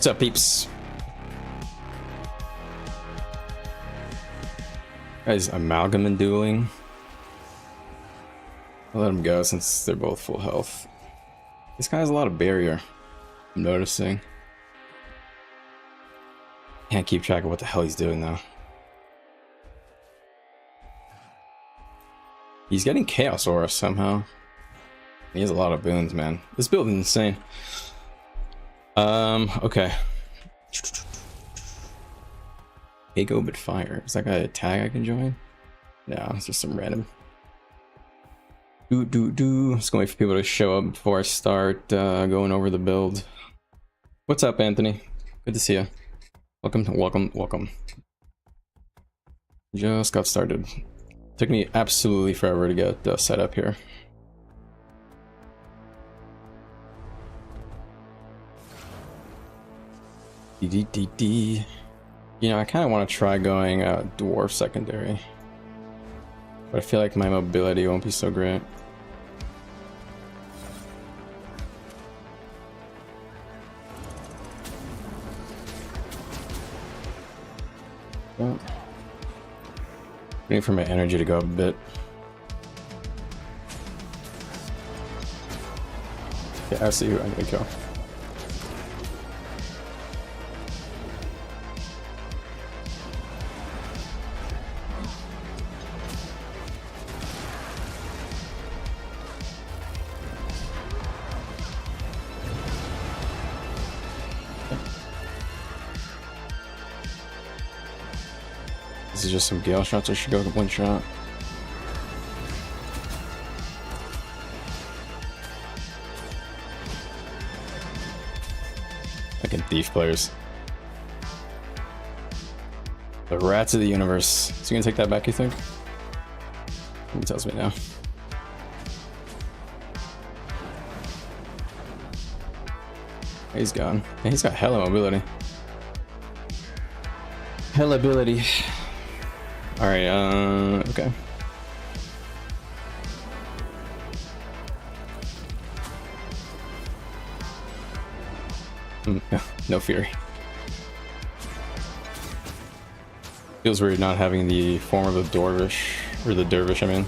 What's up, peeps? Guys, amalgam and dueling. I'll let them go since they're both full health. This guy has a lot of barrier, I'm noticing. Can't keep track of what the hell he's doing though. He's getting Chaos Aura somehow. He has a lot of boons, man. This build is insane. Okay. Ego but fire. Is that guy a tag I can join? No, it's just some random. Just gonna wait for people to show up before I start going over the build. What's up, Anthony? Good to see you. Welcome. Just got started. Took me absolutely forever to get set up here. You know, I kind of want to try going dwarf secondary, but I feel like my mobility won't be so great. Well, waiting for my energy to go up a bit. Yeah, I see who I'm gonna kill. This is just some Gale shots. I should go with one shot. Fucking thief players. The rats of the universe. Is he gonna take that back, you think? He tells me now. He's gone. Yeah, he's got hella mobility. Hella ability. Alright, okay. No fury. Feels weird not having the form of the dervish, or the dervish, I mean.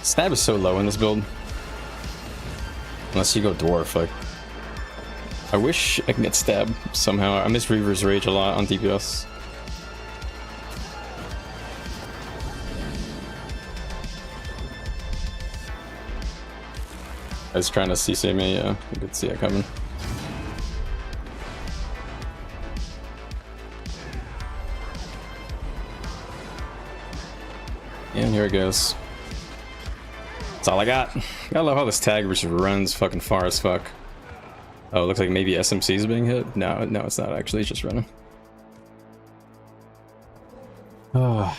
Stab is so low in this build. Unless you go dwarf, like. I wish I can get stabbed somehow. I miss Reaver's Rage a lot on DPS. I was trying to CC me, yeah. You could see it coming. And here it goes. That's all I got. I love how this tag just runs fucking far as fuck. Oh, it looks like maybe SMC is being hit. No, it's not actually. It's just running. Oh.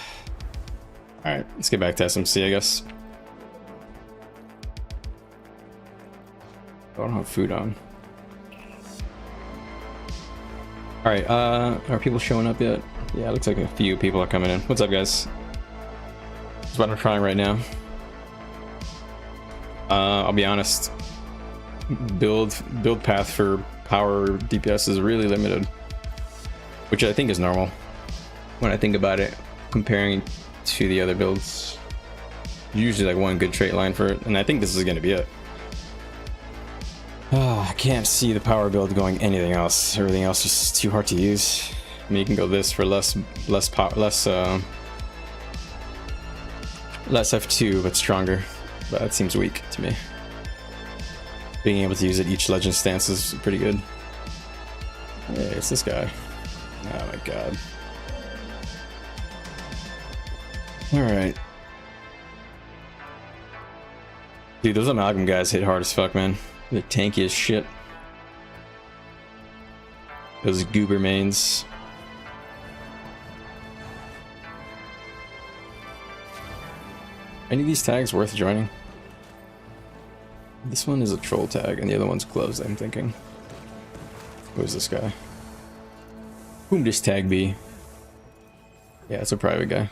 Alright, let's get back to SMC, I guess. I don't have food on. Alright, are people showing up yet? Yeah, it looks like a few people are coming in. What's up, guys? That's what I'm trying right now. I'll be honest, build path for power DPS is really limited, which I think is normal when I think about it, comparing to the other builds. Usually like one good trait line for it, and I think this is going to be it. Oh, I can't see the power build going anything else. Everything else is just too hard to use. I mean, you can go this for less F2, but stronger. But that seems weak to me. Being able to use it each legend stance is pretty good. Hey, it's this guy. Oh my god. Alright. Dude, those amalgam guys hit hard as fuck, man. They're tanky as shit. Those goober mains. Any of these tags worth joining? This one is a troll tag and the other one's closed, I'm thinking. Who's this guy? Whom this tag be? Yeah, it's a private guy.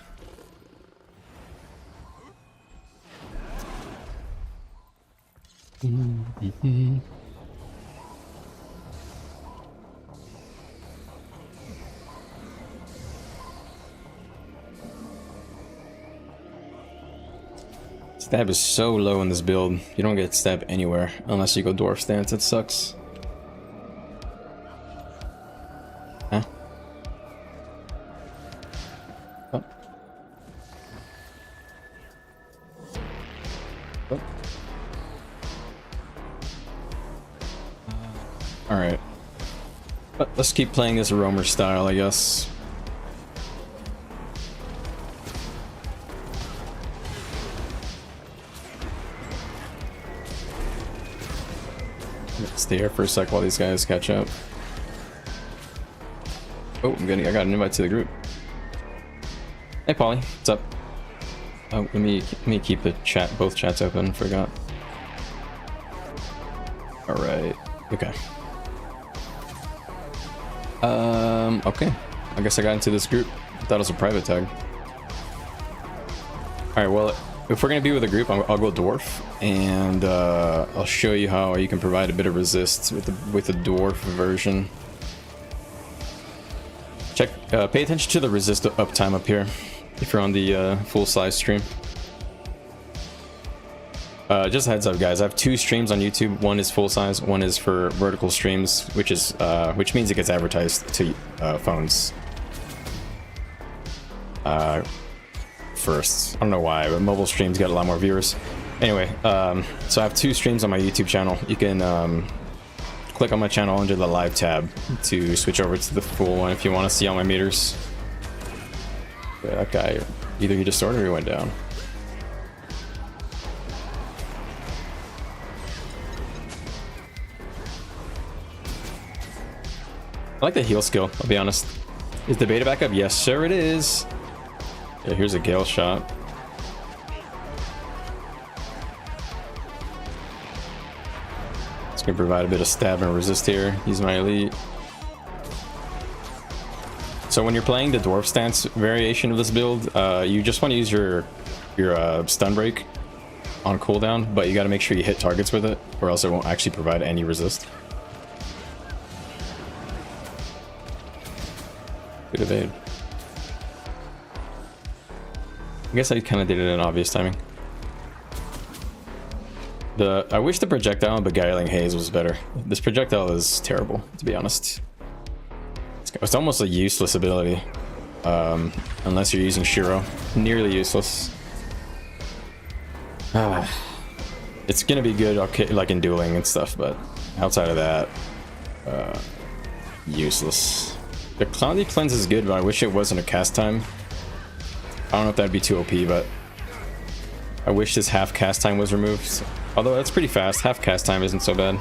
Stab is so low in this build. You don't get stab anywhere unless you go dwarf stance. It sucks. Huh? Oh. Oh. Alright. But let's keep playing this roamer style, I guess. Stay here for a sec while these guys catch up. Oh, I got an invite to the group. Hey, Polly, what's up? Oh, let me keep the chat, both chats open. Forgot. All right. Okay. Okay. I guess I got into this group. I thought it was a private tag. All right. Well, if we're gonna be with a group, I'll go dwarf, and I'll show you how you can provide a bit of resist with the dwarf version. Check. Pay attention to the resist uptime up here if you're on the full size stream. Just a heads up, guys. I have 2 streams on YouTube. One is full size. One is for vertical streams, which means it gets advertised to phones. First, I don't know why, but mobile streams get a lot more viewers. Anyway, so I have 2 streams on my YouTube channel. You can click on my channel under the live tab to switch over to the full one if you want to see all my meters. Yeah, that guy, either he just started or he went down. I like the heal skill, I'll be honest. Is the beta back up? Yes, sir, it is. Yeah, here's a Gale shot. It's gonna provide a bit of stab and resist here. He's my elite. So when you're playing the dwarf stance variation of this build, you just want to use your stun break on cooldown, but you got to make sure you hit targets with it, or else it won't actually provide any resist. Good evade. I guess I kind of did it in obvious timing. I wish the projectile on Beguiling Haze was better. This projectile is terrible, to be honest. It's almost a useless ability, unless you're using Shiro. Nearly useless. It's gonna be good, okay, like in dueling and stuff, but outside of that, useless. The Conduit cleanse is good, but I wish it wasn't a cast time. I don't know if that'd be too OP, but I wish this half cast time was removed. Although that's pretty fast. Half cast time isn't so bad.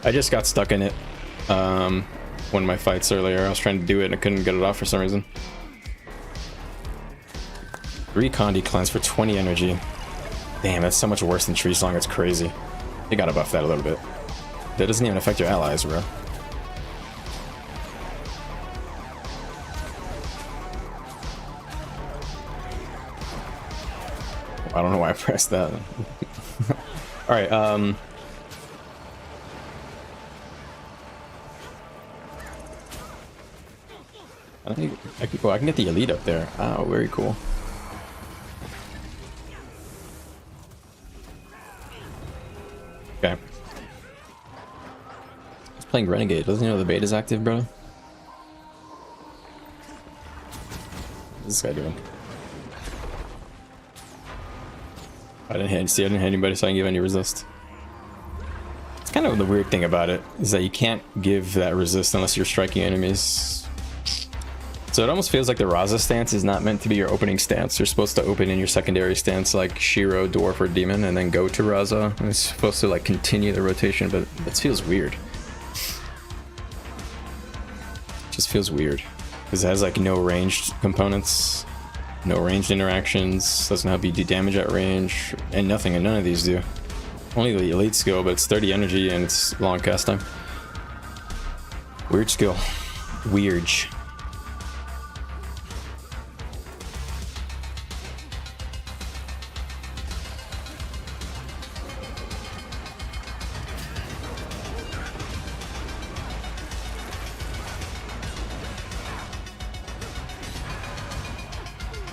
I just got stuck in it one of my fights earlier. I was trying to do it and I couldn't get it off for some reason. 3 Conduit cleanse for 20 energy. Damn, that's so much worse than Tree Song. It's crazy. They gotta buff that a little bit. That doesn't even affect your allies, bro. I don't know why I pressed that. Alright, I think I can get the elite up there. Oh, very cool. Okay. He's playing Renegade. Doesn't he know the beta's active, bro? What's this guy doing? I didn't hit anybody, so I didn't give any resist. It's kind of the weird thing about it, is that you can't give that resist unless you're striking enemies. So it almost feels like the Raza stance is not meant to be your opening stance. You're supposed to open in your secondary stance like Shiro, Dwarf, or Demon, and then go to Raza. And it's supposed to like continue the rotation, but it feels weird. It just feels weird. Because it has like no ranged components. No ranged interactions, doesn't help you do damage at range, and nothing, and none of these do. Only the elite skill, but it's 30 energy and it's long cast time. Weird skill. Weird.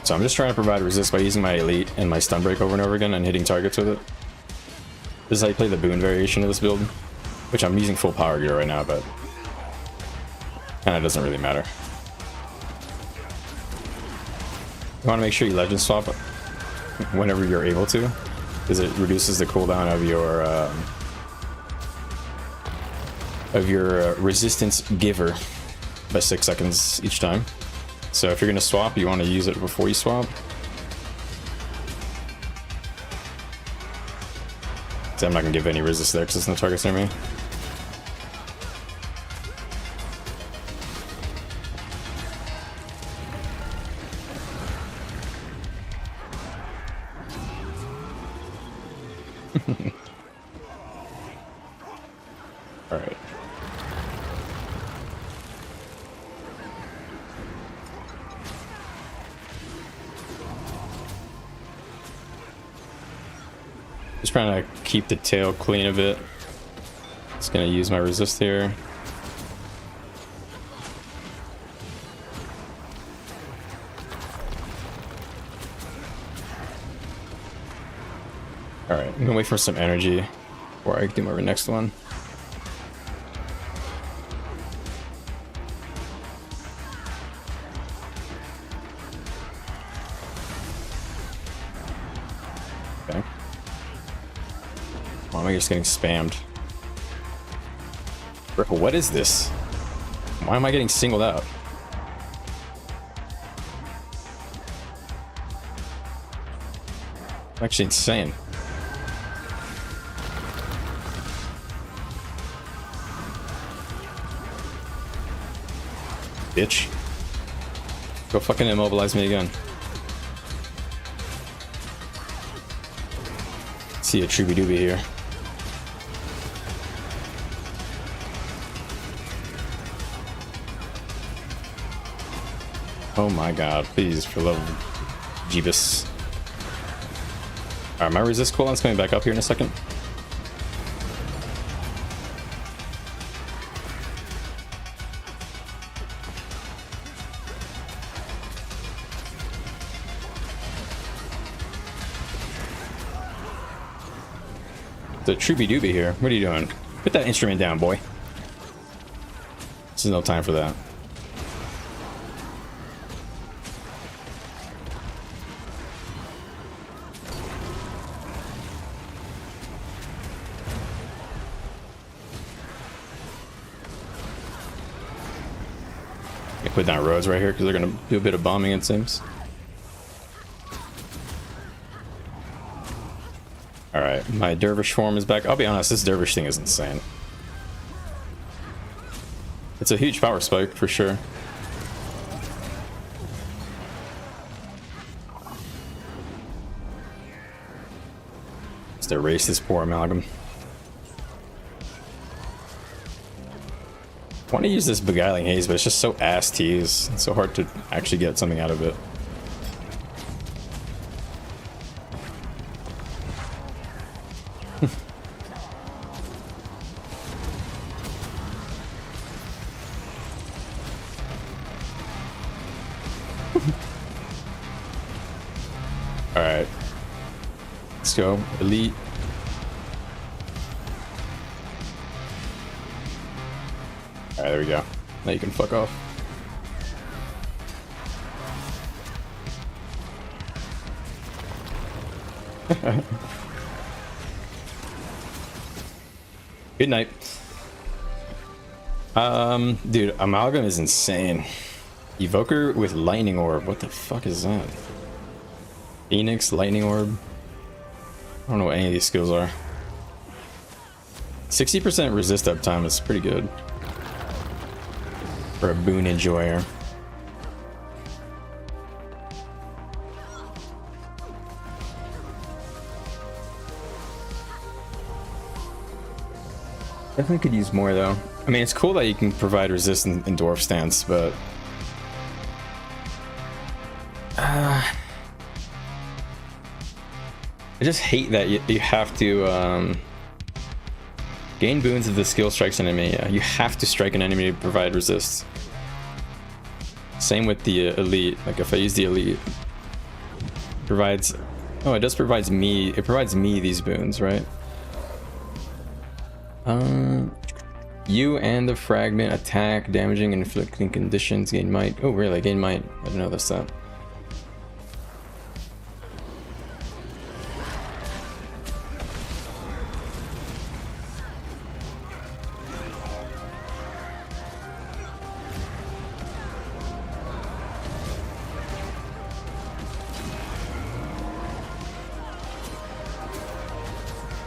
So I'm just trying to provide resist by using my elite and my stun break over and over again and hitting targets with it. This is how you play the boon variation of this build, which I'm using full power gear right now, but kind of doesn't really matter. You want to make sure you legend swap whenever you're able to, because it reduces the cooldown of your resistance giver by 6 seconds each time. So if you're going to swap, you want to use it before you swap. So I'm not going to give any resist there because there's no targets near me. All right. Just trying to keep the tail clean a bit. Just gonna use my resist here. All right, I'm gonna wait for some energy before I do my next one. Okay. Why am I just getting spammed? Bro, what is this? Why am I getting singled out? Actually insane. Bitch. Go fucking immobilize me again. See a Trooby Dooby here. Oh my god, please, for love of Jeebus. Alright, my resist cooldown's coming back up here in a second. The Trooby Dooby here. What are you doing? Put that instrument down, boy. This is no time for that. Put down roads right here because they're gonna do a bit of bombing, it seems. Alright, my dervish form is back. I'll be honest, this dervish thing is insane. It's a huge power spike for sure. Just erase this poor amalgam. I want to use this Beguiling Haze, but it's just so ass to use. It's so hard to actually get something out of it. Alright. Let's go. Elite. Alright, there we go. Now you can fuck off. Good night. Dude, Amalgam is insane. Evoker with Lightning Orb. What the fuck is that? Phoenix, Lightning Orb. I don't know what any of these skills are. 60% resist uptime is pretty good for a boon enjoyer. Definitely could use more though. I mean, it's cool that you can provide resistance in dwarf stance, but I just hate that you have to gain boons if the skill strikes an enemy. You have to strike an enemy to provide resist. Same with the elite. Like if I use the elite, provides. Oh, it does provides me. It provides me these boons, right? You and the fragment attack, damaging, and inflicting conditions. Gain might. Oh, really? Gain might. I didn't know that's that.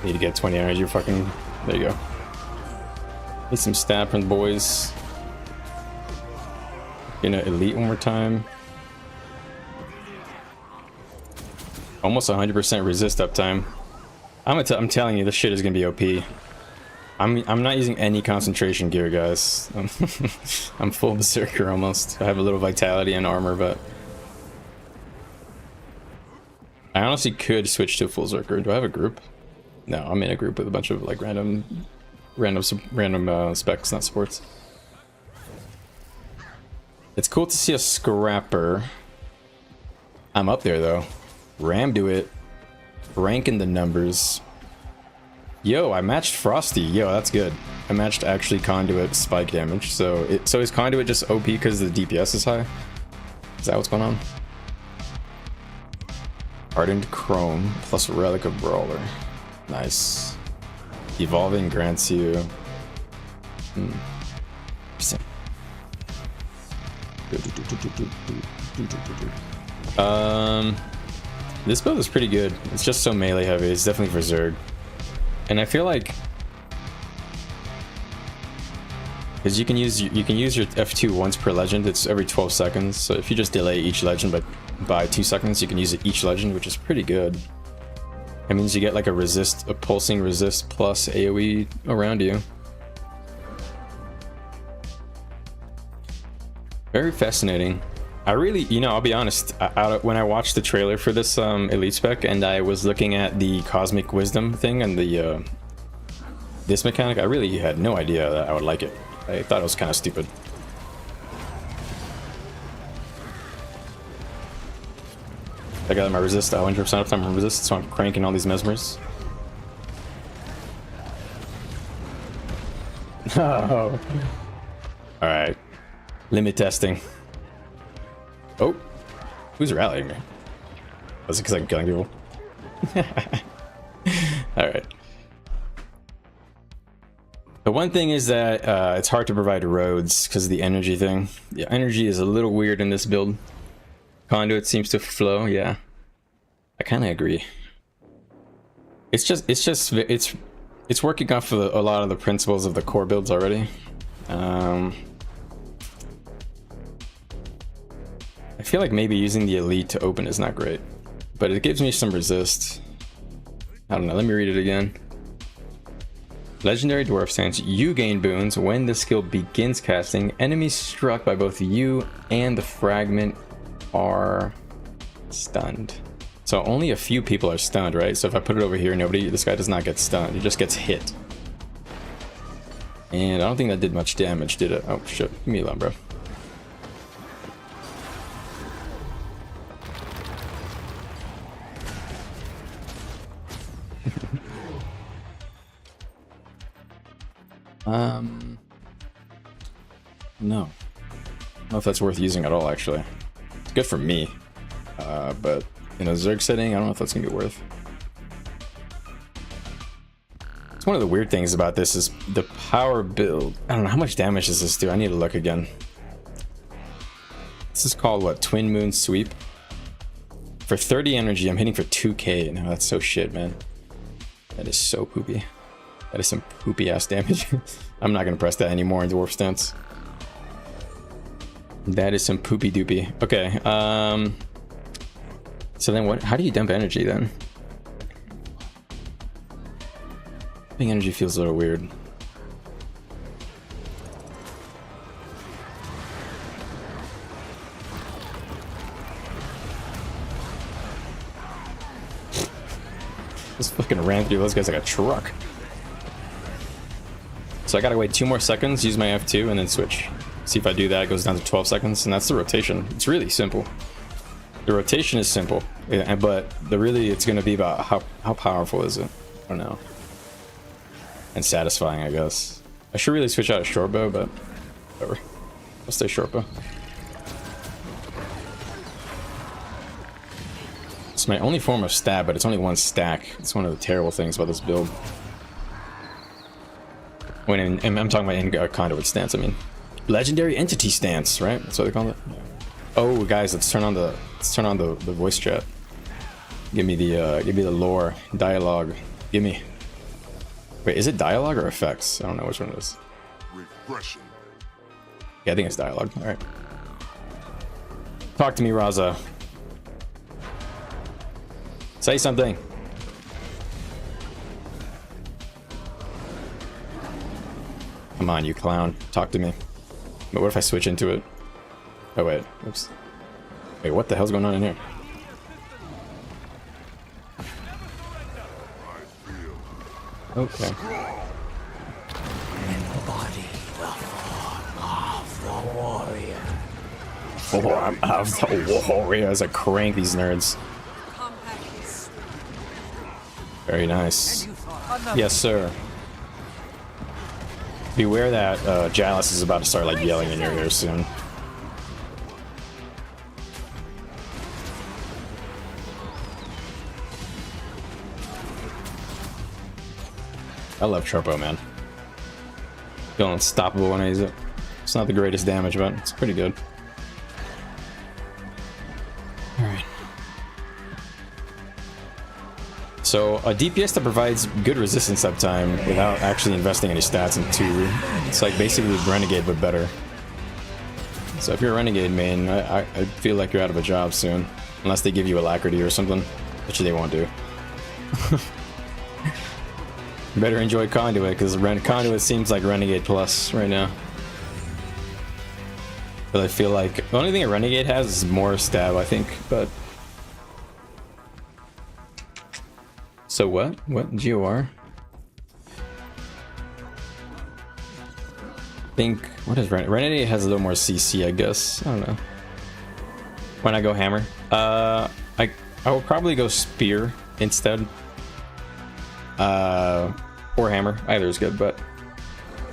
Need to get 20 energy. Fucking. There you go. Need some stat from the boys. Gonna elite one more time. Almost 100% resist uptime. I'm telling you, this shit is gonna be OP. I'm not using any concentration gear, guys. I'm full berserker almost. I have a little vitality and armor, but I honestly could switch to a full berserker. Do I have a group? No, I'm in a group with a bunch of like random specs, not supports. It's cool to see a scrapper. I'm up there though. Ram do it. Ranking the numbers. Yo, I matched Frosty. Yo, that's good. I matched actually Conduit spike damage. So is Conduit just OP because the DPS is high? Is that what's going on? Hardened Chrome plus Relic of Brawler. Nice. Evolving grants you. This build is pretty good. It's just so melee heavy. It's definitely for Zerg. And I feel like because you can use your F2 once per legend. It's every 12 seconds. So if you just delay each legend by 2 seconds, you can use it each legend, which is pretty good. That means you get like a pulsing resist plus AoE around you. Very fascinating. I really, I'll be honest, when I watched the trailer for this elite spec and I was looking at the cosmic wisdom thing and the this mechanic, I really had no idea that I would like it. I thought it was kind of stupid. I got my resist 100% of time on resist, so I'm cranking all these mesmers. Oh. Alright. Limit testing. Oh. Who's rallying me? Was it because I'm killing people? Alright. The one thing is that it's hard to provide roads because of the energy thing. The energy is a little weird in this build. Conduit seems to flow, yeah. I kind of agree. It's working off of a lot of the principles of the core builds already. I feel like maybe using the elite to open is not great, but it gives me some resist. I don't know, let me read it again. Legendary Dwarf Stance. You gain boons when the skill begins casting. Enemies struck by both you and the fragment are stunned. So only a few people are stunned, right? So if I put it over here, this guy does not get stunned. He just gets hit. And I don't think that did much damage, did it? Oh shit, leave me alone, bro. No. I don't know if that's worth using at all, actually. It's good for me. But in a Zerg setting, I don't know if that's gonna be worth. It's one of the weird things about this is the power build. I don't know, how much damage does this do? I need to look again. This is called, what, Twin Moon Sweep? For 30 energy, I'm hitting for 2k. No, that's so shit, man. That is so poopy. That is some poopy ass damage. I'm not gonna press that anymore in Dwarf Stance. That is some poopy doopy. Okay, so then what? How do you dump energy then? Dumping energy feels a little weird. Just fucking ran through those guys like a truck. So I gotta wait 2 more seconds, use my F2, and then switch. See if I do that, it goes down to 12 seconds, and that's the rotation. It's really simple. The rotation is simple, but it's gonna be about how powerful is it? I don't know. And satisfying, I guess. I should really switch out of short bow, but whatever. I'll stay short bow. It's my only form of stab, but it's only 1 stack. It's one of the terrible things about this build. When I'm talking about in Conduit stance, I mean legendary entity stance, right? That's what they call it. Oh, guys, let's turn on the voice chat. Give me the lore dialogue. Give me. Wait, is it dialogue or effects? I don't know which one it is. Repression. Yeah, I think it's dialogue. All right. Talk to me, Raza. Say something. Come on, you clown. Talk to me. But what if I switch into it? Oh, wait. Oops. Wait, what the hell's going on in here? Okay. Embody the form of the warrior. Form of the warrior. As I crank these nerds. Very nice. Yes, sir. Beware that Jalis is about to start like yelling in your ear soon. I love Sharpo, man. Feel unstoppable when I use it. It's not the greatest damage, but it's pretty good. Alright. So a DPS that provides good resistance uptime without actually investing any stats into, it's like basically Renegade but better. So if you're a Renegade main, I feel like you're out of a job soon, unless they give you Alacrity or something, which they won't do. Better enjoy Conduit, because Conduit seems like Renegade Plus right now. But I feel like the only thing a Renegade has is more stab, I think, but... So what? What? GOR? I think... What is Renegade has a little more CC, I guess. I don't know. When I go Hammer? I will probably go Spear instead. Or Hammer. Either is good, but...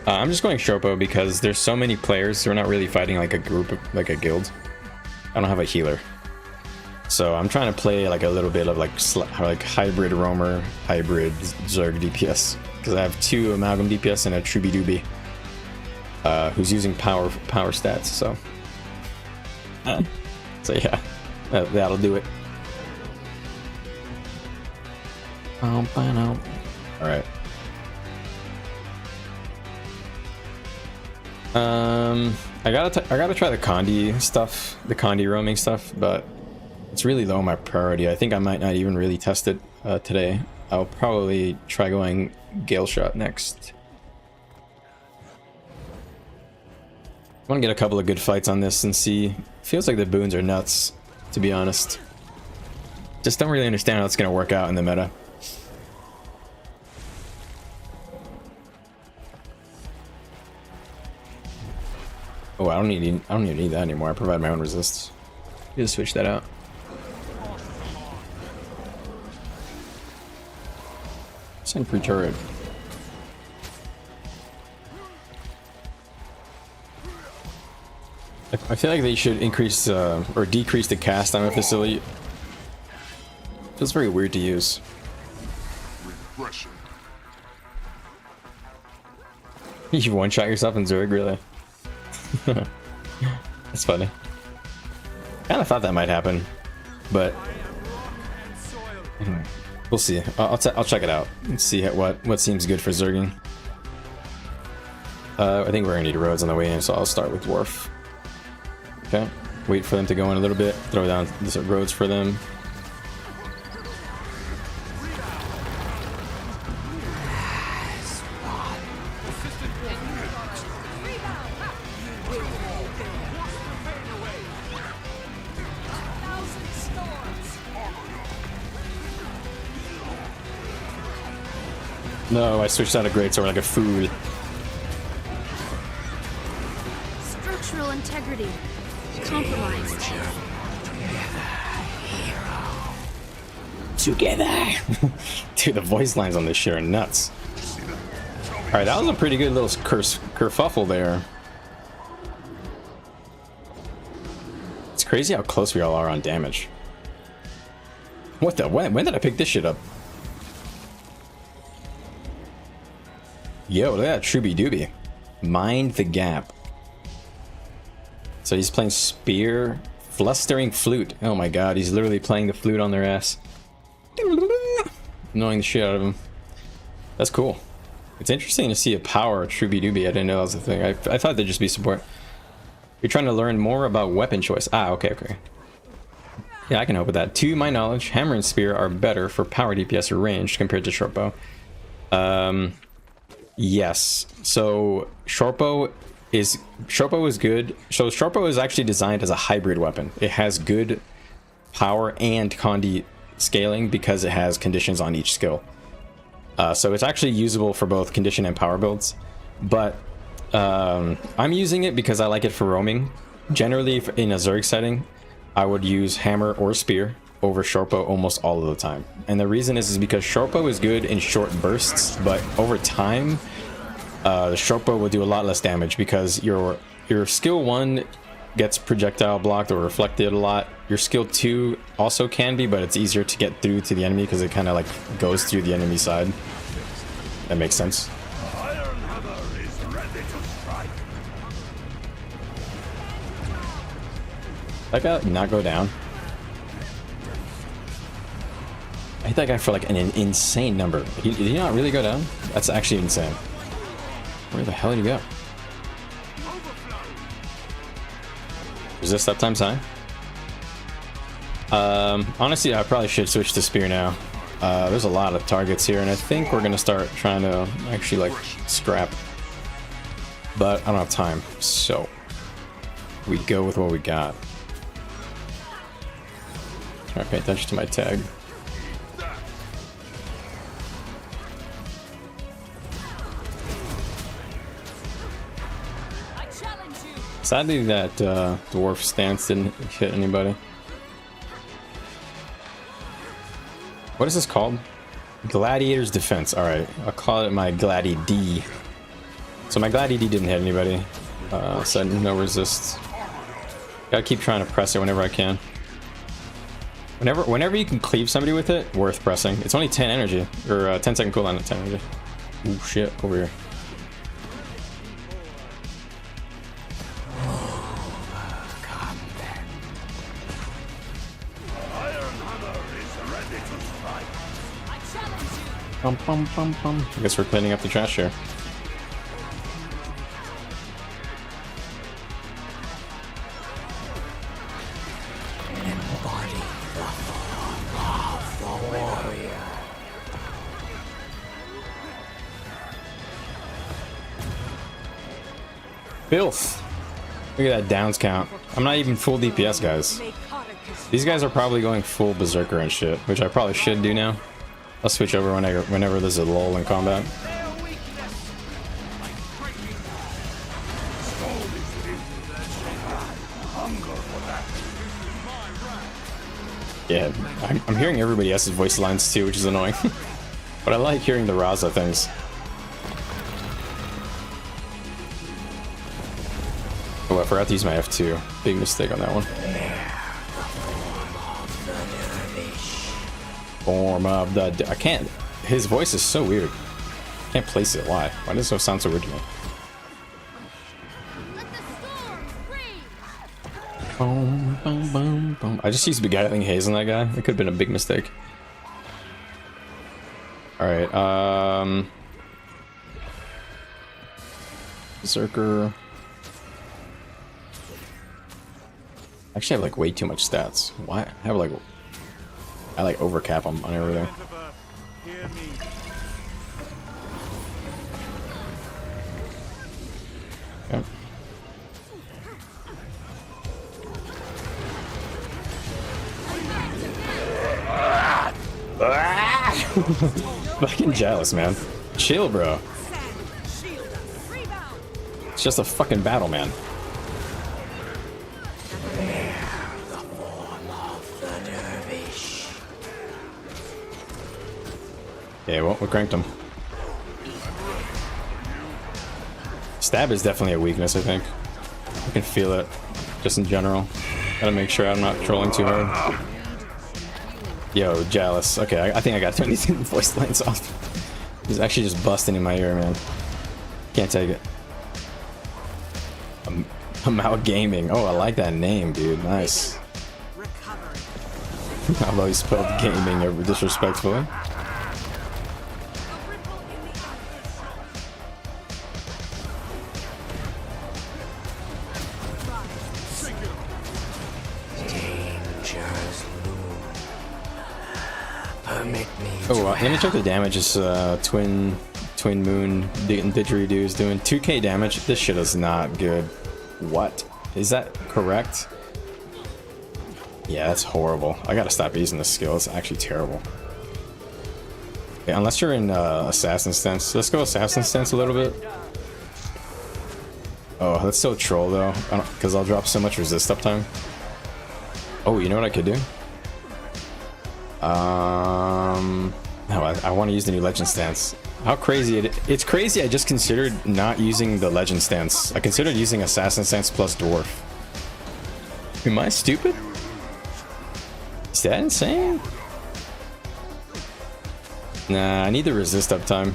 I'm just going Sharpo because there's so many players, so we're not really fighting like a group, like a guild. I don't have a healer. So I'm trying to play like a little bit of like hybrid roamer, hybrid Zerg DPS. Because I have 2 amalgam DPS and a Truby Doobie. Who's using power stats, so... So yeah, that'll do it. Alright. I gotta try the Conduit stuff, the Conduit roaming stuff, but it's really low on my priority. I think I might not even really test it today. I'll probably try going Gale Shot next. I want to get a couple of good fights on this and see. Feels like the boons are nuts, to be honest. Just don't really understand how it's gonna work out in the meta. Oh, I don't even need that anymore. I provide my own resist. Just switch that out. Send free turret. I feel like they should increase or decrease the cast time of facility. Feels very weird to use. You one-shot yourself in Zerg, really? That's funny. Kind of thought that might happen, but anyway, we'll see. I'll check it out and see what seems good for Zerging. I think we're gonna need roads on the way in, so I'll start with Dwarf. Okay, wait for them to go in a little bit. Throw down the roads for them. No, I switched out a greatsword like a fool. Structural integrity compromised. Together. Dude, the voice lines on this shit are nuts. Alright, that was a pretty good little kerfuffle there. It's crazy how close we all are on damage. What the? When did I pick this shit up? Yo, look at that Trooby Dooby. Mind the gap. So he's playing Spear, Flustering Flute. Oh my god, he's literally playing the flute on their ass. Annoying the shit out of him. That's cool. It's interesting to see a power Trooby Dooby. I didn't know that was a thing. I thought they'd just be support. You're trying to learn more about weapon choice. Ah, okay. Yeah, I can help with that. To my knowledge, hammer and spear are better for power DPS or range compared to short bow. Yes. So short bow is good. So short bow is actually designed as a hybrid weapon. It has good power and Conduit scaling because it has conditions on each skill. So it's actually usable for both condition and power builds. But I'm using it because I like it for roaming. Generally, in a Zerg setting, I would use hammer or spear over shortbow almost all of the time. And the reason is because shortbow is good in short bursts, but over time, the shortbow will do a lot less damage because your skill 1 gets projectile blocked or reflected a lot. Your skill 2 also can be, but it's easier to get through to the enemy because it kind of like goes through the enemy side. That makes sense. That guy not go down. I hit that guy for like an insane number. Did he not really go down? That's actually insane. Where the hell did he go? Resist that times high. Honestly, I probably should switch to spear now. There's a lot of targets here, and I think we're gonna start trying to actually like scrap. But I don't have time, so we go with what we got. Try to pay attention to my tag. Sadly, that dwarf stance didn't hit anybody. What is this called? Gladiator's Defense. Alright, I'll call it my Gladi D. So my Gladi D didn't hit anybody. So no resist. Gotta keep trying to press it whenever I can. Whenever you can cleave somebody with it, worth pressing. It's only 10 energy, or 10 second cooldown at 10 energy. Ooh, shit, over here. Bum, bum, bum, bum. I guess we're cleaning up the trash here. Embody the form of the warrior. Filth. Look at that downs count. I'm not even full DPS, guys. These guys are probably going full berserker and shit, which I probably should do now. I'll switch over whenever there's a lull in combat. Yeah, I'm hearing everybody else's voice lines too, which is annoying. But I like hearing the Raza things. Oh, I forgot to use my F2. Big mistake on that one. Form of the... I can't... His voice is so weird. I can't place it. Why? Why does it sound so original? Boom, boom, boom, boom. I just used beguiling haze on that guy. It could have been a big mistake. Alright, Berserker. Actually, I have like way too much stats. Why? I have like... I like overcap on everything. Okay. Fucking jealous, man. Chill, bro. It's just a fucking battle, man. The form of the dervish. Yeah, well, we cranked him. Stab is definitely a weakness, I think. I can feel it, just in general. Gotta make sure I'm not trolling too hard. Yo, jealous. Okay, I think I got Tony's voice lines off. He's actually just busting in my ear, man. Can't take it. I'm out gaming. Oh, I like that name, dude. Nice. I've always spelled gaming ever disrespectfully. Oh, let me check the damage. This twin moon didgeridoo is doing 2k damage. This shit is not good. What? Is that correct? Yeah, that's horrible. I gotta stop using this skill. It's actually terrible. Okay, unless you're in assassin stance. Let's go assassin stance a little bit. Oh, that's so troll though, because I'll drop so much resist uptime. Oh, you know what I could do? No, I want to use the new legend stance. How crazy it's crazy. I just considered not using the legend stance. I considered using assassin stance plus dwarf. Am I stupid? Is that insane? Nah, I need the resist uptime.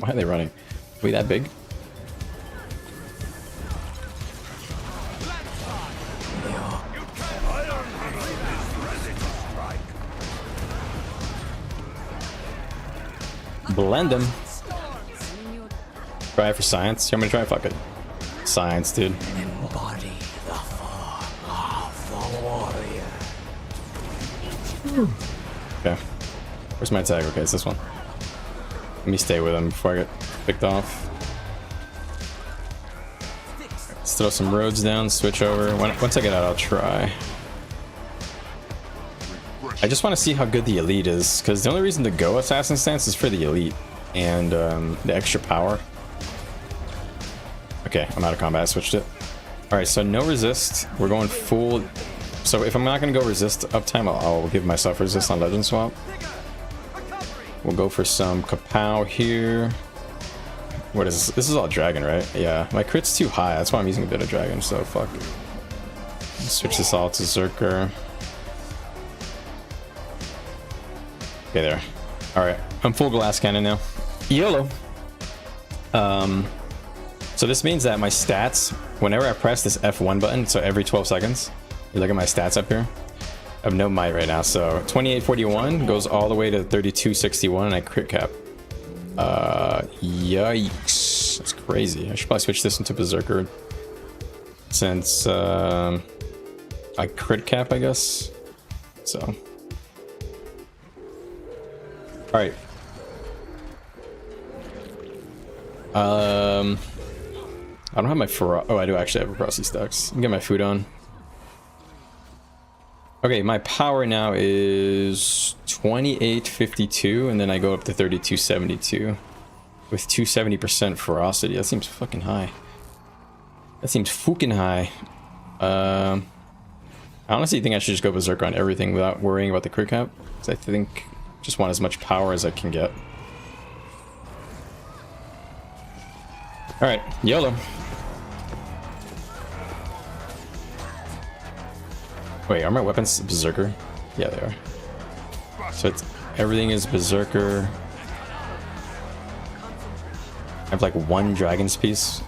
Why are they running? Are we that big? Blend them. Try it for science. You want me to try? Fuck it. Science, dude. Embody the form of the warrior. Okay. Where's my tag? Okay, it's this one. Let me stay with him before I get picked off. Let's throw some roads down, switch over. Once I get out, I'll try. I just want to see how good the elite is, because the only reason to go assassin stance is for the elite and the extra power. Okay, I'm out of combat. I switched it. All right, so no resist. We're going full. So if I'm not going to go resist uptime, I'll give myself resist on legend swap. We'll go for some kapow here. What is this? This is all dragon, right? Yeah, my crit's too high. That's why I'm using a bit of dragon, so fuck. Switch this all to Zerker. Okay, there. Alright, I'm full glass cannon now. YOLO! So this means that my stats, whenever I press this F1 button, so every 12 seconds, you look at my stats up here. I have no might right now, so 2841 goes all the way to 3261 and I crit cap. Yikes. That's crazy. I should probably switch this into Berserker since I crit cap, I guess. So. Alright. I don't have my oh, I do actually have a Frosty stacks. Get my food on. Okay, my power now is 2852, and then I go up to 3272 with 270% ferocity. That seems fucking high. That seems fucking high. I honestly think I should just go berserk on everything without worrying about the crit cap, because I think I just want as much power as I can get. All right, YOLO. Wait, are my weapons berserker? Yeah, they are. So it's everything is berserker. I have like one dragon's piece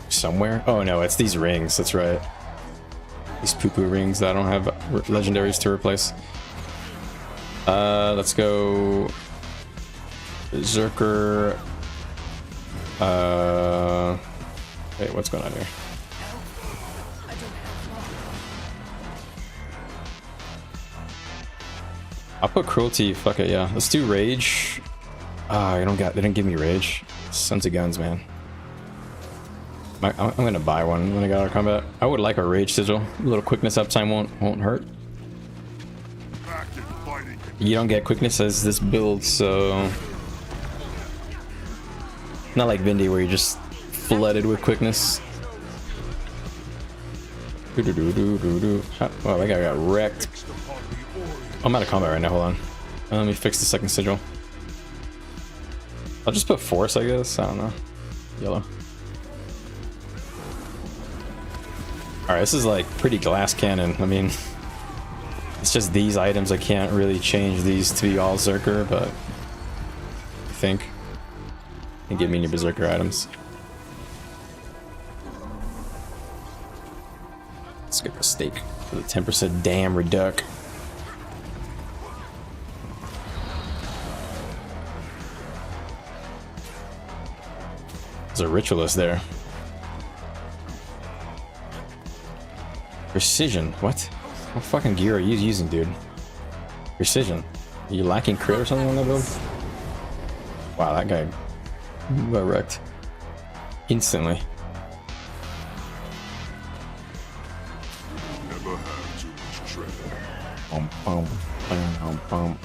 somewhere. Oh no, it's these rings. That's right. These poo-poo rings that I don't have legendaries to replace. Let's go berserker. Wait, what's going on here? I'll put cruelty. Fuck it, yeah. Let's do rage. Ah, I don't got. They didn't give me rage. Sons of guns, man. I'm gonna buy one when I get out of combat. I would like a rage sigil. A little quickness uptime won't hurt. You don't get quickness as this build, so not like Vindy where you're just flooded with quickness. Oh, that guy got wrecked. I'm out of combat right now. Hold on. Let me fix the second sigil. I'll just put force, I guess. I don't know. Yellow. Alright, this is like pretty glass cannon. I mean, it's just these items. I can't really change these to be all Zerker, but I think they give me new Berserker items. Let's get the steak for the 10% damn reduc. There's a ritualist there. Precision. What? What fucking gear are you using, dude? Precision. Are you lacking crit or something on that build? Wow, that guy got wrecked instantly. Never have too much treasure. Bum, bum, bum, bum, bum.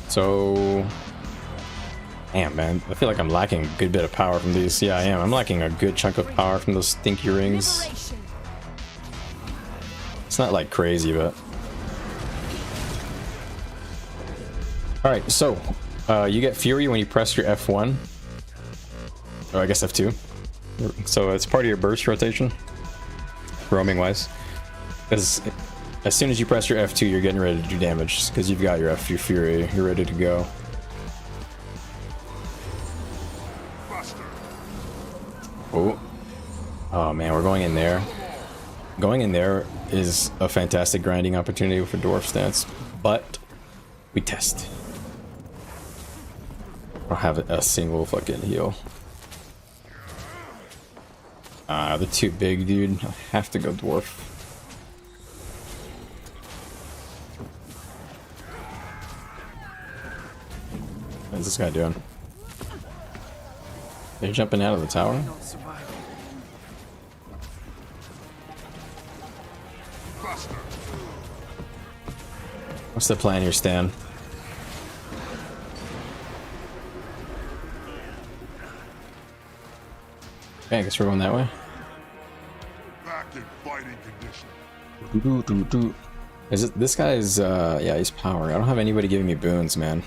So, damn, man, I feel like I'm lacking a good bit of power from these. Yeah, I am. I'm lacking a good chunk of power from those stinky rings. It's not like crazy, but all right. So, you get Fury when you press your F1, or I guess F2. So it's part of your burst rotation, roaming wise. Because as soon as you press your F2, you're getting ready to do damage because you've got your F2 Fury. You're ready to go. Oh, oh man, we're going in there. Going in there is a fantastic grinding opportunity for dwarf stance, but we test. I don't have a single fucking heal. They're too big, dude. I have to go dwarf. What is this guy doing? They're jumping out of the tower? What's the plan here, Stan? Okay, I guess we're going that way. Back in fighting condition. Is it this guy's yeah, he's power. I don't have anybody giving me boons, man.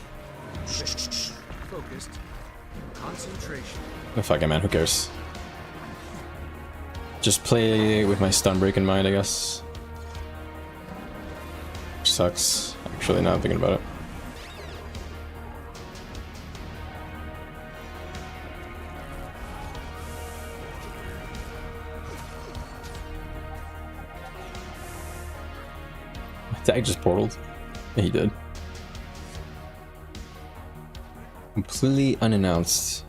Focused. Concentration. Oh, fuck it, man, who cares? Just play with my stun break in mind, I guess. Which sucks. Actually, now I'm thinking about it. Tag just portaled. Yeah, he did. Completely unannounced.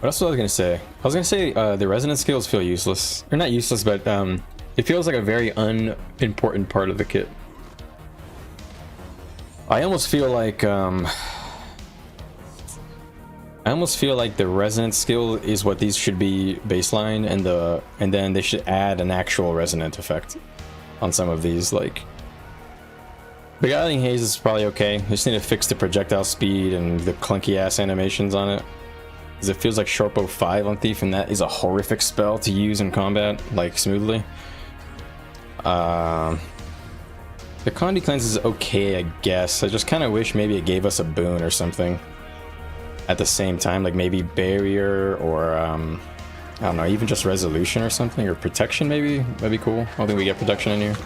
What else was I gonna say? I was gonna say the resonance skills feel useless. Or not useless, but it feels like a very unimportant part of the kit. I almost feel like the resonance skill is what these should be baseline, and then they should add an actual resonant effect on some of these. Like Beguiling Haze is probably okay. I just need to fix the projectile speed and the clunky ass animations on it, because it feels like Sharpo 5 on Thief, and that is a horrific spell to use in combat like smoothly. The Conduit cleanse is okay, I guess. I just kind of wish maybe it gave us a boon or something at the same time, like maybe barrier or I don't know, even just resolution or something, or protection maybe. That'd be cool. I don't think we get protection in here.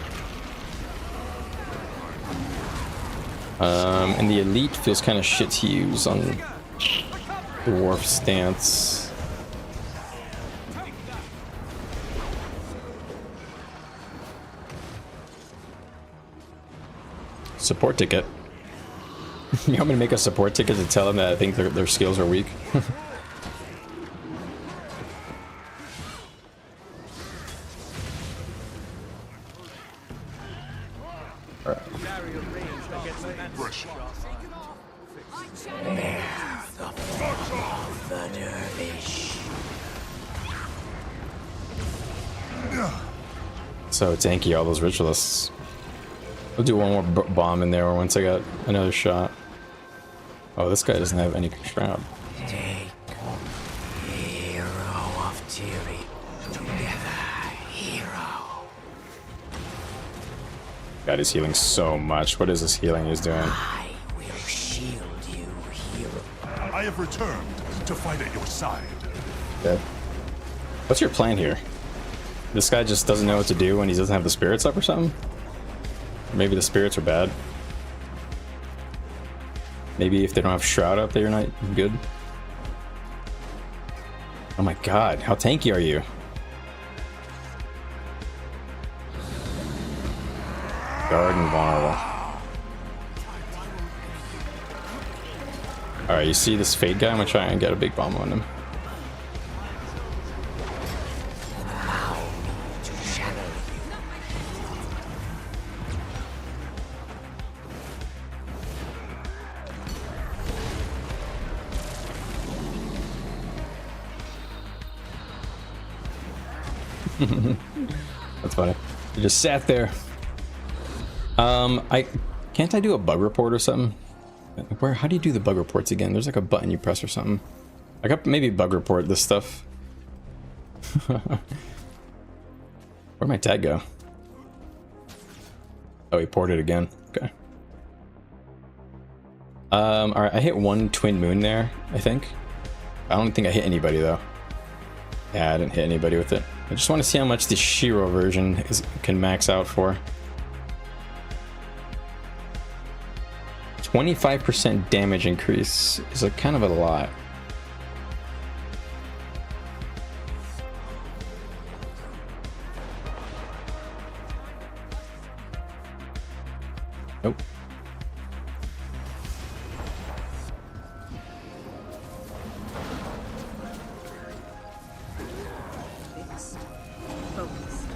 And the elite feels kind of shit to use on dwarf stance. Support ticket. You want me to make a support ticket to tell them that I think their skills are weak? Barrier ranged against the Pressure. Bear The fall of the dervish. So tanky, all those ritualists. We'll do one more bomb in there once I got another shot. Oh, this guy doesn't have any shroud. Take hero of Tyri. Together, hero. God, he's healing so much. What is this healing he's doing? I will shield you, hero. I have returned to fight at your side. Okay. What's your plan here? This guy just doesn't know what to do when he doesn't have the spirits up or something? Or maybe the spirits are bad. Maybe if they don't have shroud up, they're not good. Oh my god, how tanky are you? Guard and vulnerable. Alright, you see this Fade guy? I'm gonna try and get a big bomb on him. That's funny. He just sat there. Can't I do a bug report or something? How do you do the bug reports again? There's like a button you press or something. I got maybe bug report this stuff. Where'd my tag go? Oh, he poured it again. Okay. Alright, I hit one twin moon there, I think. I don't think I hit anybody though. Yeah, I didn't hit anybody with it. I just want to see how much the Shiro version can max out for. 25% damage increase is a kind of a lot. Nope. Focus.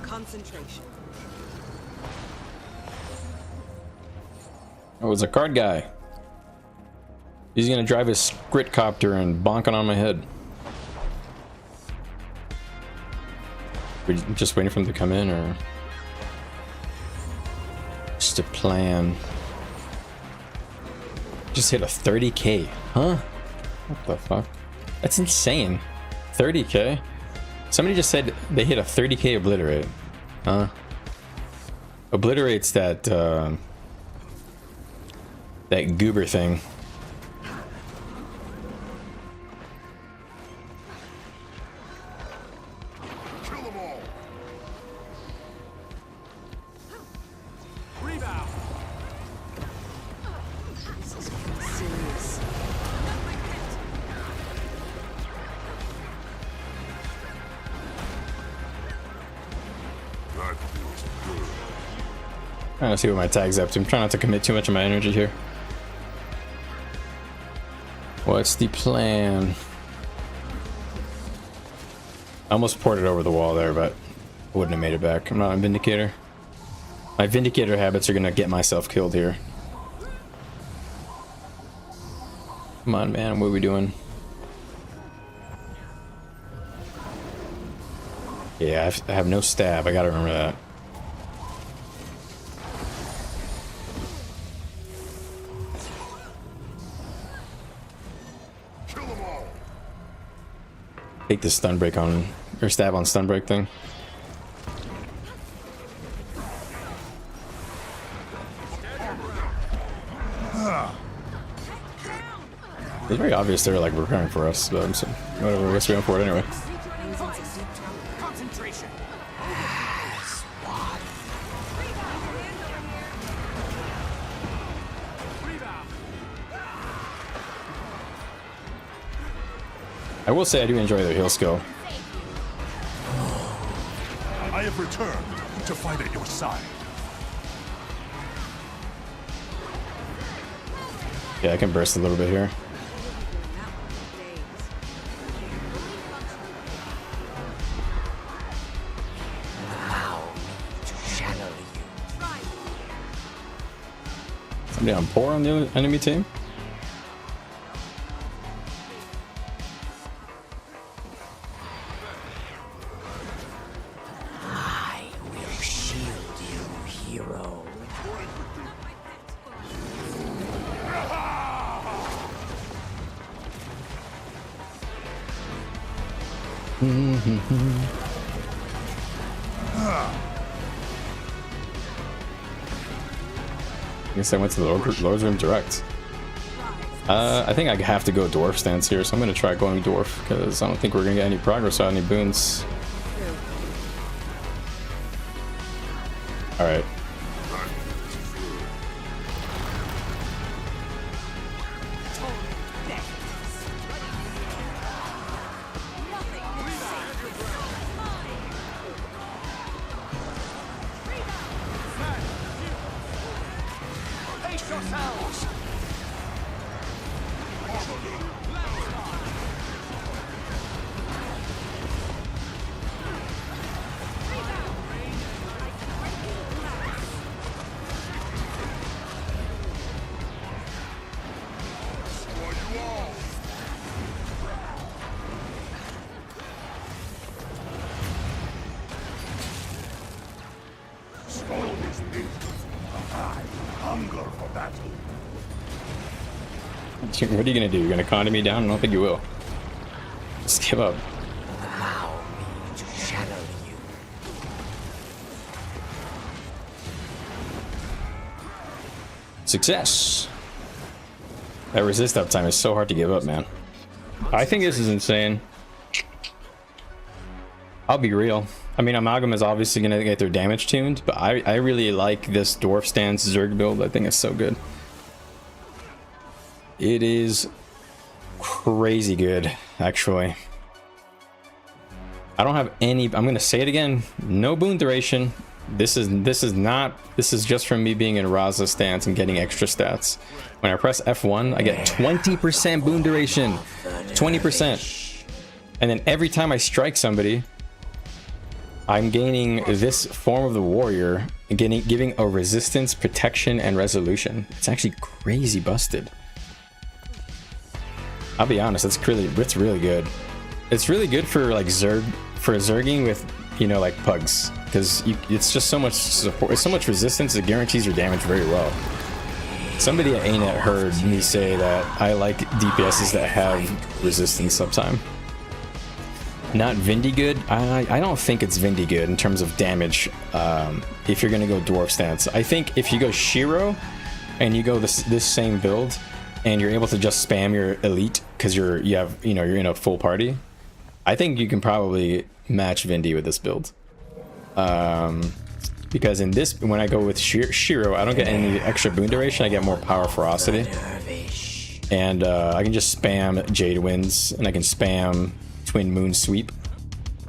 Concentration. Oh, it's a card guy. He's gonna drive his Skrit copter and bonk it on my head. We're just waiting for him to come in, or just a plan. Just hit a 30k, huh? What the fuck? That's insane. 30k? Somebody just said they hit a 30k obliterate. Huh? Obliterates that that goober thing. Kill them all. rebound. This is getting serious. That feels good. Trying to see what my tag's up to. I'm trying not to commit too much of my energy here. What's the plan? I almost poured it over the wall there, but I wouldn't have made it back. I'm not a Vindicator. My Vindicator habits are gonna get myself killed here. Come on, man. What are we doing? Yeah, I have no stab. I gotta remember that. Kill them all. Take this stun break on, or stab on stun break thing. It's very obvious they're like preparing for us, but whatever, I guess we're going for it anyway. Concentration. I will say I do enjoy their heal skill. I have returned to fight at your side. Yeah, I can burst a little bit here. Somebody on PóRR on the enemy team? I will shield you, hero. I guess I went to the Lord's Room direct. I think I have to go dwarf stance here, so I'm gonna try going dwarf because I don't think we're gonna get any progress on any boons. All right. What are you gonna do? You're gonna conduit me down? I don't think you will. Just give up. Allow me to shadow you. Success! That resist uptime is so hard to give up, man. I think this is insane. I'll be real. I mean, Amalgam is obviously gonna get their damage tuned, but I really like this dwarf stance Zerg build. I think it's so good. It is crazy good, actually. I don't have any, I'm gonna say it again, no boon duration. This is just from me being in Raza stance and getting extra stats. When I press F1, I get 20% boon duration, 20%. And then every time I strike somebody, I'm gaining this form of the warrior, giving a resistance, protection, and resolution. It's actually crazy busted. I'll be honest, it's really good. It's really good for like Zerging with, you know, like pugs, because it's just so much support, it's so much resistance, it guarantees your damage very well. Somebody at ANET heard me say that I like DPSs that have resistance uptime. Not Vindy good. I don't think it's Vindy good in terms of damage. If you're gonna go dwarf stance, I think if you go Shiro and you go this same build, and you're able to just spam your elite because you're in a full party, I think you can probably match Vindy with this build. Because in this, when I go with Shiro, I don't get any extra boon duration. I get more power ferocity, and I can just spam Jade Winds, and I can spam Twin Moon Sweep.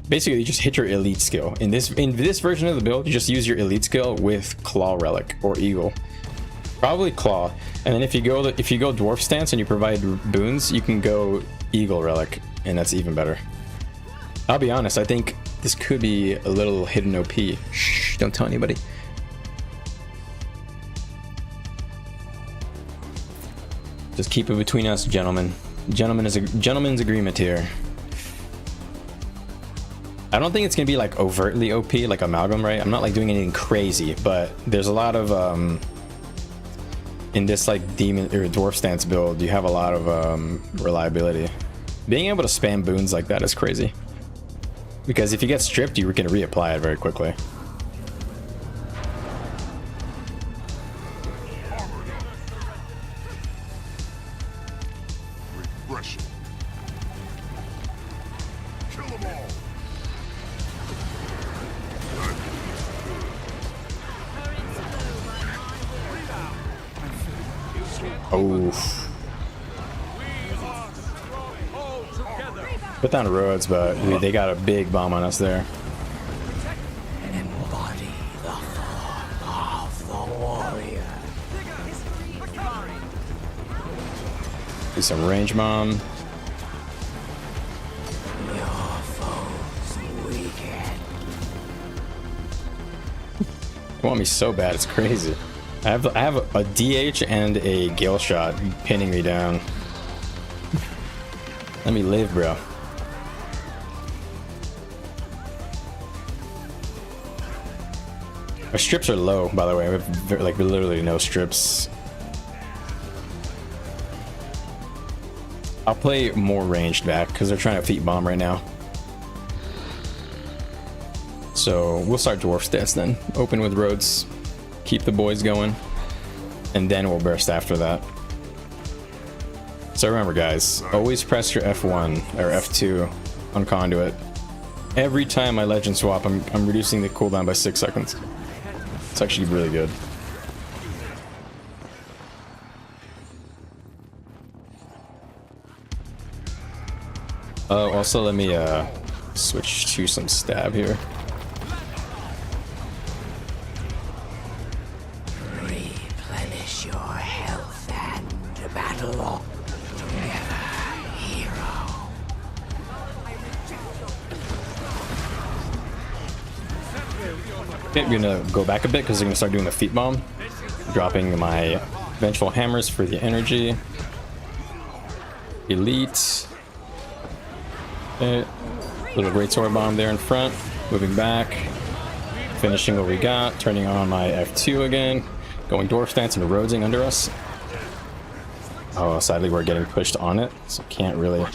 Basically, you just hit your elite skill. In this version of the build, you just use your elite skill with Claw Relic or Eagle. Probably Claw, and then if you go dwarf stance and you provide boons, you can go Eagle Relic, and that's even better. I'll be honest, I think this could be a little hidden OP. Shh, don't tell anybody. Just keep it between us, gentlemen. Gentleman's agreement here. I don't think it's gonna be like overtly OP like Amalgam, right? I'm not like doing anything crazy, but there's a lot of in this like demon or dwarf stance build, you have a lot of reliability. Being able to spam boons like that is crazy, because if you get stripped, you can reapply it very quickly. Regression. Kill them all. Oof. Put down roads, but dude, they got a big bomb on us there. Embody the form of the warrior. Do some range bomb. Your foes weaken. They want me so bad, it's crazy. I have a DH and a Gale shot pinning me down. Let me live, bro. Our strips are low, by the way. We have like literally no strips. I'll play more ranged back because they're trying to feet bomb right now. So we'll start dwarf stats then. Open with roads, keep the boys going, and then we'll burst after that. So remember, guys, always press your F1 or F2 on Conduit. Every time I legend swap, I'm reducing the cooldown by 6 seconds. It's actually really good. Oh, also let me switch to some stab here. Replenish your health and battle together, hero. Okay, we're gonna go back a bit because they're gonna start doing the feet bomb. Dropping my vengeful hammers for the energy. Elite. Okay. Little great sword bomb there in front. Moving back. Finishing what we got. Turning on my F2 again. Going dwarf stance and roadsing under us. Oh, sadly we're getting pushed on it, so can't really.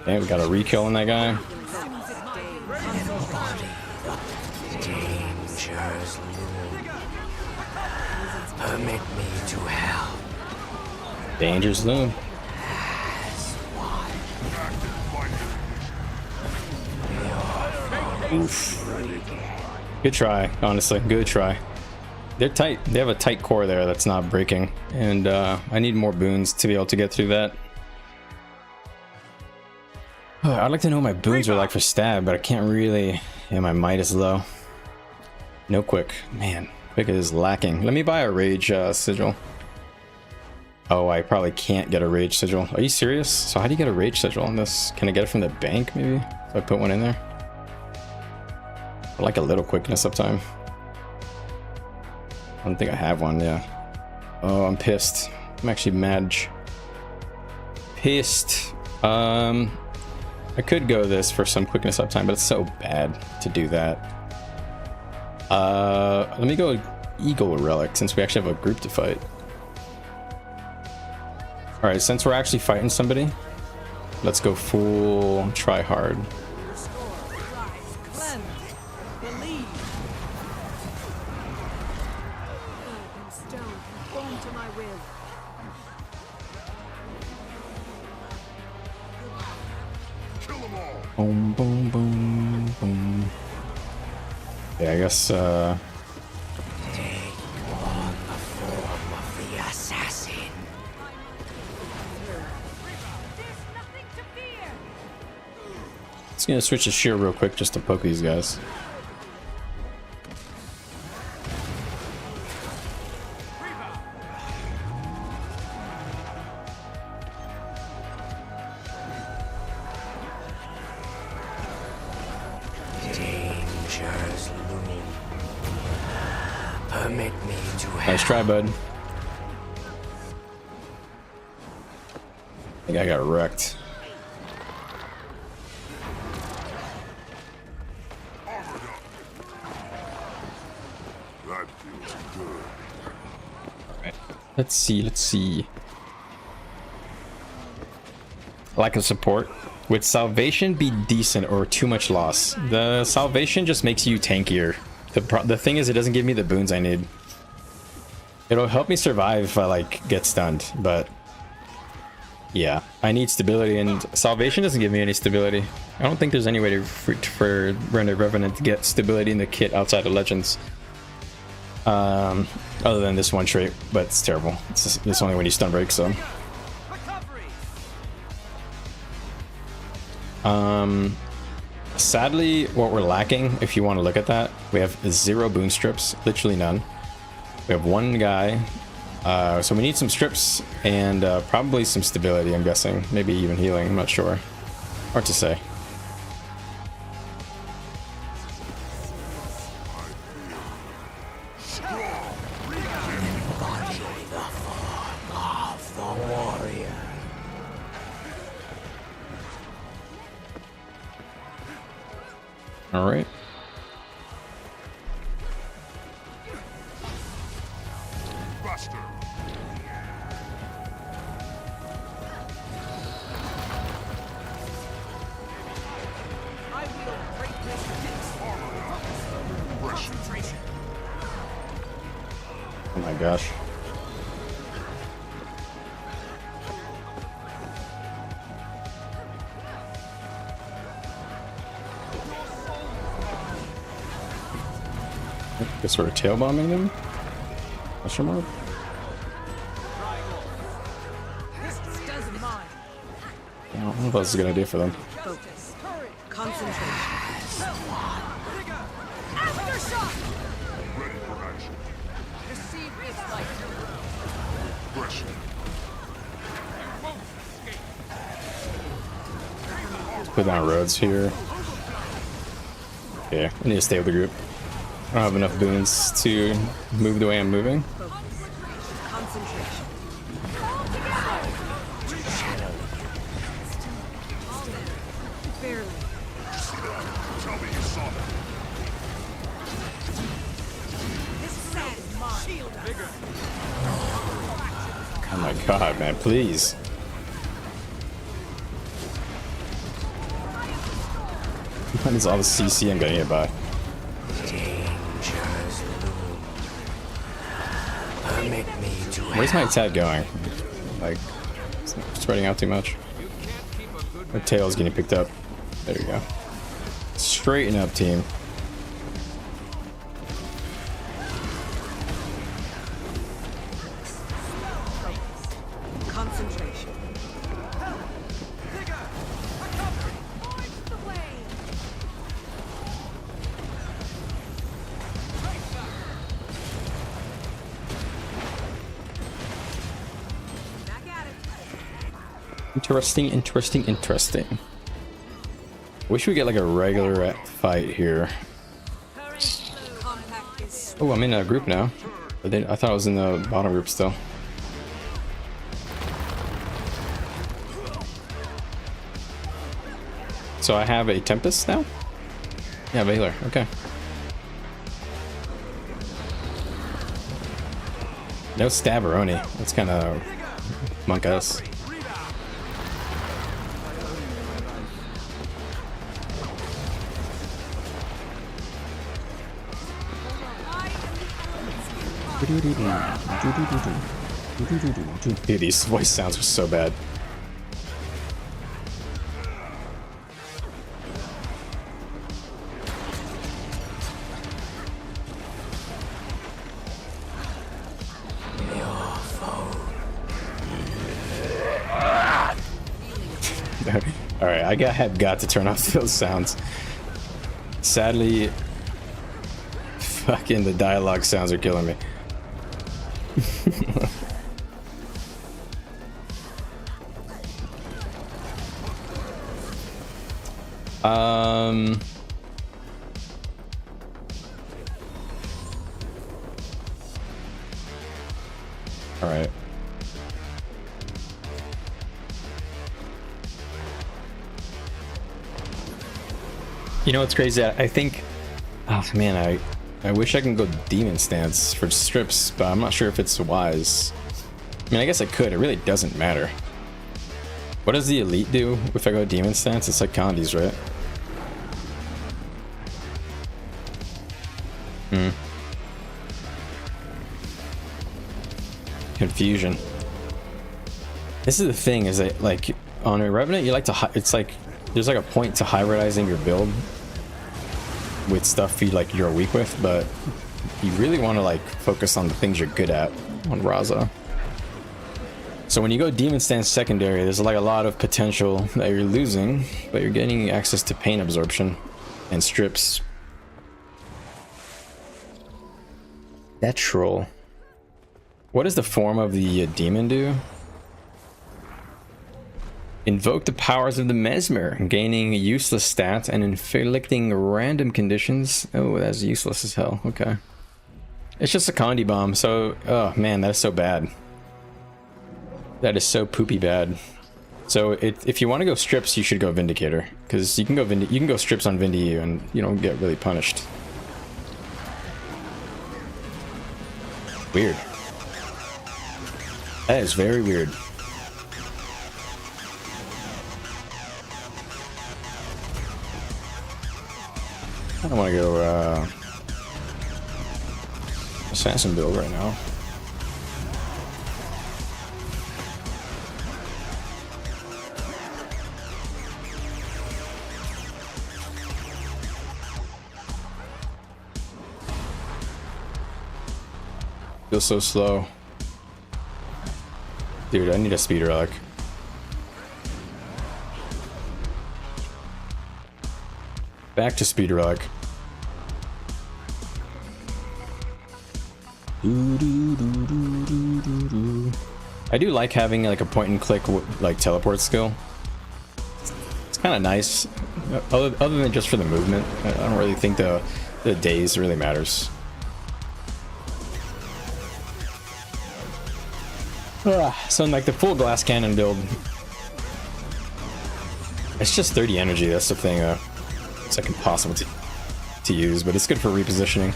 Okay, we got a re-kill on that guy. Dangers loom. Permit me to help. Dangers loom. Oof. Good try, honestly. Good try. They're tight. They have a tight core there that's not breaking. And I need more boons to be able to get through that. I'd like to know what my boons are like for stab, but I can't really. Yeah, my might is low. No quick. Man, quick is lacking. Let me buy a rage sigil. Oh, I probably can't get a rage sigil. Are you serious? So how do you get a rage sigil on this? Can I get it from the bank maybe? If I put one in there? I like a little quickness uptime. I don't think I have one, yeah. Oh, I'm pissed. I'm actually mad. Pissed. I could go this for some quickness uptime, but it's so bad to do that. Let me go Eagle Relic since we actually have a group to fight. Alright, since we're actually fighting somebody, let's go full try hard. Boom, boom, boom, boom. Yeah, I guess, Take on the form of the assassin. just gonna switch to shear real quick just to poke these guys. Dangers loom. Permit me to help. Nice try, bud. I think I got wrecked. That feels good. Alright. Let's see. Lack of support. Would salvation be decent or too much loss? The salvation just makes you tankier. The thing is, it doesn't give me the boons I need. It'll help me survive if I like get stunned, but yeah, I need stability, and salvation doesn't give me any stability. I don't think there's any way for Revenant to get stability in the kit outside of Legends. Other than this one trait, but it's terrible. It's only when you stun break, so. Sadly, what we're lacking, if you want to look at that, we have 0 boon strips, literally none. We have 1 guy, so we need some strips and probably some stability, I'm guessing. Maybe even healing, I'm not sure. Hard to say. All right. Buster. I wield greatness concentration. Oh my gosh. Guess we're tail bombing them? Question mark? This doesn't mind. I don't know if that's a good idea for them. Focus. Concentration. Aftershock! Ready for action. Receive this light. Aggression. Put down roads here. Yeah, I need to stay with the group. I don't have enough boons to move the way I'm moving. Concentration. Barely. Tell me you saw that. This sand is mine. Shield us. Oh my god, man, please. What is all the CC I'm getting hit by? Dangers loom. Permit me to Where's my attack going? Like, it's spreading out too much. The tail's getting picked up. There you go. Straighten up, team. Concentration. Back at it. Interesting, interesting, interesting. Wish we get like a regular fight here. Compact is Oh, I'm in a group now. But then I thought I was in the bottom group still. So I have a Tempest now? Yeah, Valor. Okay. No Stavaroni. That's kind of monk-us. Dude, these voice sounds are so bad. All right, I have got to turn off those sounds. Sadly, fucking the dialogue sounds are killing me. All right. You know what's crazy? I think, oh man, I wish I can go demon stance for strips, but I'm not sure if it's wise. I mean, I guess I could. It really doesn't matter. What does the elite do if I go demon stance? It's like Conduits, right? Confusion. This is the thing, is that like on a Revenant, you like to it's like there's like a point to hybridizing your build with stuff you're weak with, but you really want to like focus on the things you're good at on Raza. So when you go demon stance secondary, there's like a lot of potential that you're losing, but you're getting access to pain absorption and strips. That troll. What does the form of the demon do? Invoke the powers of the Mesmer, gaining useless stats and inflicting random conditions. Oh, that's useless as hell. Okay. It's just a Conduit bomb, so... Oh, man, that is so bad. That is so poopy bad. So if you want to go strips, you should go Vindicator, because you can go strips on Vindy and you don't get really punished. Weird. That is very weird. I don't want to go assassin build right now. Feels so slow. Dude, I need a speed relic. Back to speed relic. I do like having like a point and click like teleport skill. It's kind of nice, other than just for the movement. I don't really think the days really matters. So in like the full glass cannon build, it's just 30 energy. That's the thing. It's like impossible to use, but it's good for repositioning.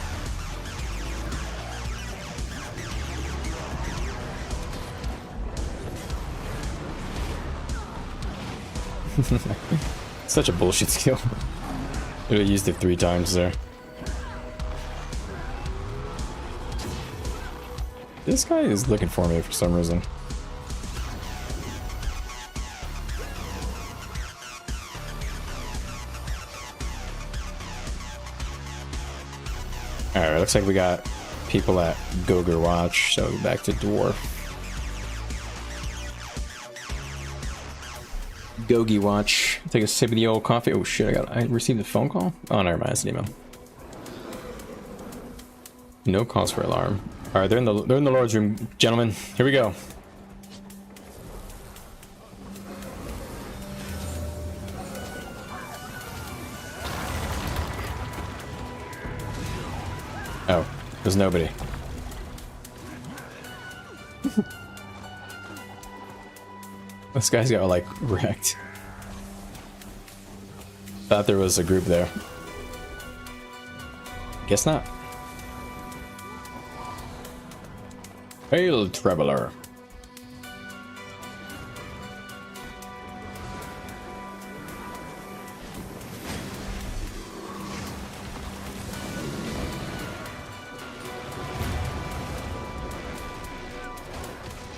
Such a bullshit skill. I used it 3 times there. This guy is looking for me for some reason. Alright, looks like we got people at Gogger Watch, so back to Dwarf. Gogi Watch. Take a sip of the old coffee. Oh shit, I received a phone call? Oh, never mind, it's an email. No cause for alarm. Alright, they're in the Lord's room, gentlemen. Here we go. Oh, there's nobody. This guy's got like wrecked. Thought there was a group there. Guess not. Hail, traveler.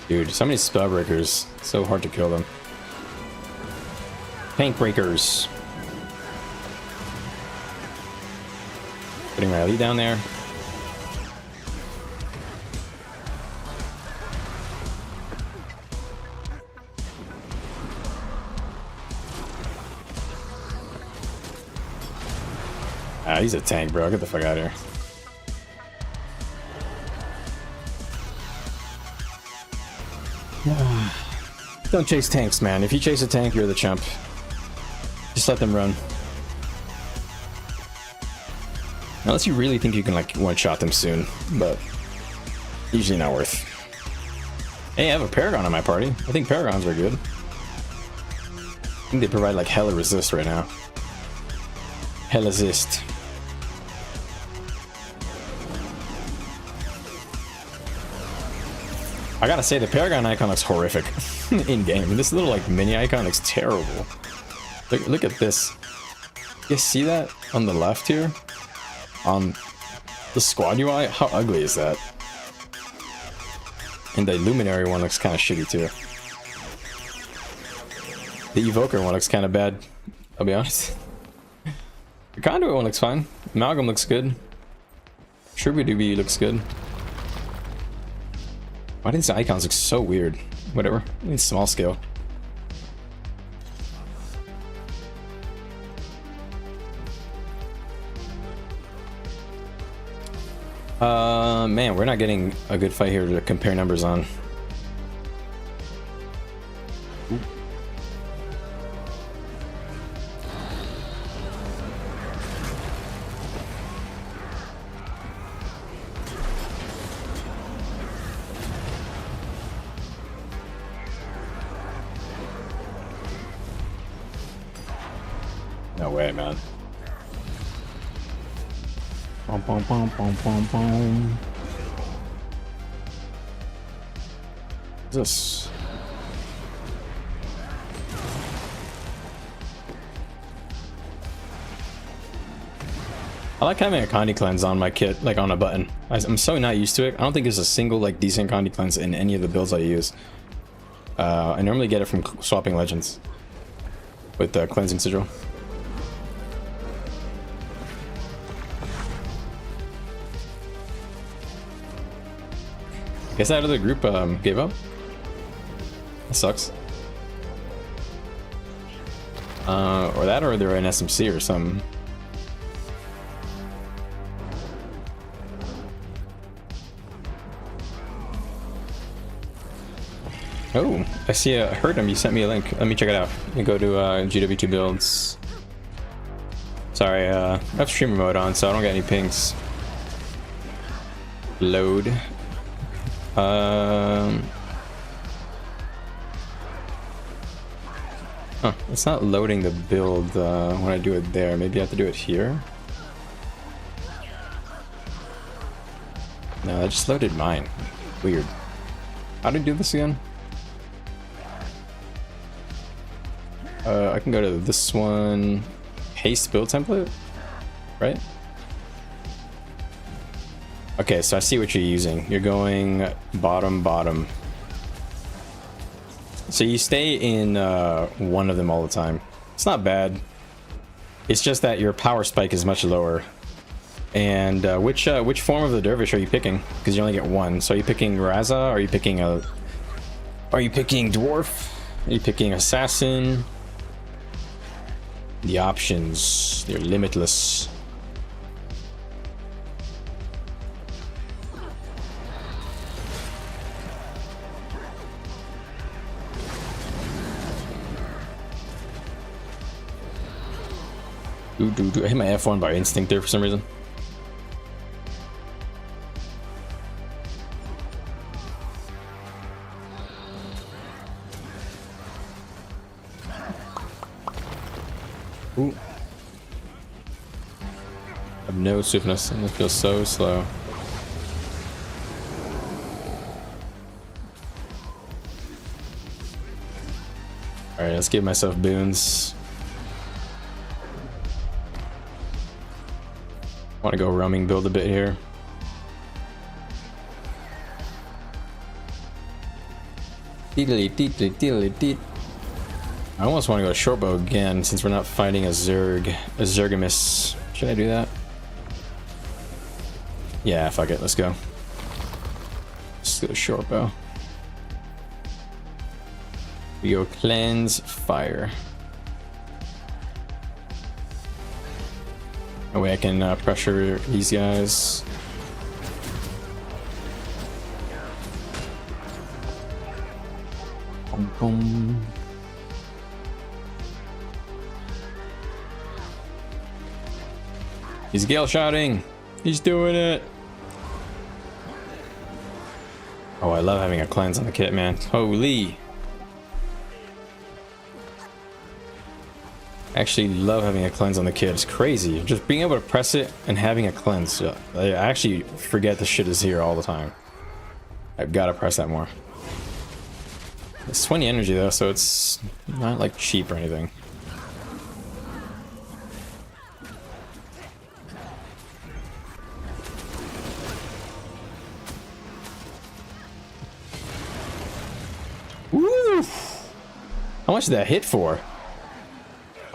Dude, so many spellbreakers. So hard to kill them. Tank breakers. Putting my elite down there. Ah, he's a tank, bro. Get the fuck out of here. Don't chase tanks, man. If you chase a tank, you're the chump. Just let them run. Unless you really think you can, like, one-shot them soon, but usually not worth. Hey, I have a Paragon in my party. I think Paragons are good. I think they provide, like, hella resist right now. Hella resist. I gotta say, the Paragon icon looks horrific in game. This little like mini icon looks terrible. Look at this. You see that on the left here? On the squad UI? How ugly is that? And the Luminary one looks kind of shitty too. The Evoker one looks kind of bad, I'll be honest. The Conduit one looks fine. Amalgam looks good. Shrubby looks good. Why do these icons look so weird? Whatever. It's small scale. Man, we're not getting a good fight here to compare numbers on. Ooh. No way, man. Bum, bum, bum, bum, bum, bum. What's this? I like having a Conduit cleanse on my kit, like on a button. I'm so not used to it. I don't think there's a single like decent Conduit cleanse in any of the builds I use. I normally get it from swapping legends with the cleansing sigil. Guess that other group gave up. That sucks. Or that, or they're in SMC or something. Oh, I see. I heard him. You sent me a link. Let me check it out. You go to GW2 builds. Sorry, I have streamer mode on, so I don't get any pings. Load. Huh, it's not loading the build when I do it there. Maybe I have to do it here. No, I just loaded mine. Weird. How do I do this again? I can go to this one. Haste build template, right? Okay, so I see what you're using. You're going bottom, bottom. So you stay in one of them all the time. It's not bad. It's just that your power spike is much lower. And which form of the dervish are you picking? Because you only get one. So are you picking Raza? Are you picking a? Are you picking dwarf? Are you picking assassin? The options, they're limitless. I hit my F1 by instinct there for some reason. Ooh. I have no swiftness and it feels so slow. Alright, let's give myself boons. Want to go roaming build a bit here. I almost want to go shortbow again since we're not fighting a Zergimus. Should I do that? Yeah, fuck it, let's go. Let's go shortbow. We go cleanse fire. That way I can pressure these guys. Boom, boom. He's Gale shouting. He's doing it. Oh, I love having a cleanse on the kit, man. Holy. Actually love having a cleanse on the kit. It's crazy. Just being able to press it and having a cleanse. I actually forget the shit is here all the time. I've got to press that more. It's 20 energy though, so it's not like cheap or anything. Woo! How much did that hit for?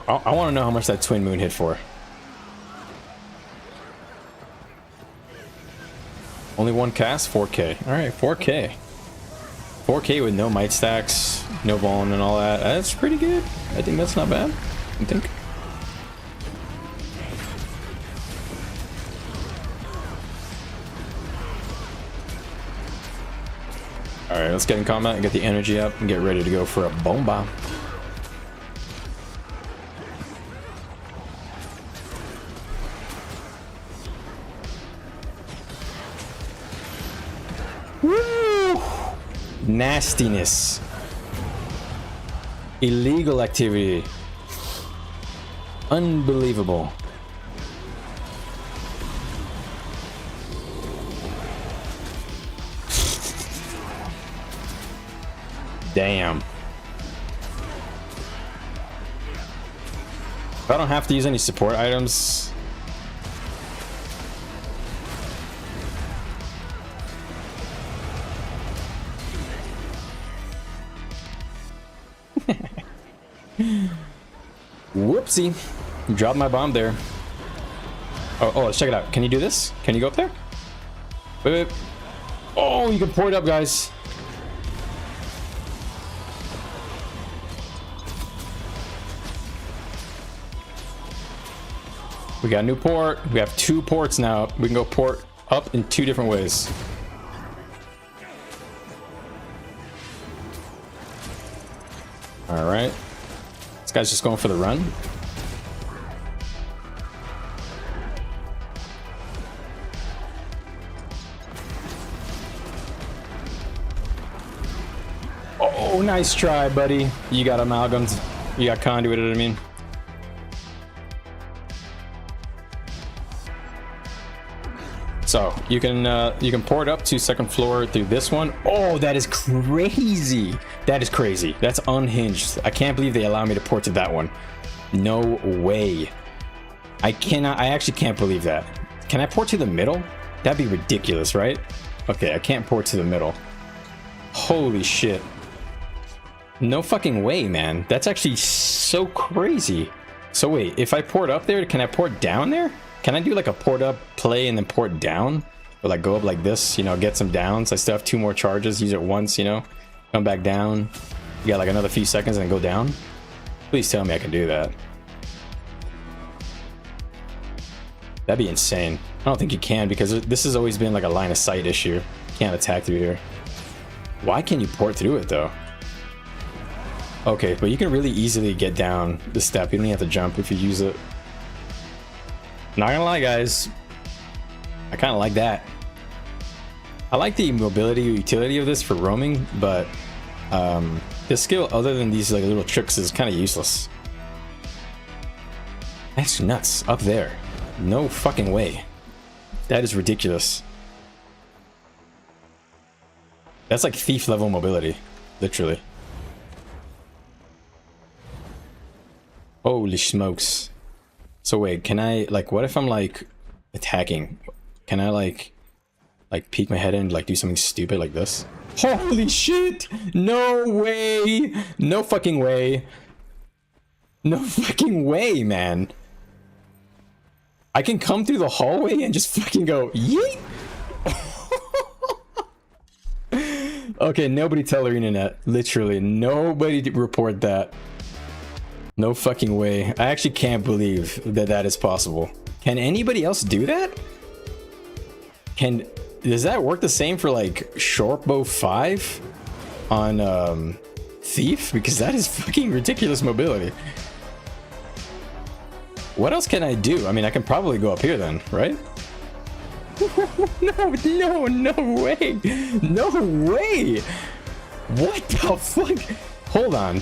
I want to know how much that twin moon hit for. Only one cast? 4K. Alright, 4K. 4K with no might stacks, no volume and all that. That's pretty good. I think that's not bad. I think. Alright, let's get in combat and get the energy up and get ready to go for a bomba. Woo! Nastiness. Illegal activity. Unbelievable. Damn. If I don't have to use any support items. Whoopsie. Dropped my bomb there. Oh, let's check it out. Can you do this? Can you go up there? Wait. Oh, you can pour it up, guys. We got a new port. We have 2 ports now. We can go port up in 2 different ways. All right. This guy's just going for the run. Oh, nice try, buddy. You got amalgams. You got conduited, I mean. So you can pour it up to 2nd floor through this one. Oh, that is crazy. That is crazy. That's unhinged. I can't believe they allow me to port to that one. No way. I actually can't believe that. Can I port to the middle? That'd be ridiculous, right? Okay, I can't port to the middle. Holy shit. No fucking way, man. That's actually so crazy. So wait, if I port up there, can I port down there? Can I do like a port up play and then port down? Or like go up like this, you know, get some downs. I still have 2 more charges, use it once, you know, come back down. You got like another few seconds and then go down. Please tell me I can do that. That'd be insane. I don't think you can because this has always been like a line of sight issue. You can't attack through here. Why can't you port through it though? Okay, but you can really easily get down the step. You don't even have to jump if you use it. Not gonna lie, guys. I kind of like that. I like the mobility utility of this for roaming, but this skill, other than these like little tricks, is kind of useless. That's nuts. Up there. No fucking way. That is ridiculous. That's like thief level mobility. Literally. Holy smokes. So wait, can I, like, what if I'm like attacking? Can I like peek my head in and like do something stupid like this? Holy shit! No way! No fucking way! No fucking way, man! I can come through the hallway and just fucking go yeet! Okay, nobody tell our internet. Literally, nobody report that. No fucking way. I actually can't believe that that is possible. Can anybody else do that? Does that work the same for like Shortbow 5 on Thief? Because that is fucking ridiculous mobility. What else can I do? I mean, I can probably go up here then, right? No way. No way. What the fuck? Hold on.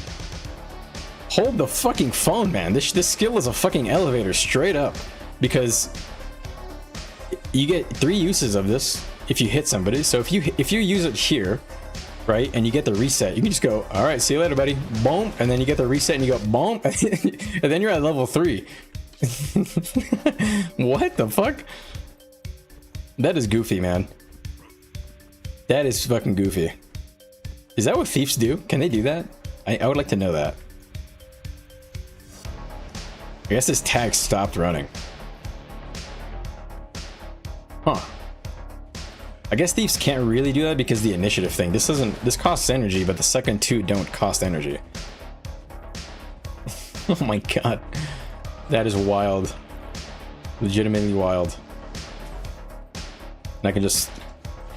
Hold the fucking phone, man. This skill is a fucking elevator straight up, because you get 3 uses of this if you hit somebody. So if you use it here, right, and you get the reset, you can just go, all right, see you later, buddy, boom, and then you get the reset and you go boom, and then you're at level 3. What the fuck? That is goofy, man. That is fucking goofy. Is that what thieves do? Can they do that? I would like to know that. I guess this tag stopped running. Huh. I guess thieves can't really do that because the initiative thing. This costs energy, but the second 2 don't cost energy. Oh my god. That is wild. Legitimately wild. And I can just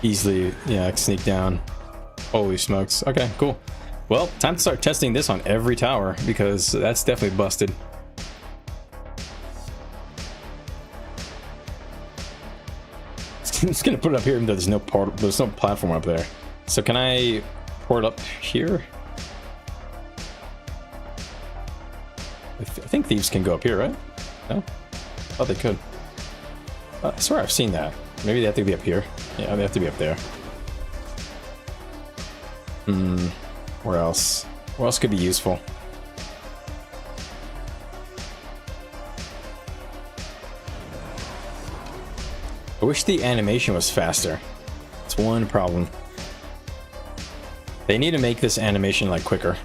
easily, yeah, sneak down. Holy smokes. Okay, cool. Well, time to start testing this on every tower, because that's definitely busted. I'm just gonna put it up here, even though there's no platform up there. So can I pour it up here? I think thieves can go up here, right? No? Oh, they could. I swear I've seen that. Maybe they have to be up here. Yeah, they have to be up there. Where else? Where else could be useful? I wish the animation was faster. It's one problem. They need to make this animation like quicker.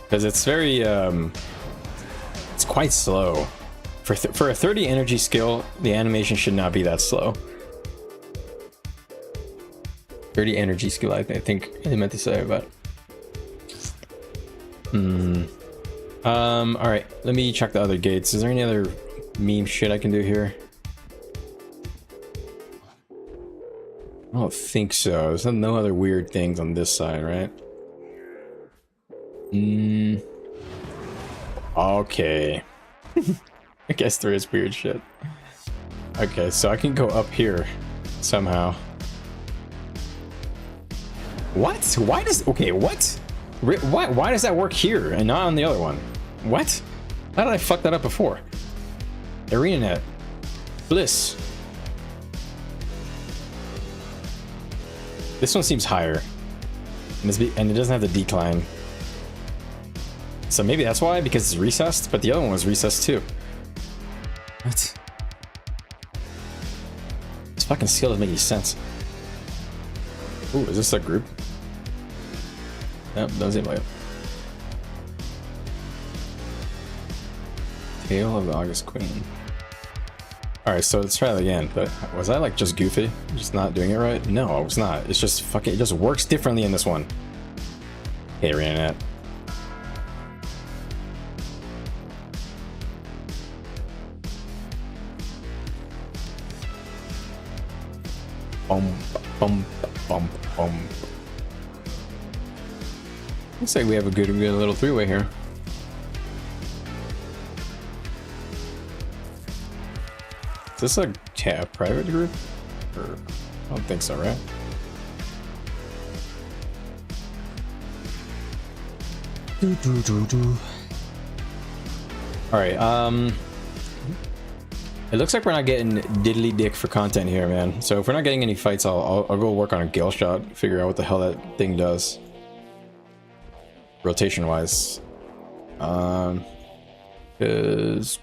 Because it's very, it's quite slow. For a 30 energy skill, the animation should not be that slow. 30 energy skill, I think I meant to say, but... alright, let me check the other gates. Is there any other meme shit I can do here? I don't think so. There's no other weird things on this side, right? Okay. I guess there is weird shit. Okay, so I can go up here somehow. What? Why does... Okay, what? Why does that work here and not on the other one? What? How did I fuck that up before? ArenaNet. Bliss. This one seems higher. And it doesn't have the decline. So maybe that's why, because it's recessed, but the other one was recessed too. What? This fucking skill doesn't make any sense. Ooh, is this a group? Nope, doesn't seem like it. Tale of the August Queen. Alright, so let's try that again, but was I like just goofy? Just not doing it right? No, I was not. It's just fucking, it just works differently in this one. Hey, ArenaNet. Bum. Looks like we have a good little three-way here. Is this a private group? Or, I don't think so, right? Alright, it looks like we're not getting diddly dick for content here, man. So if we're not getting any fights, I'll go work on a gale shot, figure out what the hell that thing does. Rotation wise. Cause...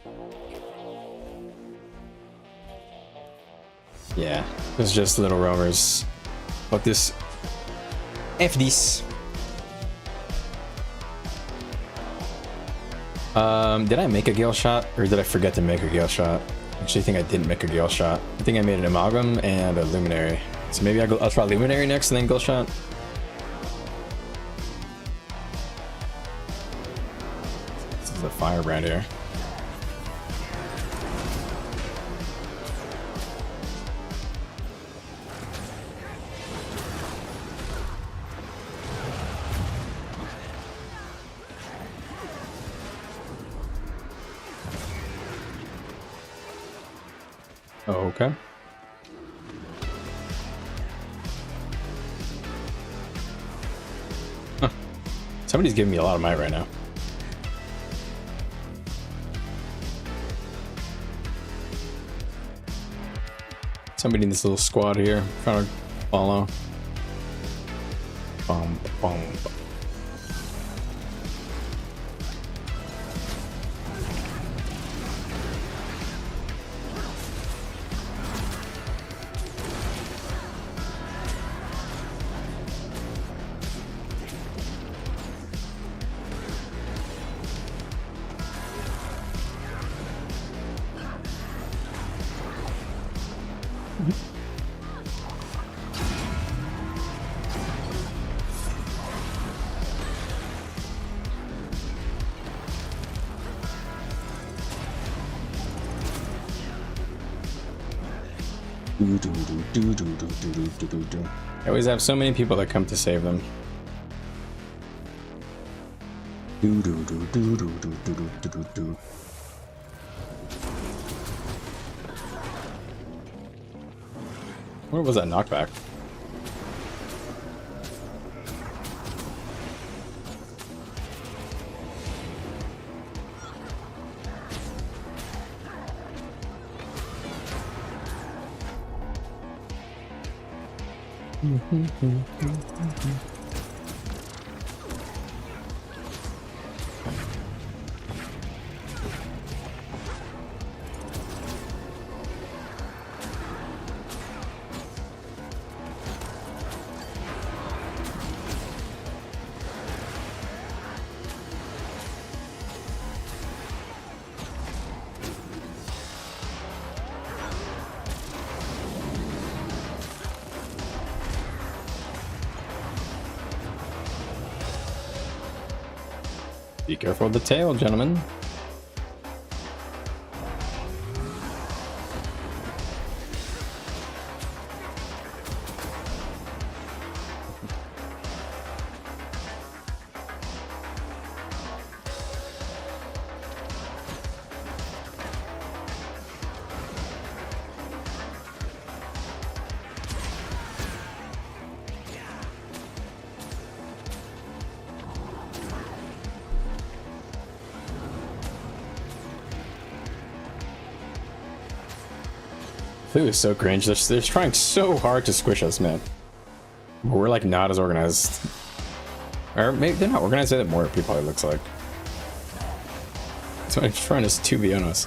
yeah, it's just little roamers. Fuck this. F this. Did I make a gale shot or did I forget to make a gale shot? I actually think I didn't make a gale shot. I think I made an amalgam and a luminary. So maybe I'll try luminary next and then gale shot. This is a firebrand here. Oh, okay. Huh. Somebody's giving me a lot of might right now. Somebody in this little squad here trying to follow. Bum. I always have so many people that come to save them. Where was that knockback? Be careful of the tail, gentlemen. Flu is so cringe. They're trying so hard to squish us, man. But we're like not as organized. Or maybe they're not organized as more people it looks like. So I'm trying to 2v on us.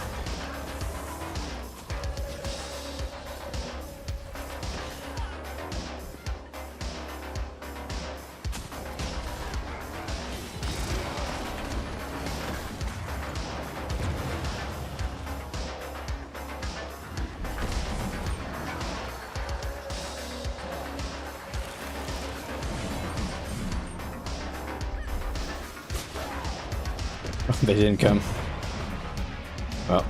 They didn't come. Well,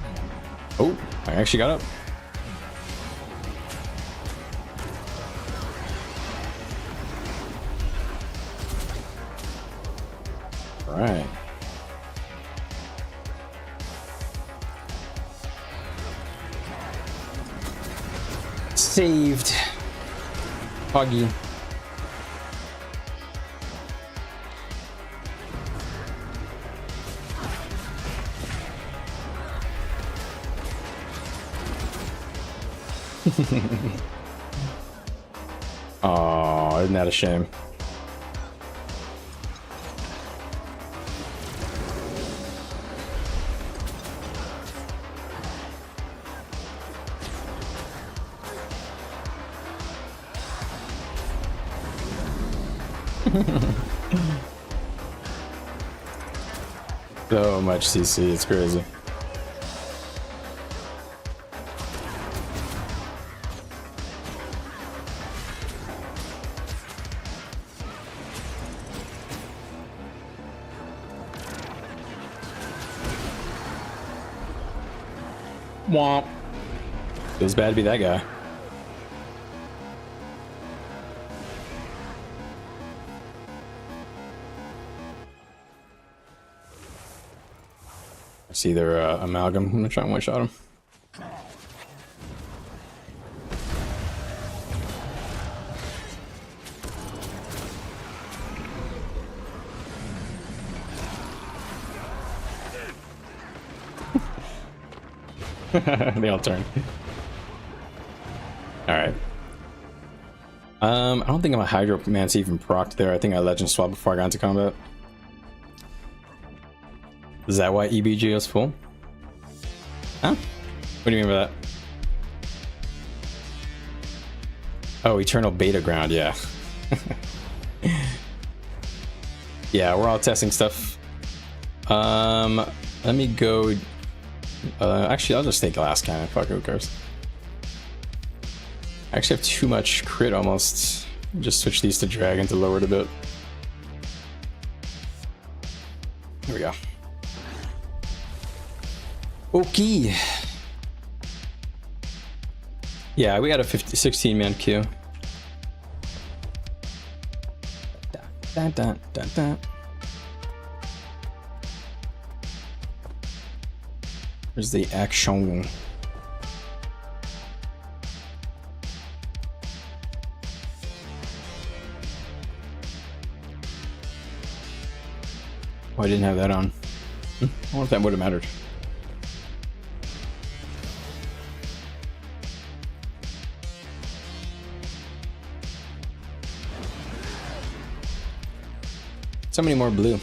oh, I actually got up. All right. Saved. Poggy. Oh, isn't that a shame? So much CC, it's crazy. Womp. Feels bad to be that guy. I see their amalgam. I'm gonna try and one-shot him. They all turn. Alright. I don't think I'm a Hydromancy even procced there. I think I legend swapped before I got into combat. Is that why EBG is full? Huh? What do you mean by that? Oh, Eternal Beta Ground, yeah. Yeah, we're all testing stuff. Let me go. Actually, I'll just take Glass Cannon. Fuck, who cares? I actually have too much crit almost. Just switch these to Dragon to lower it a bit. There we go. Okay. Yeah, we got a 16-man queue. Dun, dun, dun, dun. There's the action. Oh, I didn't have that on. I wonder if that would have mattered. So many more blue.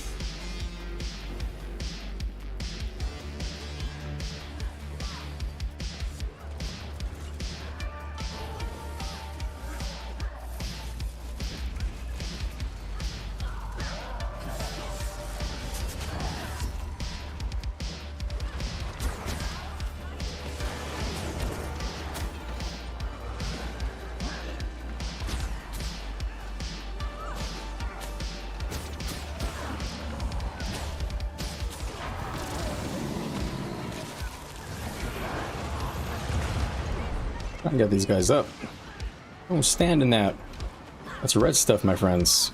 I can get these guys up. Don't stand in that. That's red stuff, my friends.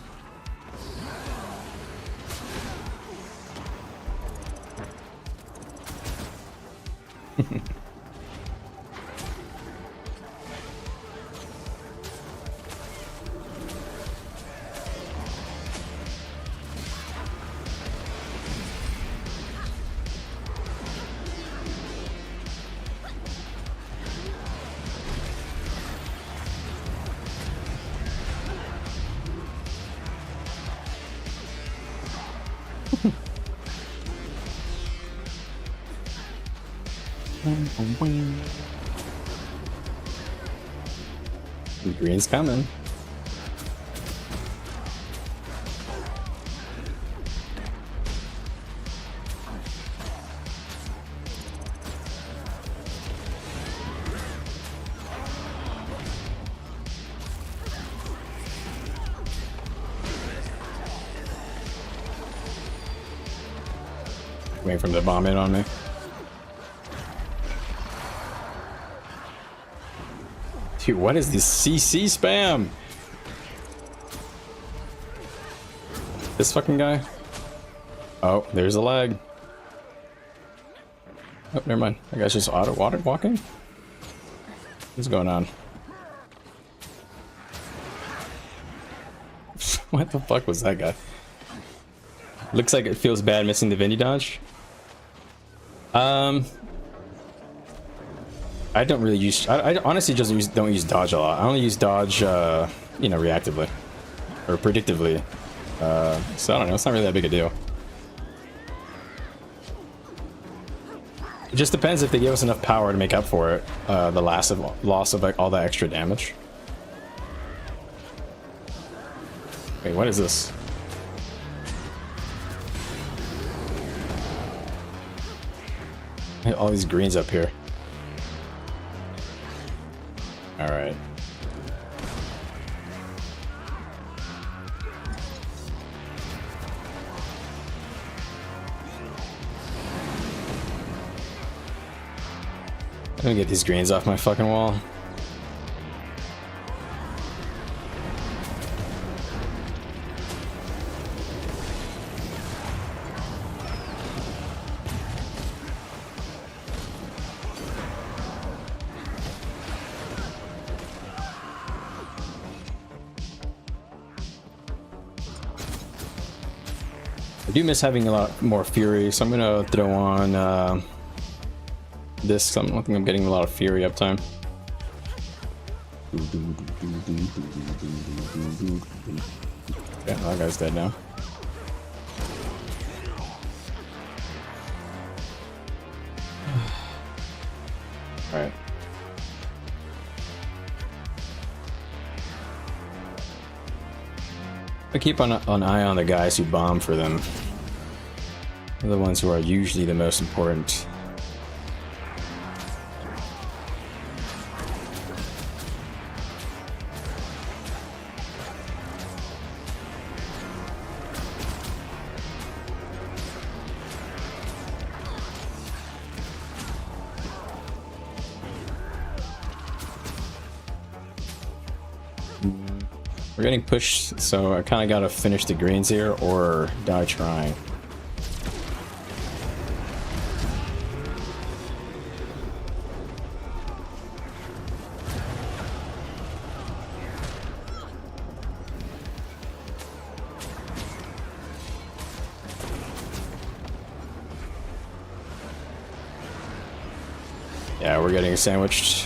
The green's coming. Waiting for him to bomb in on me. Dude, what is this CC spam? This fucking guy? Oh, there's a lag. Oh, never mind. That guy's just auto water walking? What's going on? What the fuck was that guy? Looks like it feels bad missing the Vindy dodge. I don't really use. I honestly just don't use dodge a lot. I only use dodge, you know, reactively or predictively. So I don't know. It's not really that big a deal. It just depends if they give us enough power to make up for it. The loss of like all that extra damage. Wait, what is this? All these greens up here. All right. I'm gonna get these greens off my fucking wall. I do miss having a lot more fury, so I'm gonna throw on this. I don't think I'm getting a lot of fury uptime. Yeah, that guy's dead now. All right. I keep an eye on the guys who bomb for them. They're the ones who are usually the most important. We're getting pushed, so I kind of got to finish the greens here or die trying. Yeah, we're getting sandwiched.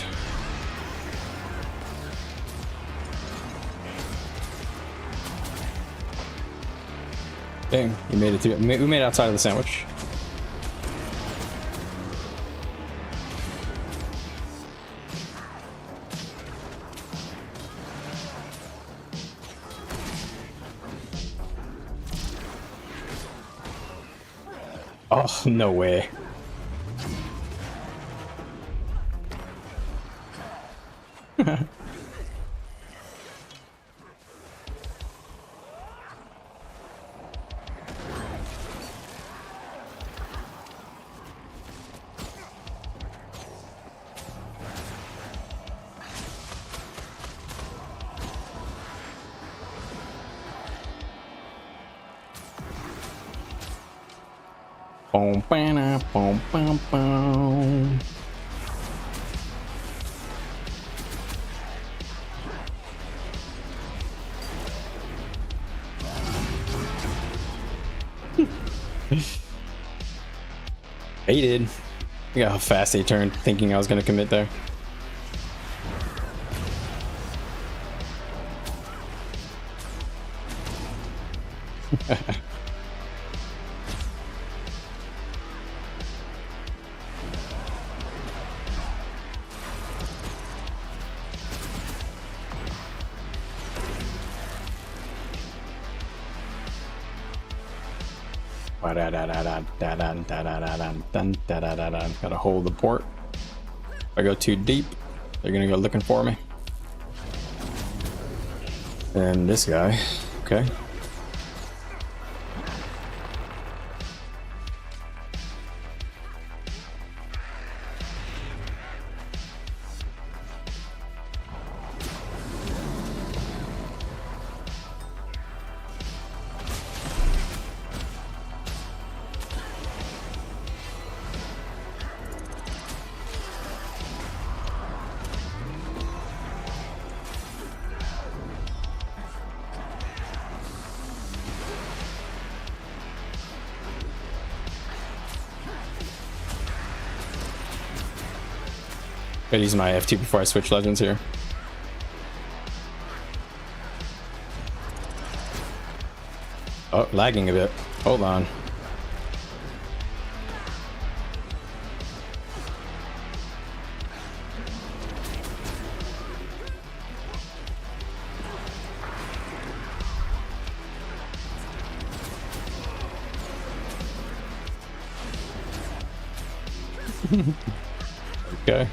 Dang, you made it through. We made it outside of the sandwich. Oh, no way. Boom, bam, boom, bam, boom. Hated. Look at how fast they turned, thinking I was gonna commit there. Gotta hold the port. If I go too deep, they're gonna go looking for me. And this guy, okay. Gotta use my F2 before I switch legends here. Oh, lagging a bit. Hold on. Okay.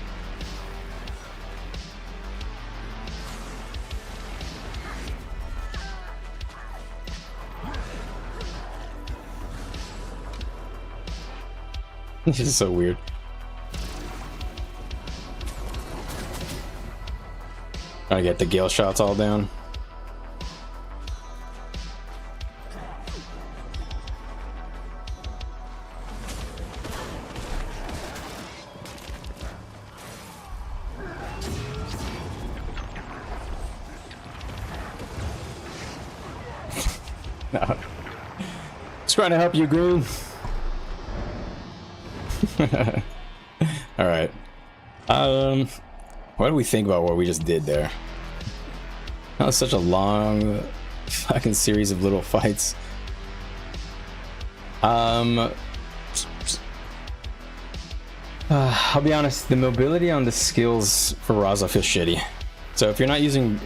This is so weird. Trying to get the gale shots all down. No. Just trying to help you, Green. All right. What do we think about what we just did there? That was such a long fucking series of little fights. I'll be honest, the mobility on the skills for Raza feels shitty. So if you're not using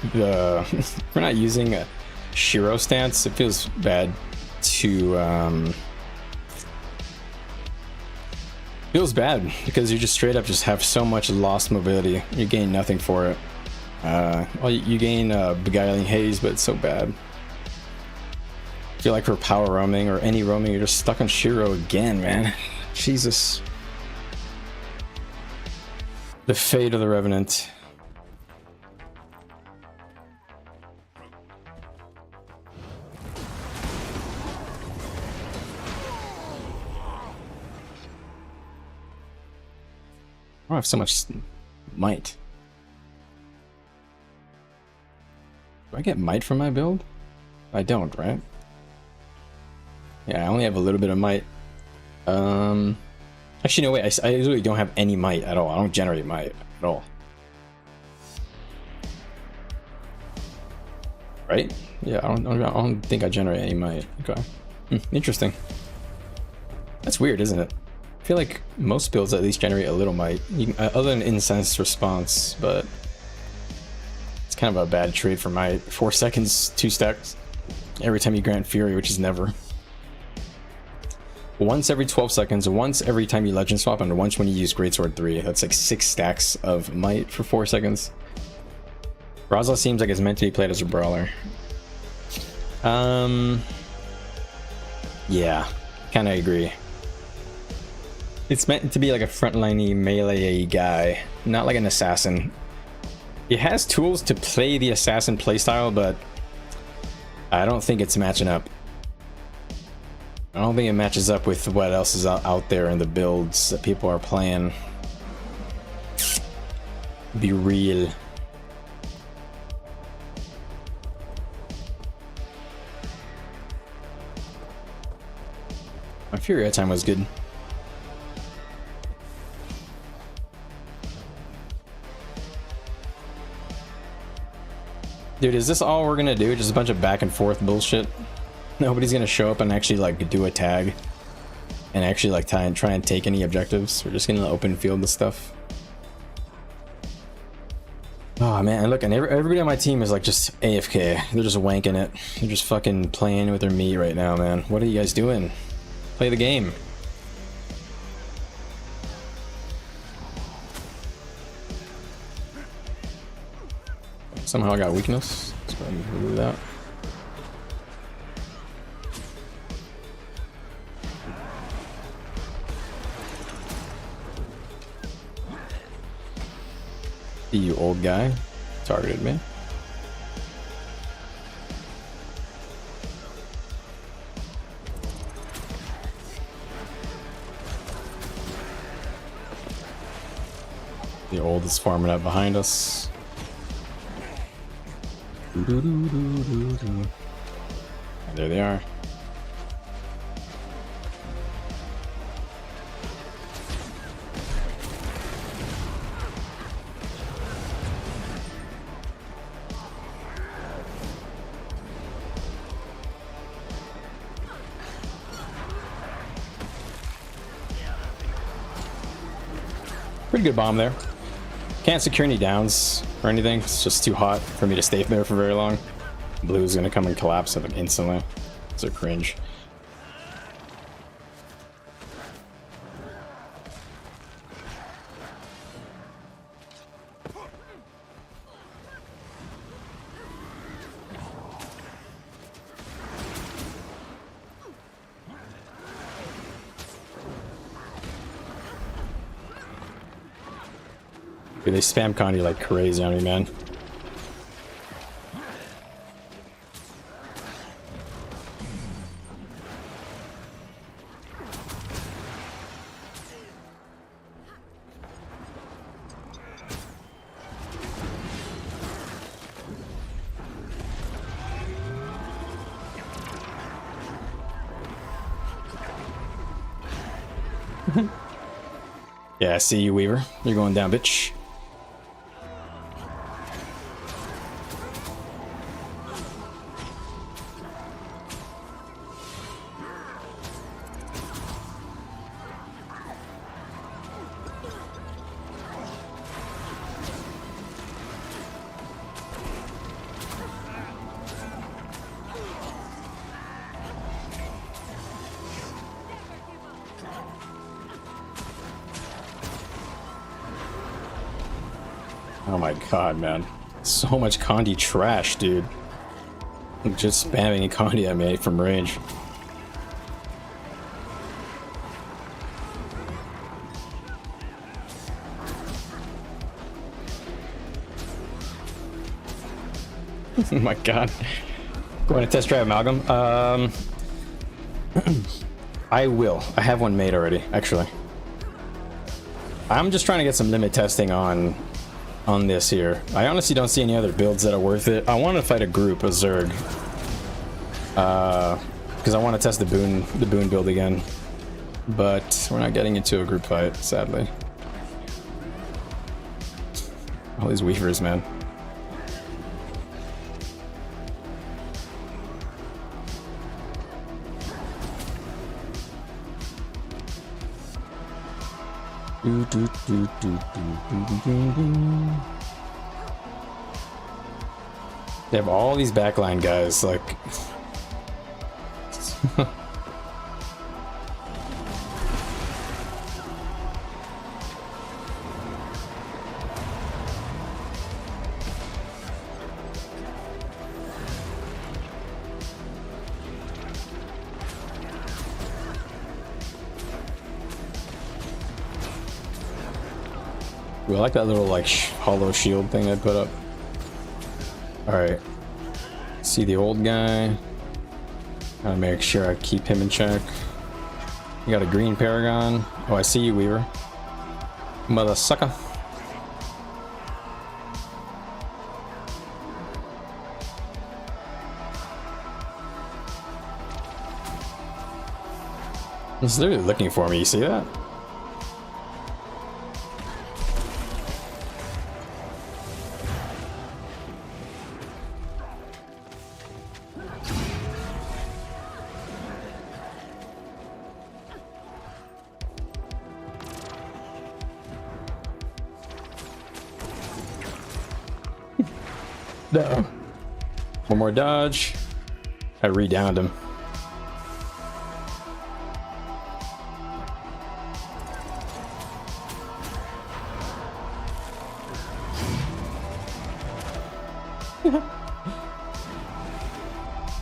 if we're not using a Shiro stance, it feels bad to feels bad because you just straight up just have so much lost mobility. You gain nothing for it. Well, you gain beguiling haze, but it's so bad. I feel like for power roaming or any roaming, you're just stuck on Shiro again, man. Jesus. The fate of the Revenant. I don't have so much might. Do I get might from my build? I don't, right? Yeah, I only have a little bit of might. Actually, no, wait. I really don't have any might at all. I don't generate might at all. Right? Yeah, I don't think I generate any might. Okay. Interesting. That's weird, isn't it? I feel like most builds at least generate a little might, other than incensed response, but it's kind of a bad trait for might. 4 seconds, 2 stacks every time you grant fury, which is never. Once every 12 seconds, once every time you legend swap, and once when you use Greatsword 3. That's like 6 stacks of might for 4 seconds. Raza seems like it's meant to be played as a brawler. Yeah, kind of agree. It's meant to be like a frontliney melee guy, not like an assassin. It has tools to play the assassin playstyle, but I don't think it's matching up. I don't think it matches up with what else is out there in the builds that people are playing. Be real. My Fury time was good. Dude, is this all we're gonna do? Just a bunch of back and forth bullshit? Nobody's gonna show up and actually like do a tag and actually like try and take any objectives. We're just gonna open field the stuff. Oh man, look, and everybody on my team is like just AFK. They're just wanking it. They're just fucking playing with their meat right now, man. What are you guys doing? Play the game. Somehow I got weakness. Let's go ahead and remove that. You old guy targeted me. The old is farming up behind us. And there they are. Pretty good bomb there. Can't secure any downs or anything. It's just too hot for me to stay there for very long. Blue's gonna come and collapse it instantly. It's a cringe. Dude, they spam Conduit like crazy on me, man. Yeah, I see you, Weaver. You're going down, bitch. Oh my god, man. So much Conduit trash, dude. I'm just spamming a Conduit I made from range. Oh my god. Going to test drive Amalgam? I will. I have one made already, actually. I'm just trying to get some limit testing on this here. I honestly don't see any other builds that are worth it. I want to fight a group, a Zerg. Because I want to test the boon build again. But we're not getting into a group fight, sadly. All these Weavers, man. Do, do, do, do, do, do, do, do. They have all these backline guys, like. Ooh, I like that little like hollow shield thing I put up. All right, see the old guy. Gotta make sure I keep him in check. You got a green paragon. Oh, I see you, Weaver. Mother sucker. He's literally looking for me. You see that? No. One more dodge. I re-downed him.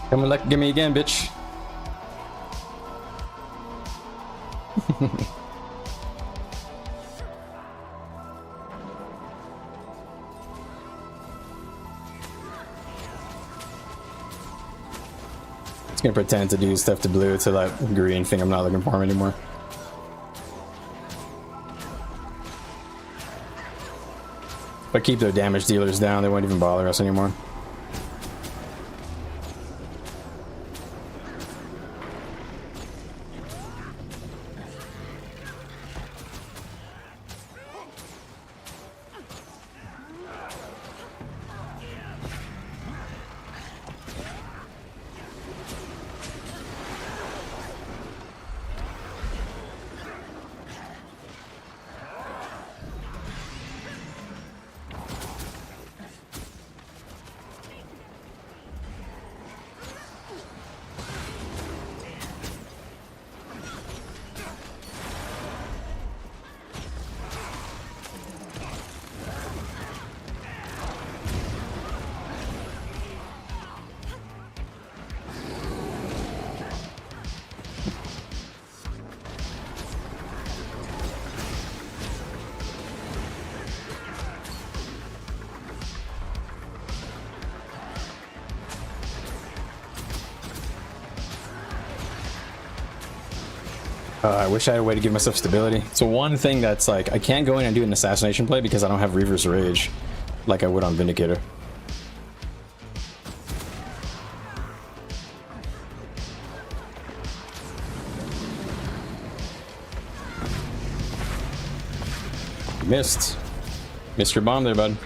Come and get me again, bitch. It's gonna pretend to do stuff to blue to that green thing I'm not looking for anymore. If I keep their damage dealers down, they won't even bother us anymore. I wish I had a way to give myself stability. So one thing that's like, I can't go in and do an assassination play because I don't have Reaver's Rage like I would on Vindicator. Missed. Missed your bomb there, bud.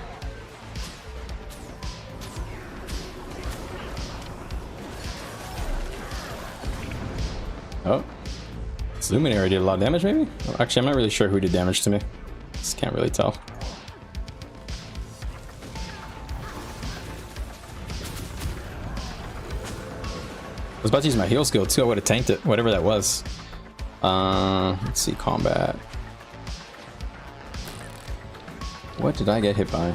Oh. This Luminary did a lot of damage, maybe? Oh, actually, I'm not really sure who did damage to me. Just can't really tell. I was about to use my heal skill too. I would have tanked it, whatever that was. Let's see, combat. What did I get hit by? I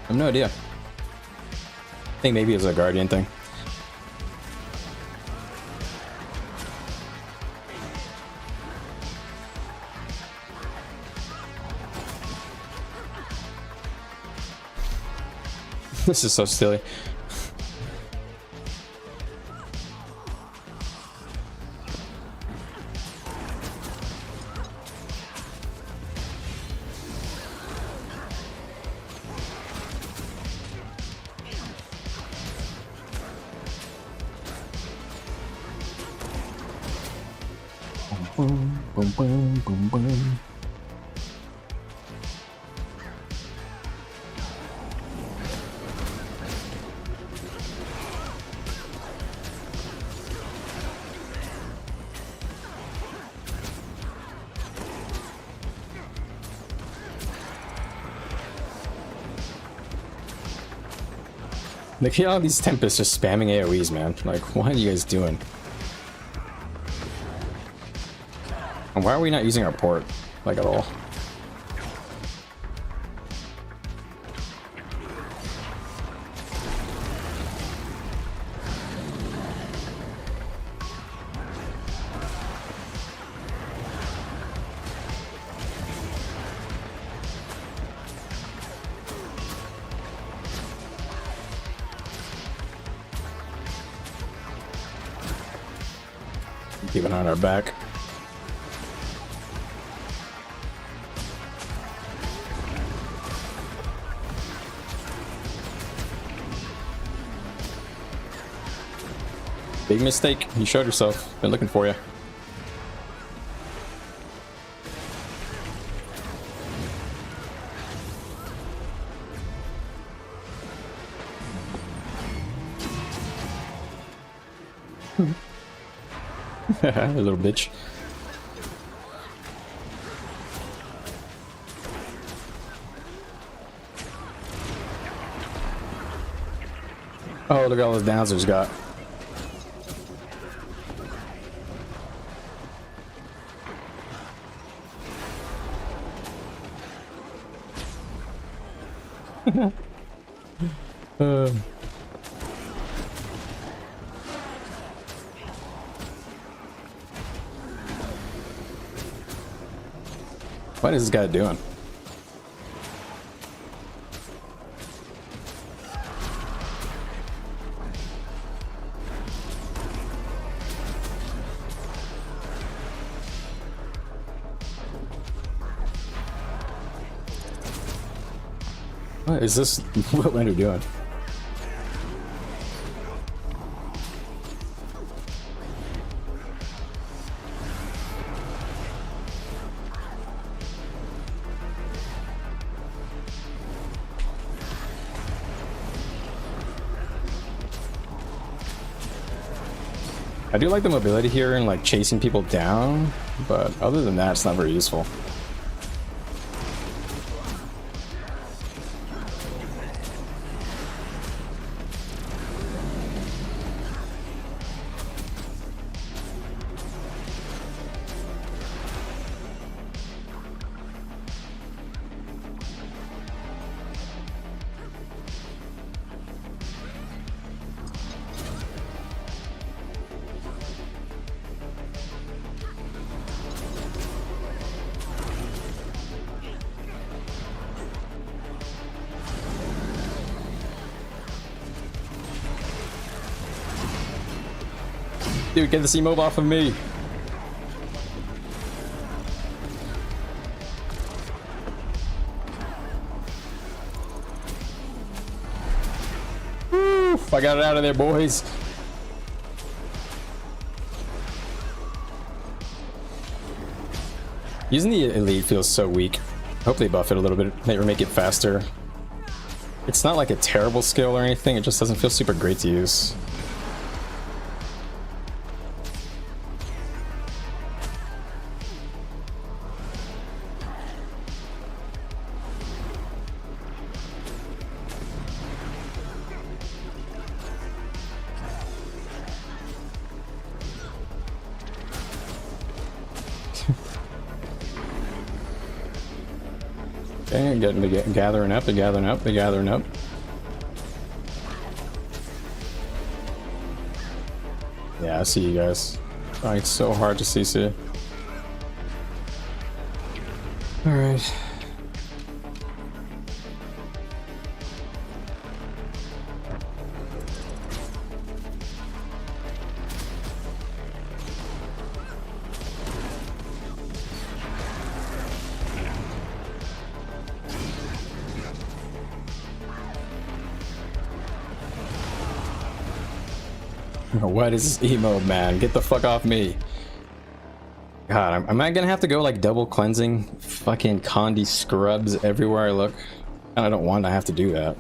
have no idea. I think maybe it was a guardian thing. This is so silly. Boom, boom, boom, boom, boom. Look at all these Tempests just spamming AoEs, man. Like, what are you guys doing? And why are we not using our port? Like, at all? Keeping on our back. Big mistake. You showed yourself. Been looking for you. A little bitch. Oh, look at all those downs he's got. What is this guy doing? What is this? What are you doing? I do like the mobility here and like chasing people down, but other than that, it's not very useful. Dude, get this emote off of me. Oof, I got it out of there, boys. Using the elite feels so weak. Hope they buff it a little bit, maybe make it faster. It's not like a terrible skill or anything, it just doesn't feel super great to use. Okay, getting gathering up, they're gathering up, they're gathering up. Yeah, I see you guys. Oh, it's so hard to see. Alright. What is this emo, man? Get the fuck off me. God, am I gonna have to go like double cleansing fucking Conduit scrubs everywhere I look? And I don't want to have to do that.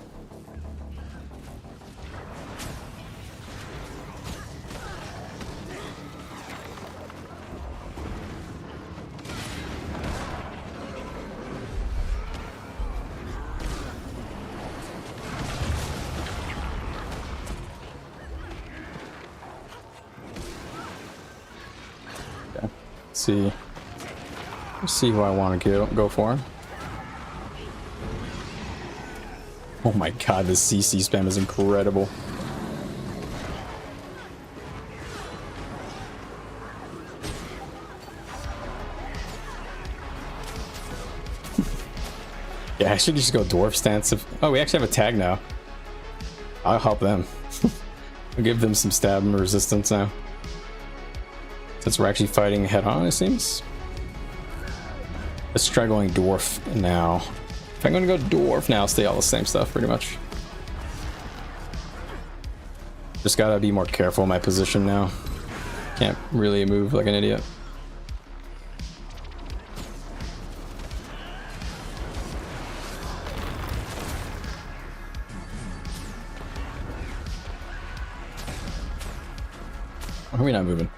Okay. Let's see who I want to go for. Oh my god, this CC spam is incredible. Yeah, I should just go dwarf stance. Oh, we actually have a tag now. I'll help them. I'll give them some stab and resistance now. Since we're actually fighting head on, it seems. Let's try going dwarf now. If I'm gonna go dwarf now, stay all the same stuff pretty much. Just gotta be more careful in my position now. Can't really move like an idiot. Why are we not moving?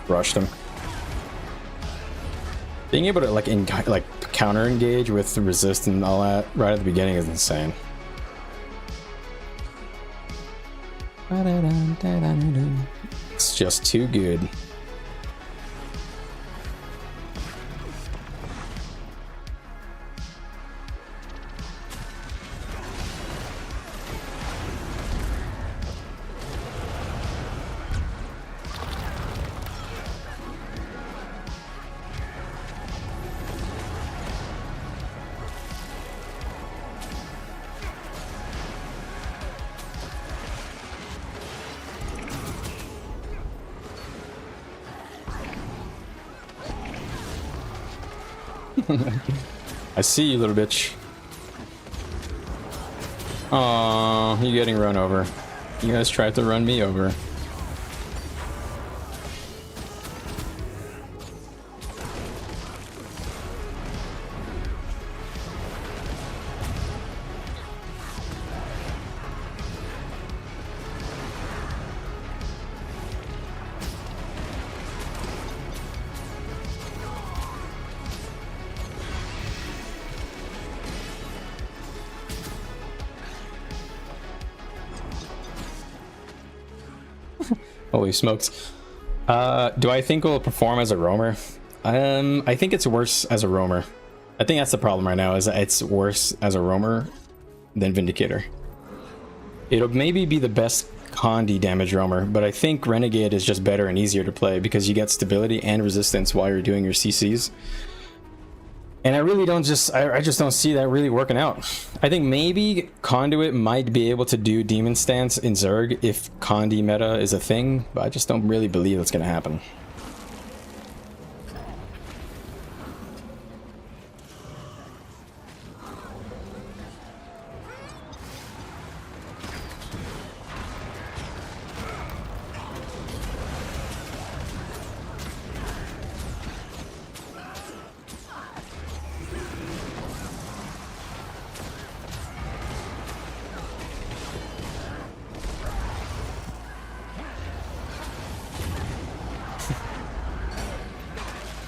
Rushed him. Being able to like counter engage with the resist and all that right at the beginning is insane. It's just too good. I see you, little bitch. Aw, you getting run over. You guys tried to run me over. Holy smokes. Do I think it'll perform as a roamer? I think it's worse as a roamer. I think that's the problem right now, is that it's worse as a roamer than Vindicator. It'll maybe be the best Conduit damage roamer, but I think Renegade is just better and easier to play because you get stability and resistance while you're doing your CCs. And I really don't I just don't see that really working out. I think maybe Conduit might be able to do Demon Stance in Zerg if Conduit meta is a thing, but I just don't really believe that's going to happen.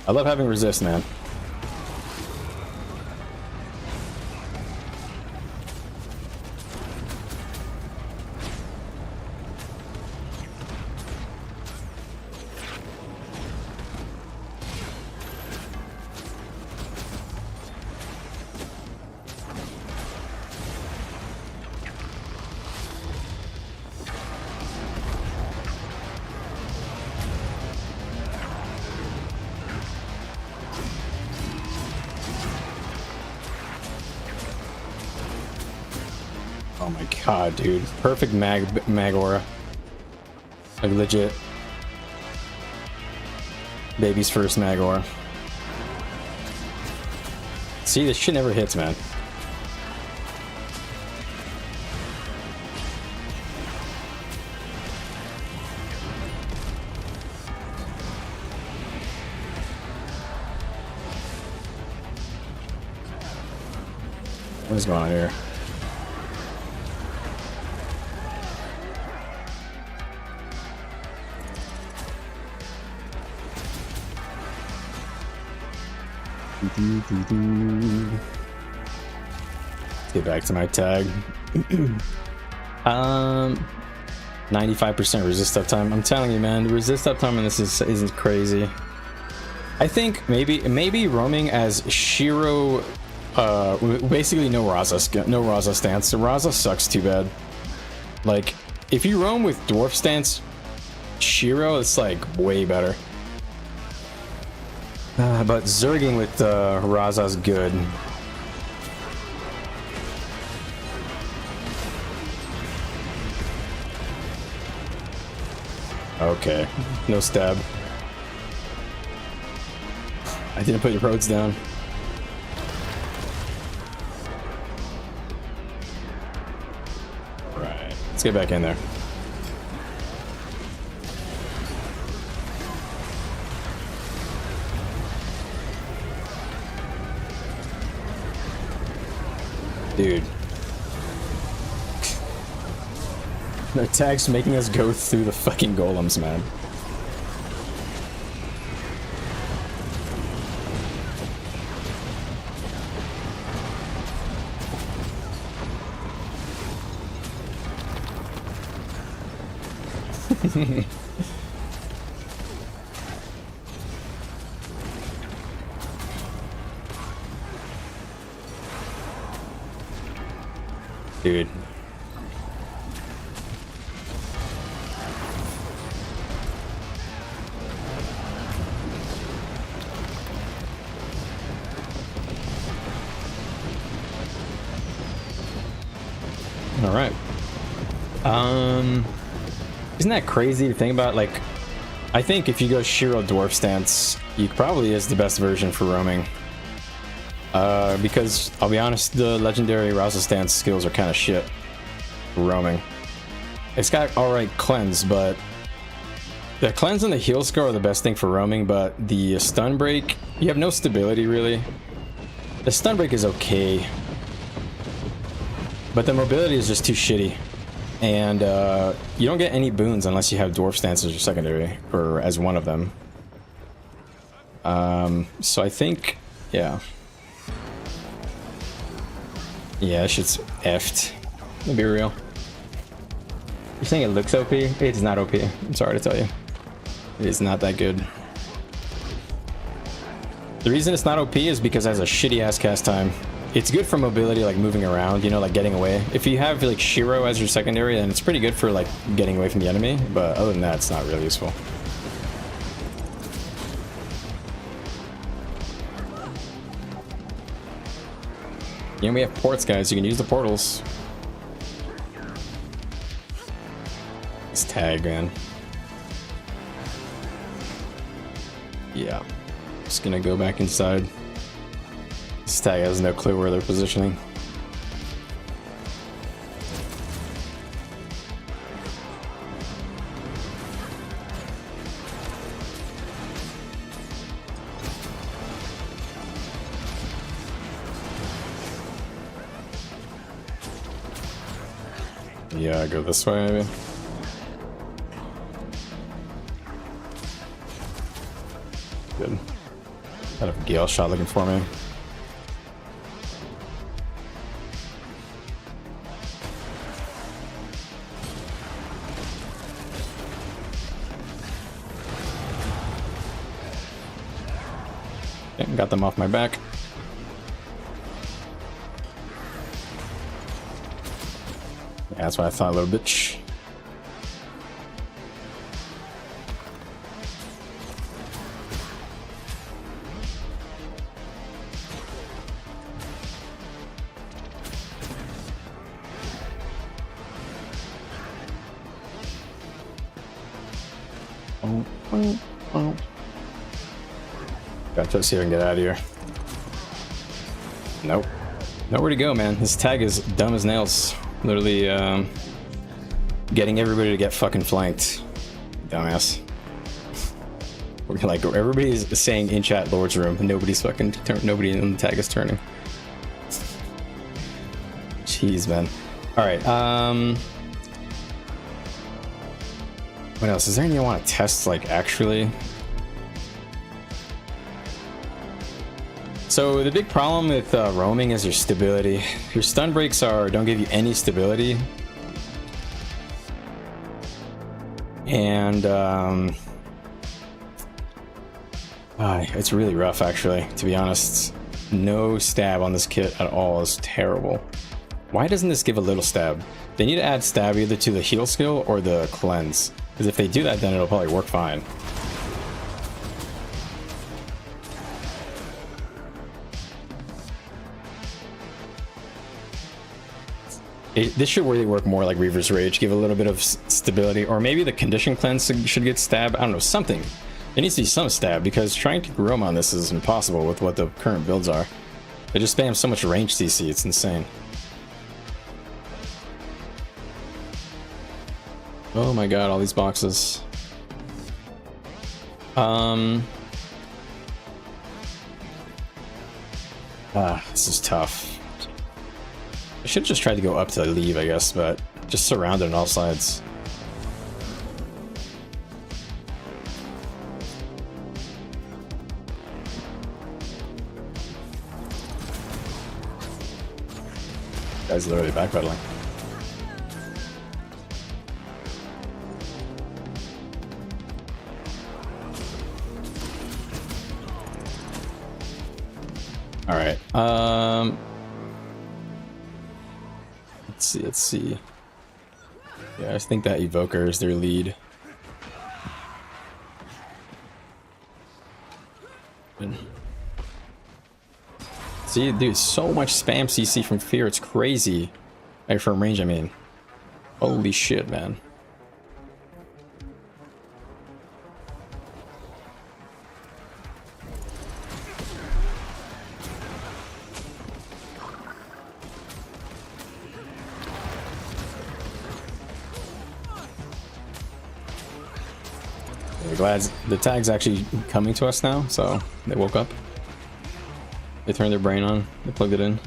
I love having resist, man. Oh my god, dude. Perfect mag aura. Like legit. Baby's first mag aura. See, this shit never hits, man. What is going on here? Let's get back to my tag. 95% resist uptime. I'm telling you, man, the resist uptime on this isn't crazy. I think maybe roaming as Shiro, basically no Raza stance. The Raza sucks too bad. Like, if you roam with dwarf stance, Shiro, it's like way better. But Zerging with Raza's good. Okay, no stab. I didn't put your roads down. Right, let's get back in there. Dude. The tag's making us go through the fucking golems, man. Dude. All right. Isn't that crazy to think about? Like, I think if you go Shiro dwarf stance, he probably is the best version for roaming. Because I'll be honest, the legendary Raza stance skills are kind of shit for roaming. It's got alright cleanse, but the cleanse and the heal score are the best thing for roaming. But the stun break, you have no stability really. The stun break is okay, but the mobility is just too shitty, and you don't get any boons unless you have dwarf stance as your secondary or as one of them. So I think, yeah, that shit's effed. To be real. You're saying it looks OP? It's not OP. I'm sorry to tell you, it is not that good. The reason it's not OP is because it has a shitty ass cast time. It's good for mobility, like moving around, you know, like getting away. If you have like Shiro as your secondary, then it's pretty good for like getting away from the enemy, but other than that, it's not really useful. Yeah, we have ports, guys. You can use the portals. This tag, man. Yeah. Just gonna go back inside. This tag has no clue where they're positioning. Yeah, go this way maybe. Good. Got a Gale shot looking for me. Okay, got them off my back. Yeah, that's what I thought, little bitch. Gotta see if I can get out of here. Nope. Nowhere to go, man. This tag is dumb as nails. Literally, getting everybody to get fucking flanked. Dumbass. We're like, everybody's saying in chat Lord's Room, and nobody's fucking nobody in the tag is turning. Jeez, man. Alright, what else? Is there anything I want to test, like, actually? So So the big problem with roaming is your stability. Your stun breaks don't give you any stability. And it's really rough, actually, to be honest. No stab on this kit at all is terrible. Why doesn't this give a little stab? They need to add stab either to the heal skill or the cleanse. Because if they do that, then it'll probably work fine. This should really work more like Reaver's Rage, give a little bit of stability, or maybe the condition cleanse should get stab. I don't know, something. There needs to be some stab, because trying to roam on this is impossible with what the current builds are. They just spam so much range CC, it's insane. Oh my god, all these boxes. This is tough. I should just try to go up to leave, I guess, but just surrounded on all sides. Guy's literally backpedaling. All right. Let's see. Yeah, I think that Evoker is their lead. See, dude, so much spam CC from Fear, it's crazy. Like, from range, I mean. Holy shit, man. Glad the tag's actually coming to us now, so they woke up. They turned their brain on, they plugged it in.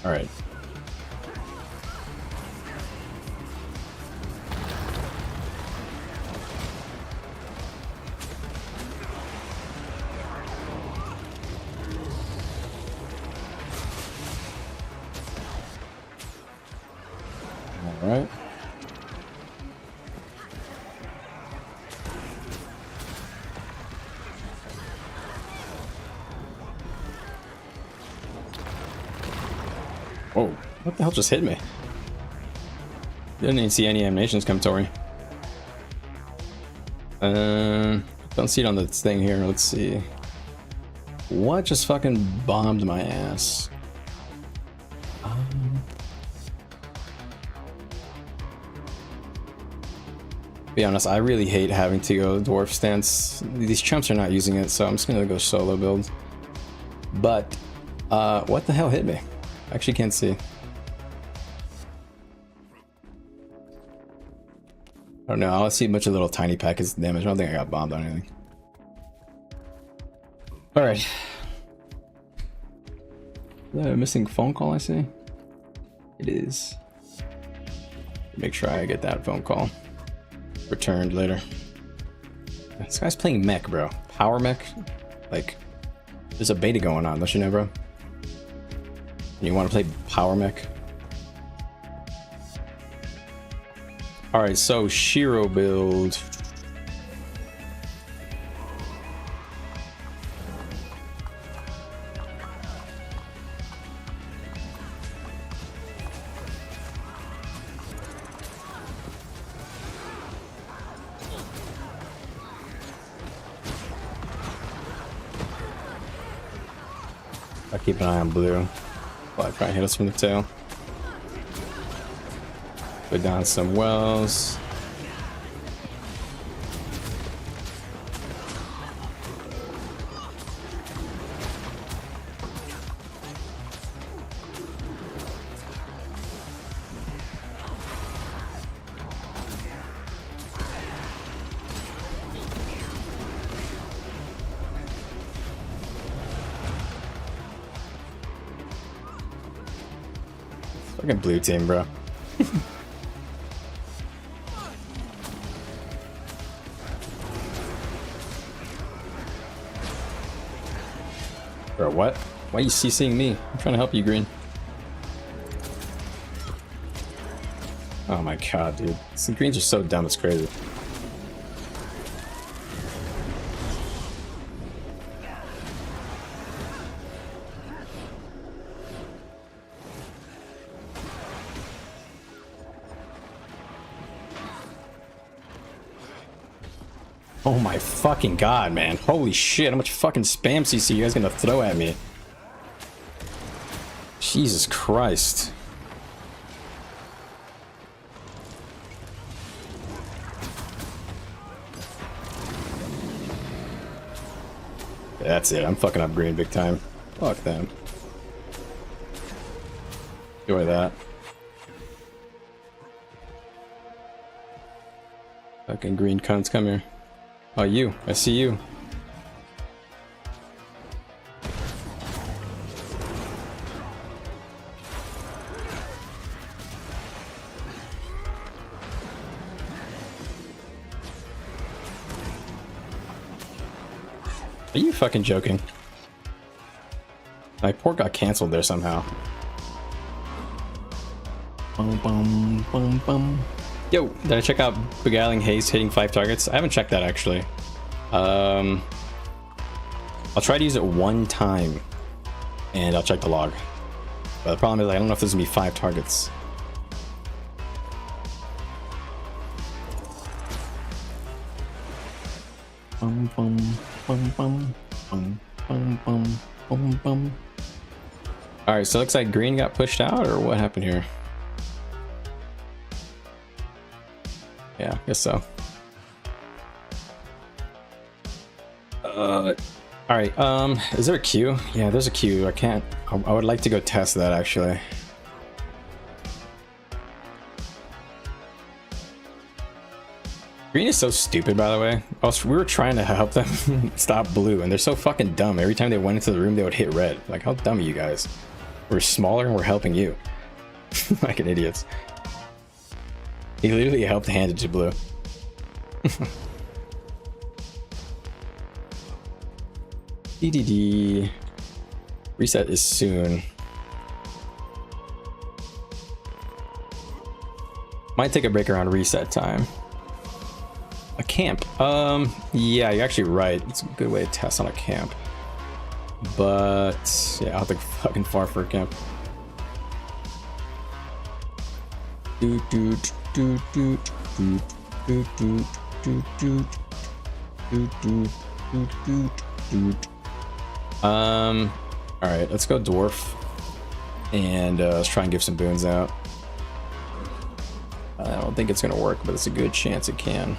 Alright. Alright. Oh, what the hell just hit me? Didn't even see any animations come toward me. Don't see it on this thing here. Let's see. What just fucking bombed my ass? Be honest, I really hate having to go dwarf stance. These chumps are not using it, so I'm just gonna go solo build. But what the hell hit me? I actually can't see. I don't know. I see a bunch of little tiny packets of damage. I don't think I got bombed on anything. All right. Is that a missing phone call I see? It is. Make sure I get that phone call returned later. This guy's playing mech, bro. Power mech? Like, there's a beta going on, don't you know, bro? And you want to play power mech? Alright, so Shiro build. I'll keep an eye on blue. Well, try and hit us from the tail. Put down some wells. Fucking blue team, bro. Bro, what? Why are you CCing me? I'm trying to help you, Green. Oh my god, dude. Some greens are so dumb, it's crazy. Oh my fucking god, man. Holy shit, how much fucking spam CC you guys gonna throw at me? Jesus Christ. That's it, I'm fucking up green big time. Fuck them. Enjoy that. Fucking green cunts, come here. Oh, you. I see you. Are you fucking joking? My port got canceled there somehow. Bum, bum, bum, bum. Yo, did I check out Beguiling Haze hitting 5 targets? I haven't checked that actually. I'll try to use it one time and I'll check the log. But the problem is I don't know if there's gonna be 5 targets. Bum, bum, bum, bum, bum, bum, bum, bum, bum. Alright, so it looks like green got pushed out, or what happened here? Yeah, I guess so. Alright, is there a queue? Yeah, there's a queue. I would like to go test that actually. Green is so stupid, by the way. We were trying to help them stop blue, and they're so fucking dumb. Every time they went into the room, they would hit red. Like, how dumb are you guys? We're smaller and we're helping you. Fucking idiots. He literally helped hand it to blue. DDD. Reset is soon. Might take a break around reset time. A camp. Yeah, you're actually right. It's a good way to test on a camp. But yeah, I'll have to fucking far for a camp. Doot doot doot doot doot doot doot doot doot doot doot doot doot. Alright, let's go dwarf. And let's try and give some boons out. I don't think it's gonna work, but it's a good chance it can.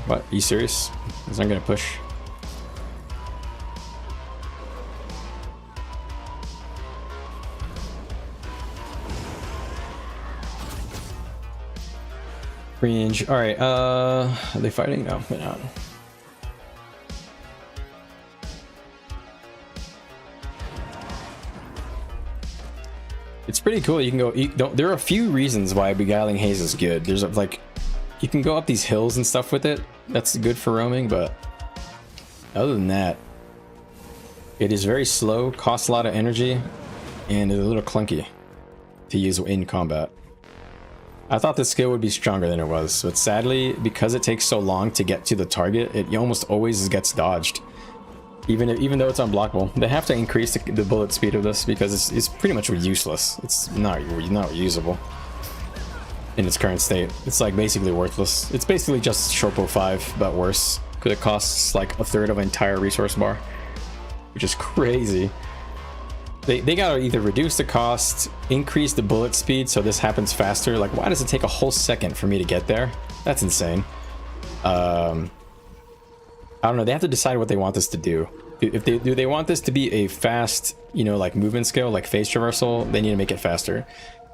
What? Are you serious? Is not gonna push? Range. Alright, are they fighting? No, they're not. It's pretty cool. You can go. There are a few reasons why Beguiling Haze is good. There's like, you can go up these hills and stuff with it. That's good for roaming, but other than that, it is very slow, costs a lot of energy, and is a little clunky to use in combat. I thought the skill would be stronger than it was, but sadly, because it takes so long to get to the target, it almost always gets dodged. Even though it's unblockable, they have to increase the bullet speed of this because it's pretty much useless. It's not usable in its current state. It's like basically worthless. It's basically just Shorpo 5, but worse, because it costs like 1/3 of an entire resource bar, which is crazy. They gotta either reduce the cost, increase the bullet speed so this happens faster. Like, why does it take a whole second for me to get there? That's insane. I don't know. They have to decide what they want this to do. Do they want this to be a fast, you know, like movement skill, like phase traversal? They need to make it faster.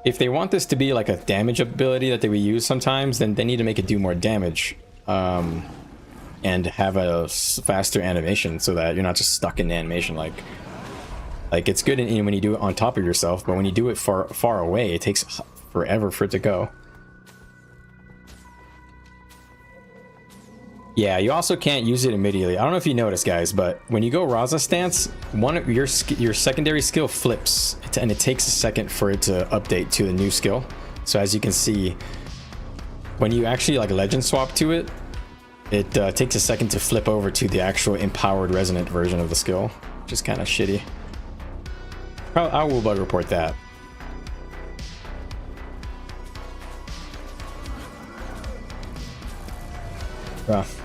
If they want this to be like a damage ability that they would use sometimes, then they need to make it do more damage, and have a faster animation so that you're not just stuck in the animation. Like it's good when you do it on top of yourself, but when you do it far away, it takes forever for it to go. Yeah, you also can't use it immediately. I don't know if you noticed, guys, but when you go Raza stance, one of your secondary skill flips, and it takes a second for it to update to the new skill. So as you can see, when you actually like legend swap to it, it takes a second to flip over to the actual empowered resonant version of the skill, which is kind of shitty. I will bug report that. Rough.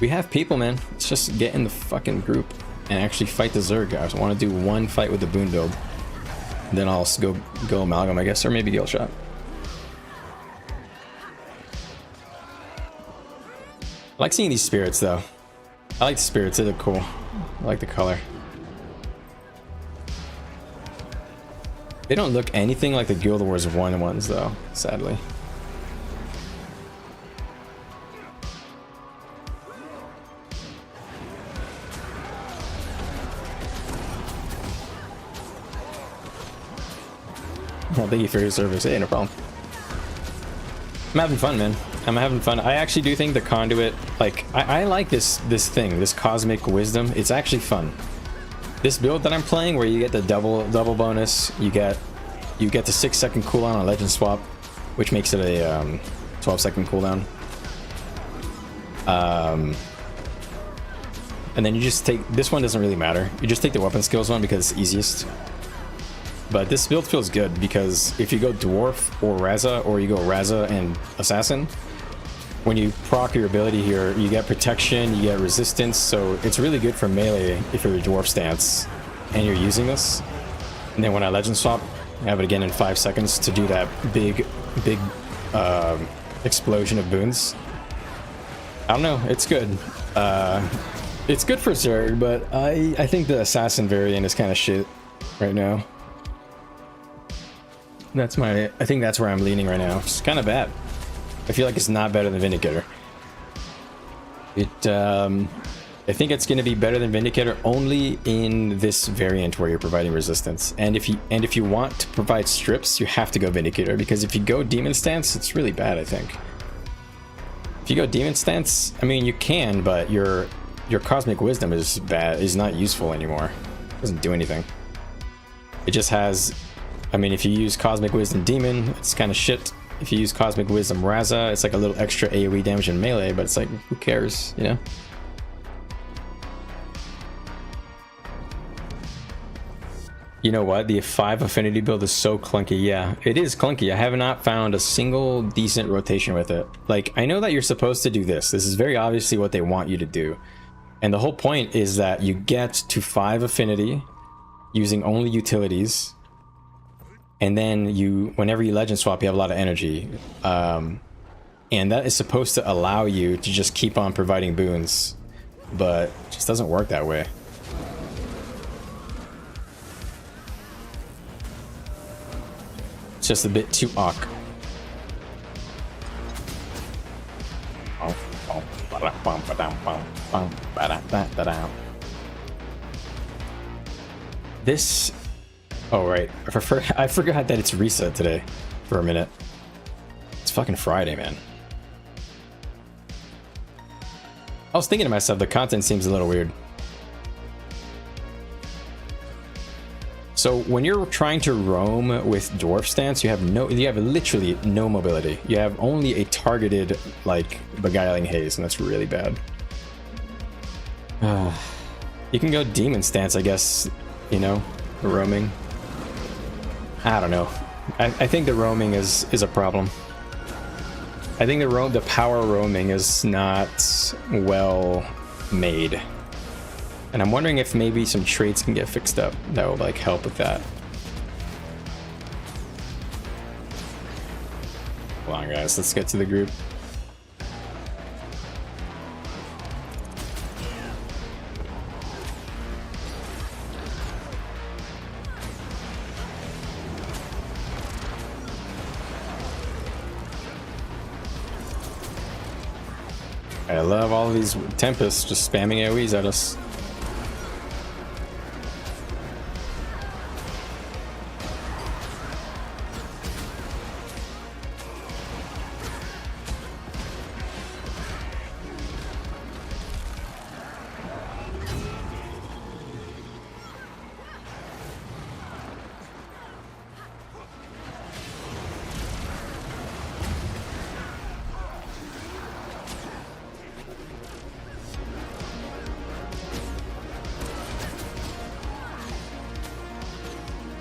We have people, man. Let's just get in the fucking group and actually fight the Zerg. I just want to do one fight with the boon build. Then I'll go amalgam, I guess, or maybe gill shot. I like seeing these spirits, though. I like the spirits. They look cool. I like the color. They don't look anything like the Guild Wars 1 ones, though, sadly. Well, thank you for your service. Hey, no problem. I'm having fun, man. I'm having fun. I actually do think the Conduit, like, I like this thing, this cosmic wisdom. It's actually fun. This build that I'm playing, where you get the double bonus, you get the 6-second cooldown on legend swap, which makes it a 12-second cooldown. And then you just take this one. Doesn't really matter. You just take the weapon skills one because it's easiest. But this build feels good because if you go Dwarf or Raza, or you go Raza and Assassin, when you proc your ability here, you get protection, you get resistance, so it's really good for melee if you're the Dwarf stance and you're using this. And then when I legend swap, I have it again in 5 seconds to do that big explosion of boons. I don't know, it's good. It's good for Zerg, but I think the Assassin variant is kind of shit right now. I think that's where I'm leaning right now. It's kind of bad. I feel like it's not better than Vindicator. I think it's going to be better than Vindicator only in this variant where you're providing resistance. And if you want to provide strips, you have to go Vindicator, because if you go Demon Stance, it's really bad, I think. If you go Demon Stance, I mean, you can, but your Cosmic Wisdom is not useful anymore. It doesn't do anything. It just has, I mean, if you use Cosmic Wisdom Demon, it's kind of shit. If you use Cosmic Wisdom Raza, it's like a little extra AoE damage in melee, but it's like, who cares, you know? You know what? The 5 affinity build is so clunky. Yeah, it is clunky. I have not found a single decent rotation with it. Like, I know that you're supposed to do this. This is very obviously what they want you to do. And the whole point is that you get to 5 affinity using only utilities. And then whenever you legend swap, you have a lot of energy. And that is supposed to allow you to just keep on providing boons. But it just doesn't work that way. It's just a bit too awk. This... Oh, right. I forgot that it's reset today for a minute. It's fucking Friday, man. I was thinking to myself, the content seems a little weird. So when you're trying to roam with Dwarf stance, you have literally no mobility. You have only a targeted, like, beguiling haze, and that's really bad. You can go Demon stance, I guess, you know, roaming. I don't know. I think the roaming is a problem. I think the power roaming is not well made. And I'm wondering if maybe some traits can get fixed up that will, like, help with that. Come on, guys, let's get to the group. I love all of these Tempests just spamming AoEs at us.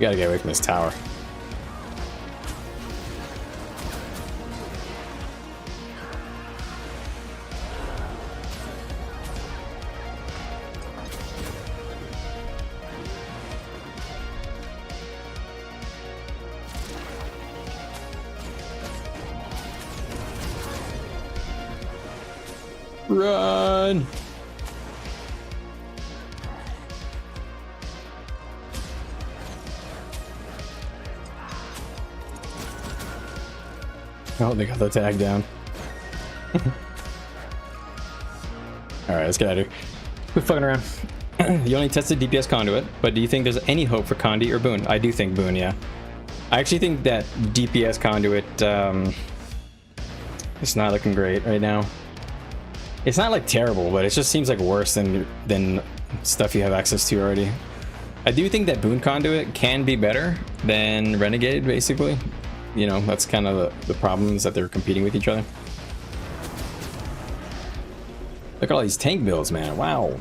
gotta get away from this tower. Run! Oh, they got the tag down. Alright, let's get out of here. Quit fucking around. You only tested DPS Conduit, but do you think there's any hope for Conduit or Boon? I do think Boon, yeah. I actually think that DPS Conduit, it's not looking great right now. It's not like terrible, but it just seems like worse than stuff you have access to already. I do think that Boon Conduit can be better than Renegade, basically. You know, that's kind of the problems that they're competing with each other. Look at all these tank builds, man. Wow.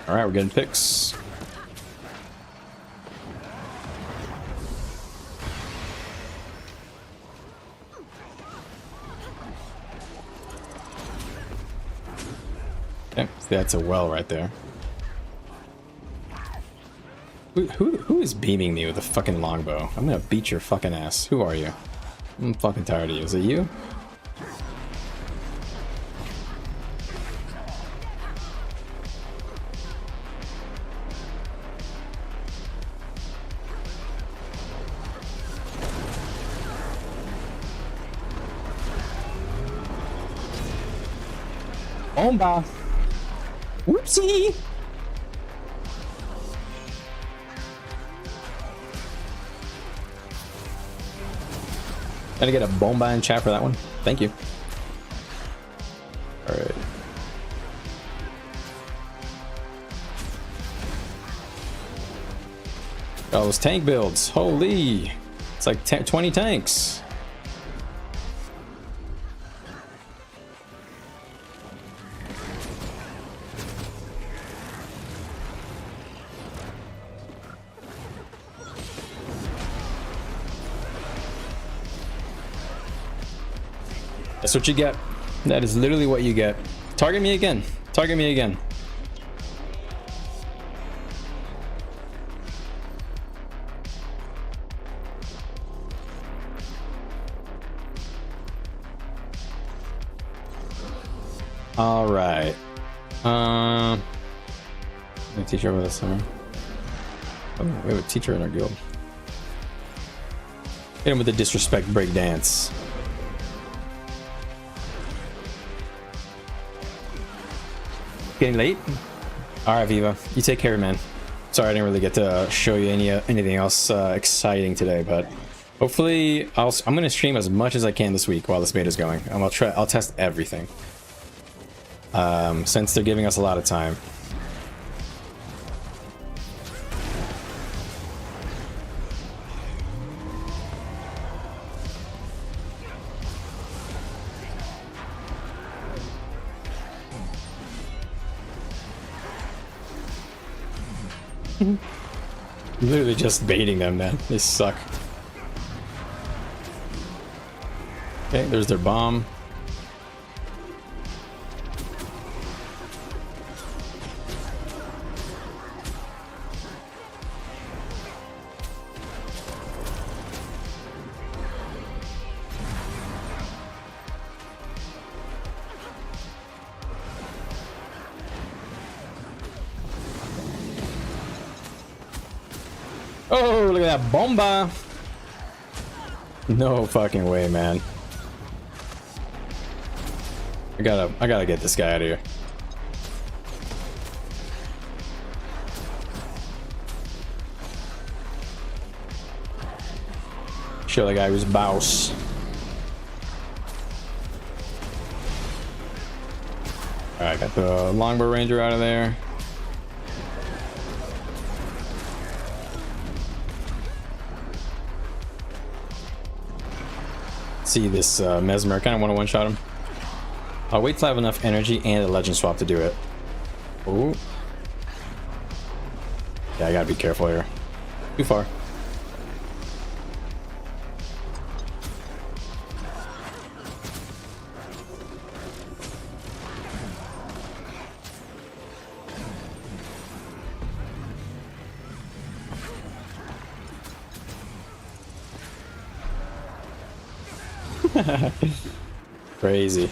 All right, we're getting picks. Okay, so that's a well right there. Who is beaming me with a fucking longbow? I'm gonna beat your fucking ass. Who are you? I'm fucking tired of you. Is it you? Bomba. Whoopsie. Gotta get a bomba in chat for that one. Thank you. All right. Got all those tank builds. Holy. It's like 20 tanks. That's what you get. That is literally what you get. Target me again. Target me again. All right. I'm a teacher over the summer. Oh, we have a teacher in our guild. Hit him with the disrespect break dance. Getting late? Alright, Viva. You take care, man. Sorry I didn't really get to show you anything else exciting today, but hopefully I'm going to stream as much as I can this week while this beta is going. And I'll test everything. Since they're giving us a lot of time. Literally just baiting them, man. They suck. Okay, there's their bomb. Oh, look at that bomba. No fucking way, man. I gotta get this guy out of here. Show the guy who's boss. Alright, got the longbow ranger out of there. See this Mesmer. I kind of want to one-shot him. I'll wait till I have enough energy and a legend swap to do it. Ooh. Yeah, I gotta be careful here. Too far. Crazy.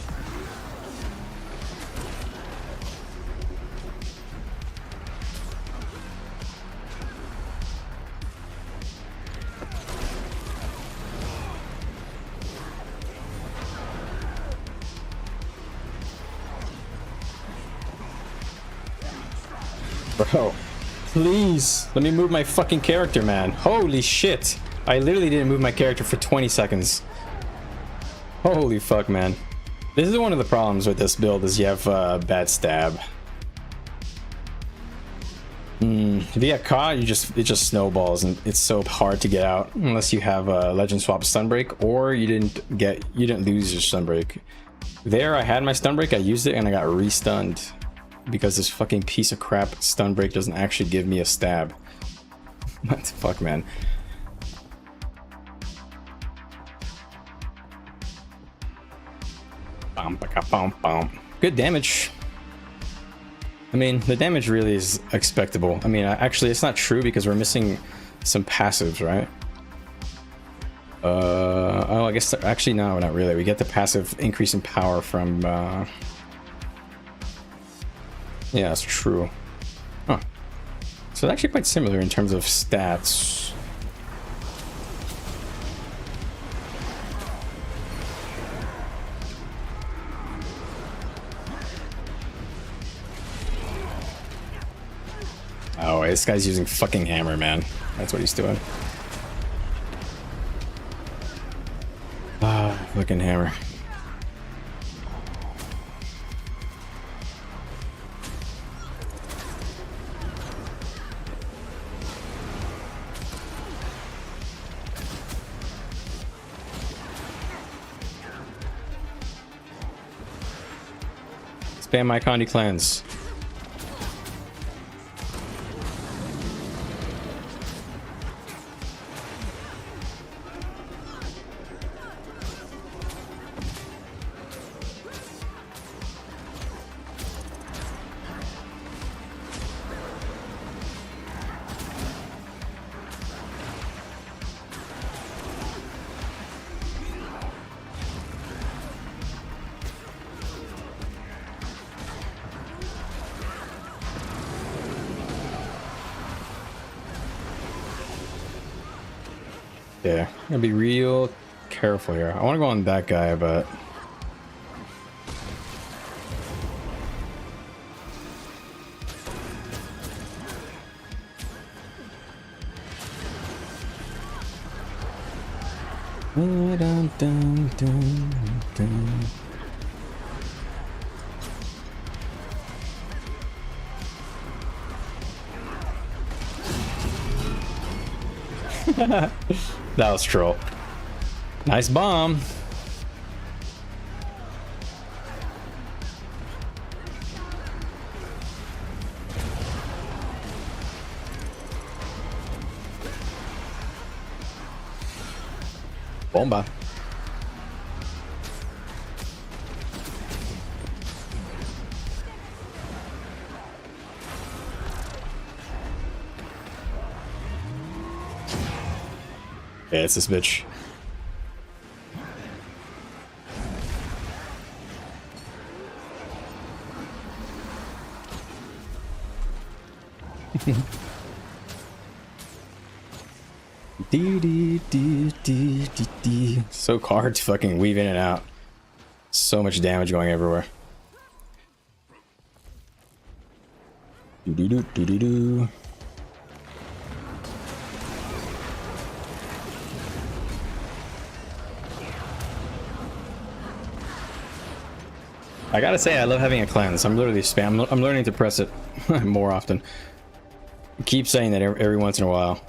Bro, please let me move my fucking character, man. Holy shit. I literally didn't move my character for 20 seconds. Holy fuck, man. This is one of the problems with this build is you have bad stab. If you get caught, it just snowballs and it's so hard to get out unless you have a legend swap stun break or you didn't lose your stun break. There I had my stun break, I used it and I got re-stunned because this fucking piece of crap stun break doesn't actually give me a stab. What the fuck, man? Good damage. I mean, the damage really is expectable. I mean, actually, it's not true because we're missing some passives, right? Oh, I guess actually no, not really. We get the passive increase in power from. Yeah, that's true. Huh. So it's actually quite similar in terms of stats. Oh, this guy's using fucking hammer, man. That's what he's doing. Ah, fucking hammer. Spam my Conduit cleanse. Yeah, I'm gonna be real careful here. I want to go on that guy, but dun, dun, dun, dun. That was troll. Nice bomb. Bomba. Yeah, it's this bitch. So hard to fucking weave in and out. So much damage going everywhere. Do-do-do-do-do-do. I gotta say, I love having a cleanse. I'm literally spam. I'm learning to press it more often. Keep saying that every once in a while.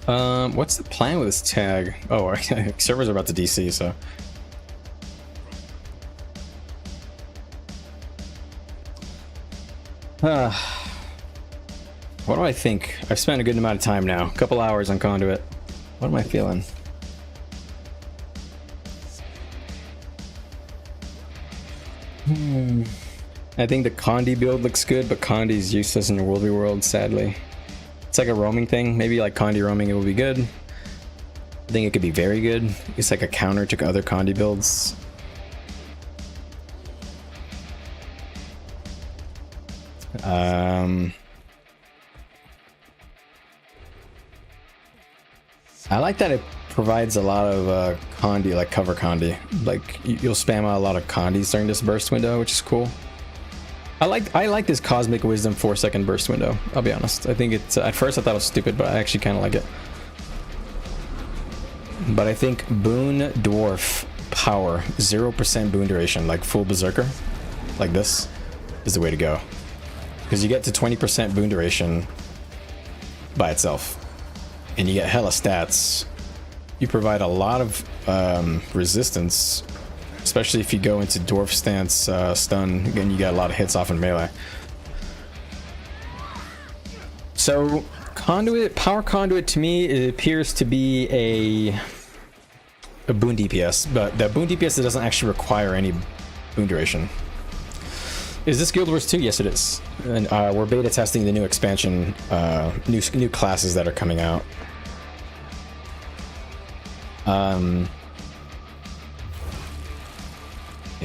What's the plan with this tag? Oh, servers are about to DC, so. What do I think? I've spent a good amount of time now. A couple hours on Conduit. What am I feeling? I think the Condi build looks good, but Condi's useless in the World v World, sadly. It's like a roaming thing. Maybe like Condi roaming, it will be good. I think it could be very good. It's like a counter to other Condi builds. I like that it provides a lot of Condi, like cover Condi. Like you'll spam out a lot of Condis during this burst window, which is cool. I like this Cosmic Wisdom 4-second burst window. I'll be honest. I think it's at first I thought it was stupid, but I actually kind of like it. But I think Boon Dwarf Power 0% boon duration, like full Berserker, like this, is the way to go. Because you get to 20% boon duration by itself, and you get hella stats. You provide a lot of resistance, especially if you go into Dwarf Stance stun. Again, you got a lot of hits off in melee. So Conduit, Power Conduit, to me, it appears to be a boon DPS, but that boon DPS that doesn't actually require any boon duration. Is this Guild Wars 2? Yes, it is. And we're beta testing the new expansion, new classes that are coming out.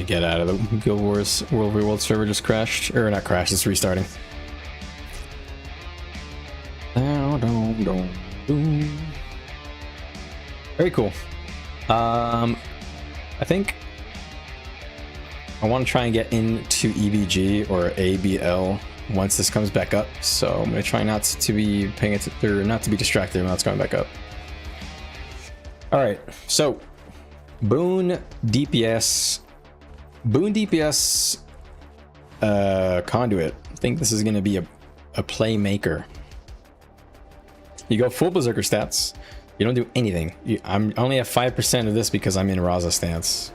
Get out of the Guild Wars World v World server just crashed. Or not crashed, it's restarting. Very cool. I think I want to try and get into EBG or ABL once this comes back up. So I'm going to try not to be paying it, or not to be distracted when it's coming back up. All right, so Boon DPS Conduit. I think this is going to be a playmaker. You go full Berserker stats. You don't do anything. I only have 5% of this because I'm in Raza stance.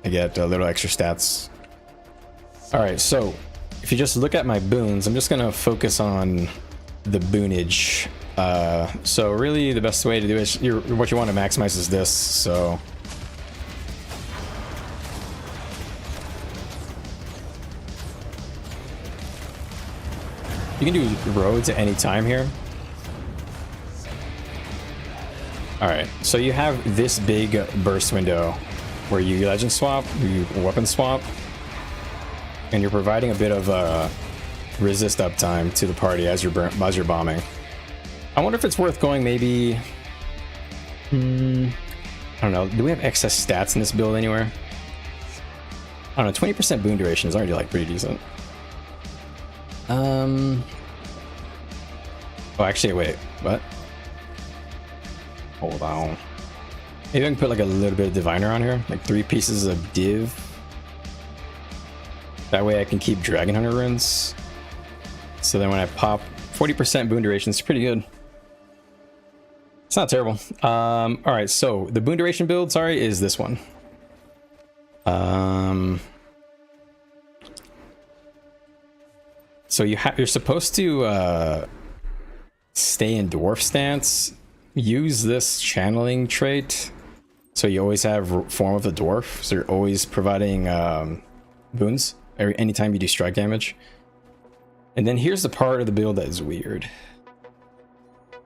I get a little extra stats. All right, so if you just look at my boons, I'm just going to focus on the boonage. So really the best way to do it is what you want to maximize is this. So you can do roads at any time here. All right, so you have this big burst window where you legend swap, you weapon swap, and you're providing a bit of resist uptime to the party as you're bombing. I wonder if it's worth going maybe, I don't know, do we have excess stats in this build anywhere? I don't know, 20% boon duration is already like pretty decent. Oh, actually, wait, what? Hold on. Maybe I can put like a little bit of Diviner on here, like 3 pieces of Div. That way I can keep Dragon Hunter runes. So then when I pop 40% boon duration, it's pretty good. It's not terrible. All right, so the boon duration build, sorry, is this one. So you're supposed to stay in Dwarf stance. Use this channeling trait, so you always have form of the dwarf, so you're always providing boons anytime you do strike damage. And then here's the part of the build that is weird.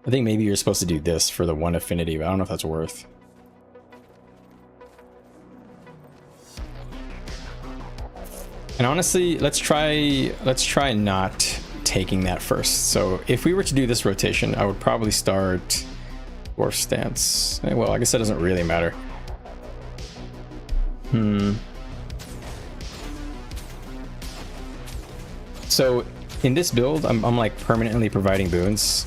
I think maybe you're supposed to do this for the 1 affinity, but I don't know if that's worth. And honestly, let's try not taking that first. So if we were to do this rotation, I would probably start Dwarf stance. Well, I guess that doesn't really matter. So in this build, I'm like permanently providing boons.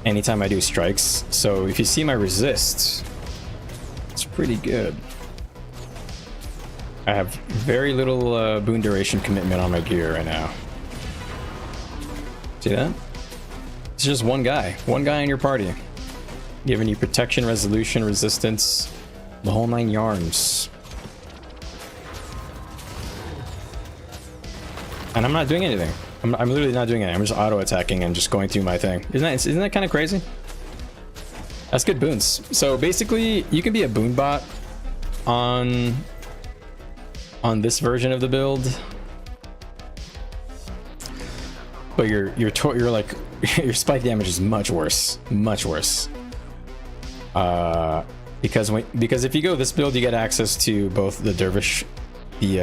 Anytime I do strikes. So if you see my resist, it's pretty good. I have very little boon duration commitment on my gear right now. See that? It's just one guy in your party, giving you protection, resolution, resistance, the whole 9 yards. And I'm not doing anything. I'm literally not doing anything. I'm just auto attacking and just going through my thing. Isn't that kind of crazy? That's good boons. So basically, you can be a boon bot on this version of the build, but your like your spike damage is much worse, because if you go this build, you get access to both the dervish, you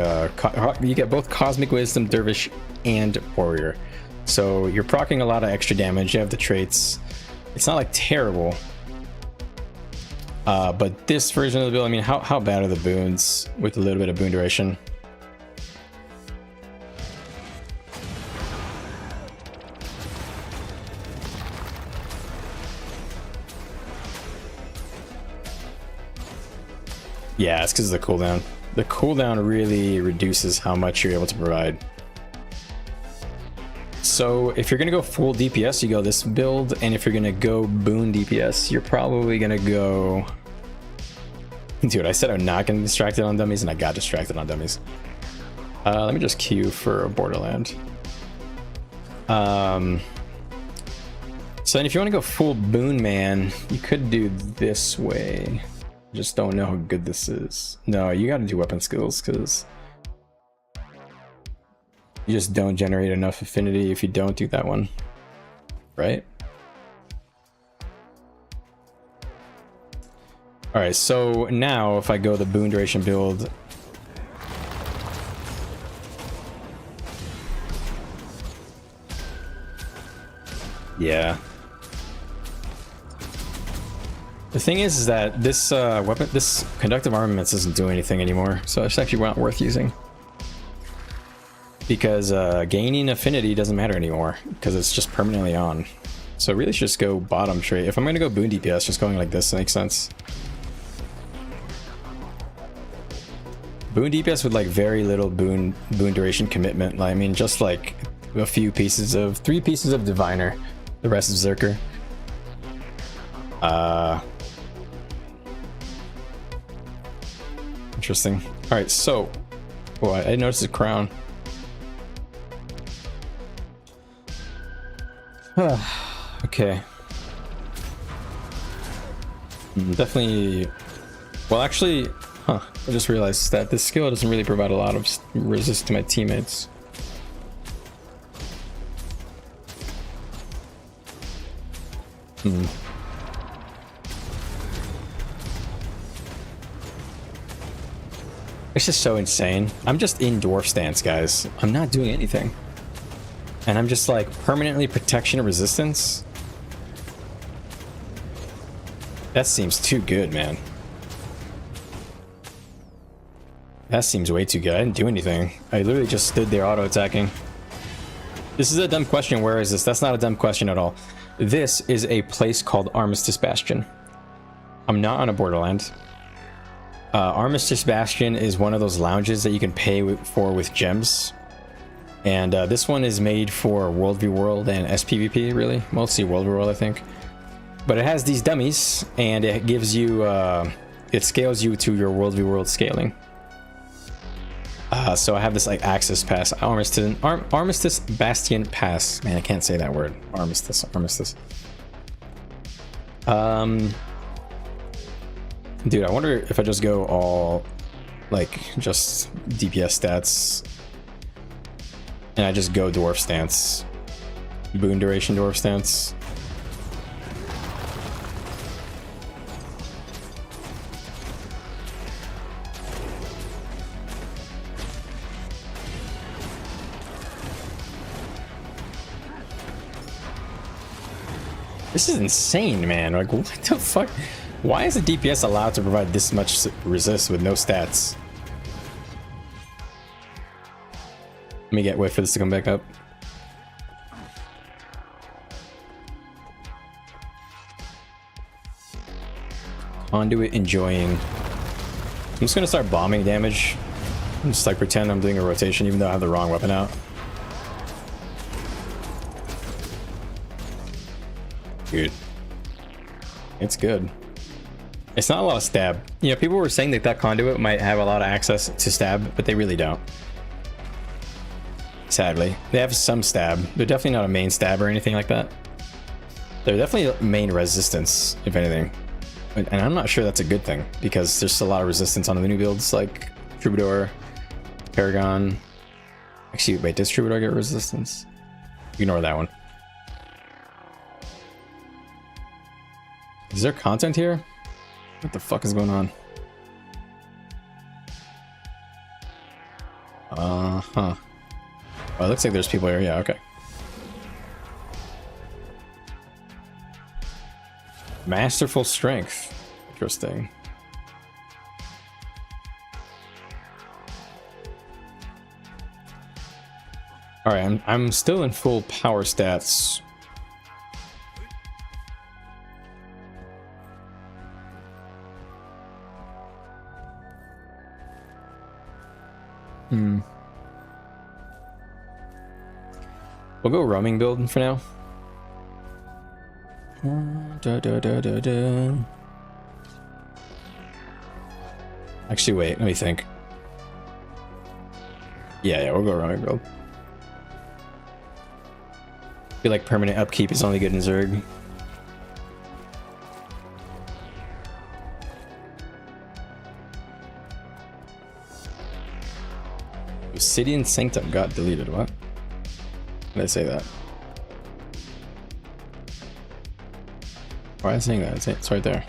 get both cosmic wisdom, dervish, and warrior. So you're proccing a lot of extra damage. You have the traits. It's not like terrible. But this version of the build, I mean, how bad are the boons with a little bit of boon duration? Yeah, it's because of the cooldown. The cooldown really reduces how much you're able to provide. So if you're gonna go full DPS, you go this build, and if you're gonna go boon DPS, you're probably gonna go... Dude, I said I'm not gonna be distracted on dummies, and I got distracted on dummies. Let me just queue for a Borderland. So then if you want to go full boon man, you could do this way. Just don't know how good this is. No, you got to do weapon skills, because you just don't generate enough affinity if you don't do that one, right? All right, so now if I go the boon duration build, yeah. The thing is that this this conductive armaments doesn't do anything anymore, so it's actually not worth using. Because gaining affinity doesn't matter anymore, because it's just permanently on. So really should just go bottom trait. If I'm gonna go boon DPS, just going like this makes sense. Boon DPS with like very little boon duration commitment. Like, I mean, just like a few pieces of 3 pieces of diviner, the rest is Zerker. Interesting. All right, so I noticed a crown. Okay. Definitely. Well, actually, I just realized that this skill doesn't really provide a lot of resist to my teammates. It's just so insane. I'm just in dwarf stance, guys. I'm not doing anything. And I'm just like permanently protection and resistance. That seems too good, man. That seems way too good. I didn't do anything. I literally just stood there auto attacking. This is a dumb question. Where is this? That's not a dumb question at all. This is a place called Armistice Bastion. I'm not on a borderland. Armistice Bastion is one of those lounges that you can pay for with gems. And this one is made for World v World and SPVP, really. Mostly World v World, I think. But it has these dummies, and it gives you... it scales you to your World v World scaling. So I have this like access pass. Armistice Bastion Pass. Man, I can't say that word. Armistice. Dude, I wonder if I just go all, like, just DPS stats, and I just go dwarf stance, boon duration dwarf stance. This is insane, man. Like, what the fuck? Why is the DPS allowed to provide this much resist with no stats? Let me wait for this to come back up. Conduit enjoying. I'm just gonna start bombing damage. And just like pretend I'm doing a rotation even though I have the wrong weapon out. good. It's good. It's not a lot of stab. You know, people were saying that that Conduit might have a lot of access to stab, but they really don't. Sadly. They have some stab. They're definitely not a main stab or anything like that. They're definitely main resistance, if anything. And I'm not sure that's a good thing, because there's a lot of resistance on the new builds, like Troubadour, Paragon. Actually, wait, does Troubadour get resistance? Ignore that one. Is there content here? What the fuck is going on? Huh. Well, it looks like there's people here. Yeah, okay. Masterful strength. Interesting. All right, I'm still in full power stats. We'll go roaming build for now. Actually, wait, let me think. Yeah, we'll go roaming build. I feel like permanent upkeep is only good in Zerg. Obsidian Sanctum got deleted. What? Did I say that? Why am I saying that? It's right there.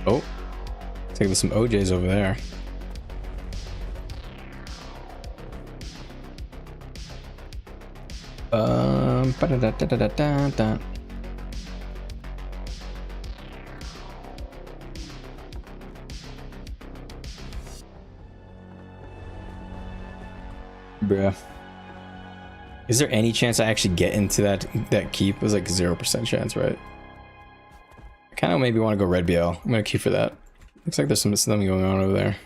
Oh, looks like there's some OJs over there. Ba-da-da-da-da-da-da. Bruh. Is there any chance I actually get into that keep? It was like 0% chance, right? I kind of maybe want to go red BL. I'm gonna keep for that. Looks like there's something going on over there.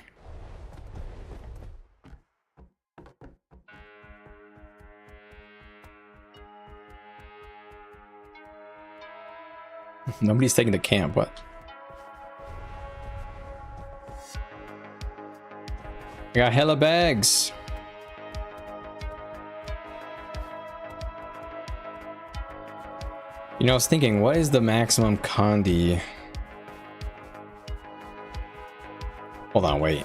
Nobody's taking the camp. What? I got hella bags. You know, I was thinking, what is the maximum Conduit? Hold on, wait.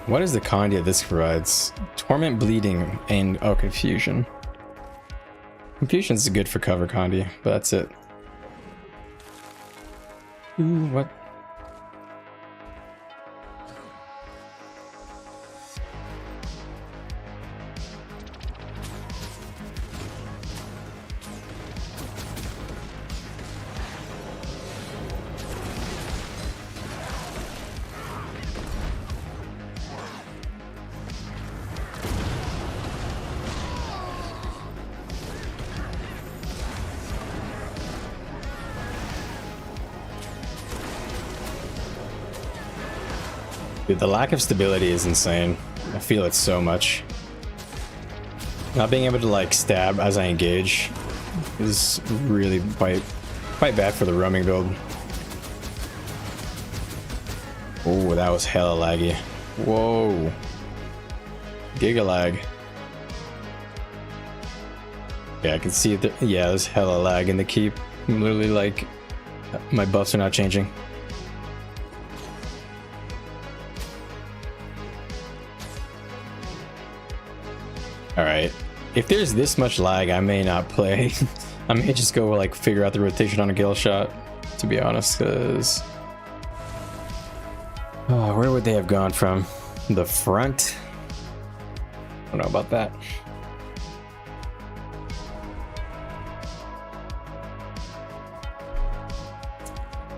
What is the Conduit this provides? Torment, bleeding, and oh, confusion. Confusion's good for cover Conduit, but that's it. Ooh, what? Dude, the lack of stability is insane. I feel it so much. Not being able to like stab as I engage is really quite bad for the roaming build. Oh, that was hella laggy. Whoa. Giga lag. Yeah, I can see it. Yeah, there's hella lag in the keep. I'm literally like, my buffs are not changing. Alright, if there's this much lag, I may not play. I may just go like figure out the rotation on a kill shot, to be honest, because... Oh, where would they have gone from? The front? I don't know about that.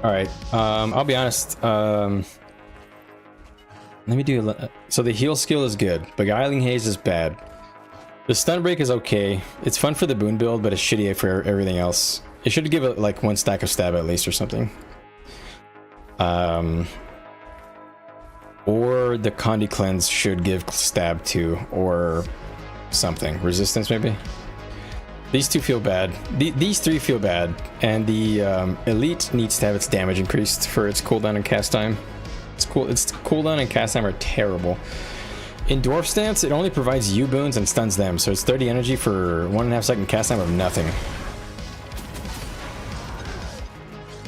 Alright, I'll be honest, let me do... So the heal skill is good, Beguiling Haze is bad. The stun break is okay. It's fun for the boon build, but it's shitty for everything else. It should give it like one stack of stab at least or something. Or the Conduit cleanse should give stab 2 or something. Resistance maybe? These two feel bad. These three feel bad. And the elite needs to have its damage increased for its cooldown and cast time. Its cooldown and cast time are terrible. In Dwarf Stance, it only provides you boons and stuns them, so it's 30 energy for 1.5 second cast time of nothing.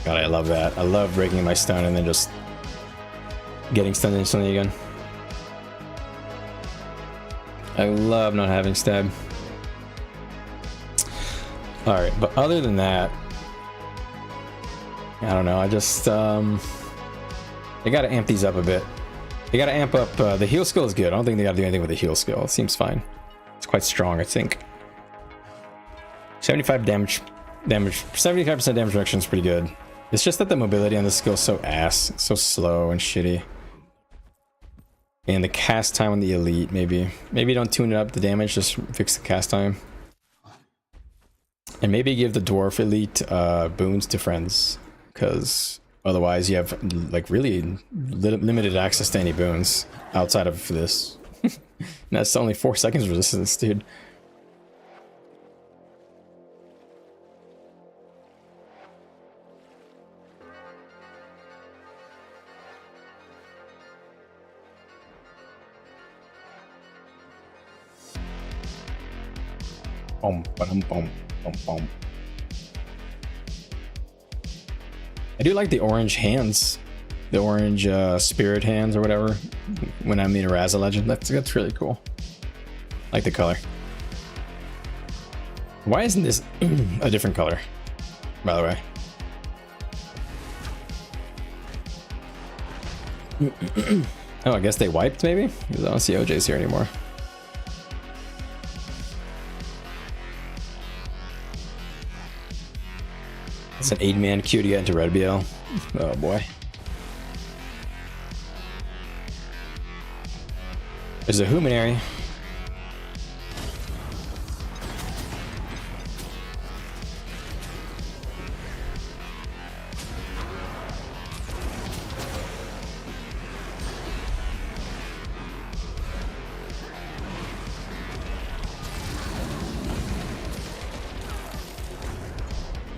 God, I love that. I love breaking my stun and then just getting stunned instantly again. I love not having stab. Alright, but other than that, I don't know, I just, they gotta amp these up a bit. They gotta amp up, the heal skill is good. I don't think they gotta do anything with the heal skill. It seems fine. It's quite strong, I think. 75% damage reduction is pretty good. It's just that the mobility on this skill is so ass. It's so slow and shitty. And the cast time on the elite, maybe don't tune it up, the damage, just fix the cast time. And maybe give the dwarf elite boons to friends, because otherwise you have like really limited access to any boons outside of this. And that's only 4 seconds resistance, dude. Boom, boom, boom, boom, boom. I do like the orange hands, the orange spirit hands or whatever. When I'm in a Raza Legend, that's really cool. I like the color. Why isn't this a different color? By the way. Oh, I guess they wiped maybe? Because I don't see OJs here anymore. It's an 8-man queue to get into Red BL. Oh boy. There's a Humanary.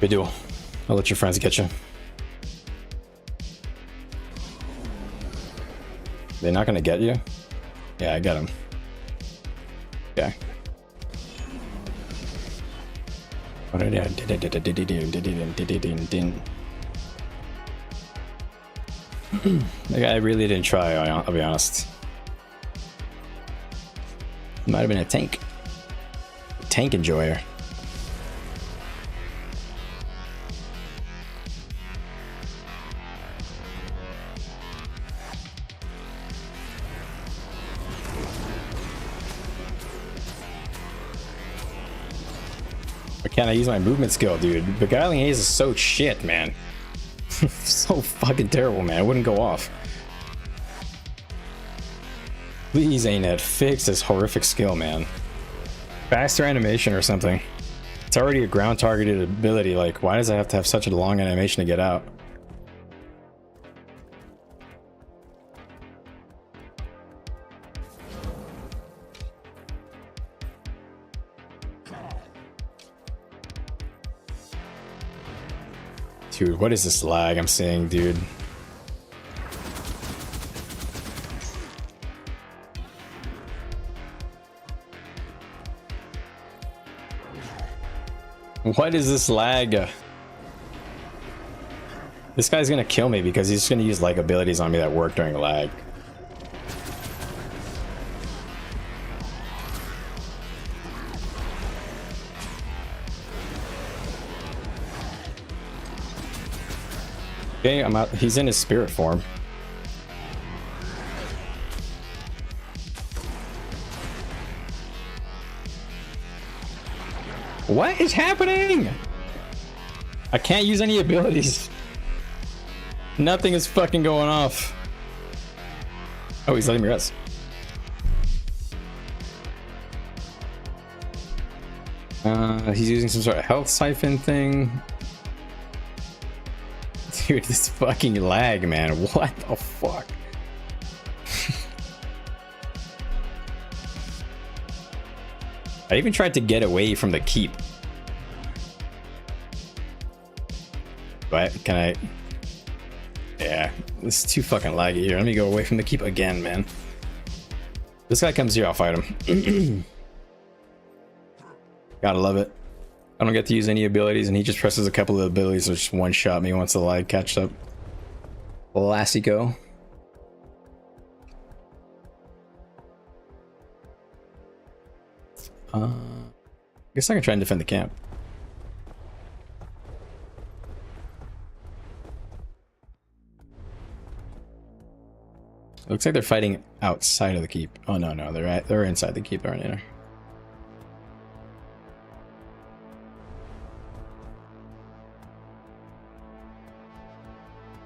Good duel. I'll let your friends get you. They're not gonna get you? Yeah, I got them. Okay. Like, I really didn't try, I'll be honest. Might have been a tank. Tank enjoyer. Can't I use my movement skill, dude? Beguiling Haze is so shit, man. So fucking terrible, man. It wouldn't go off. Please, ANET, fix this horrific skill, man. Faster animation or something. It's already a ground targeted ability. Like, why does it have to have such a long animation to get out? Dude, what is this lag I'm seeing, dude? What is this lag? This guy's gonna kill me because he's just gonna use like abilities on me that work during lag. Okay, I'm out. He's in his spirit form. What is happening? I can't use any abilities. Nothing is fucking going off. Oh, he's letting me rest. He's using some sort of health siphon thing. Dude, this fucking lag, man. What the fuck? I even tried to get away from the keep. But can I? Yeah, this is too fucking laggy here. Let me go away from the keep again, man. This guy comes here, I'll fight him. Gotta love it. I don't get to use any abilities, and he just presses a couple of abilities, which just one-shot me once the lag catches up. Classico. I guess I can try and defend the camp. Looks like they're fighting outside of the keep. Oh no, they're inside the keep, aren't they?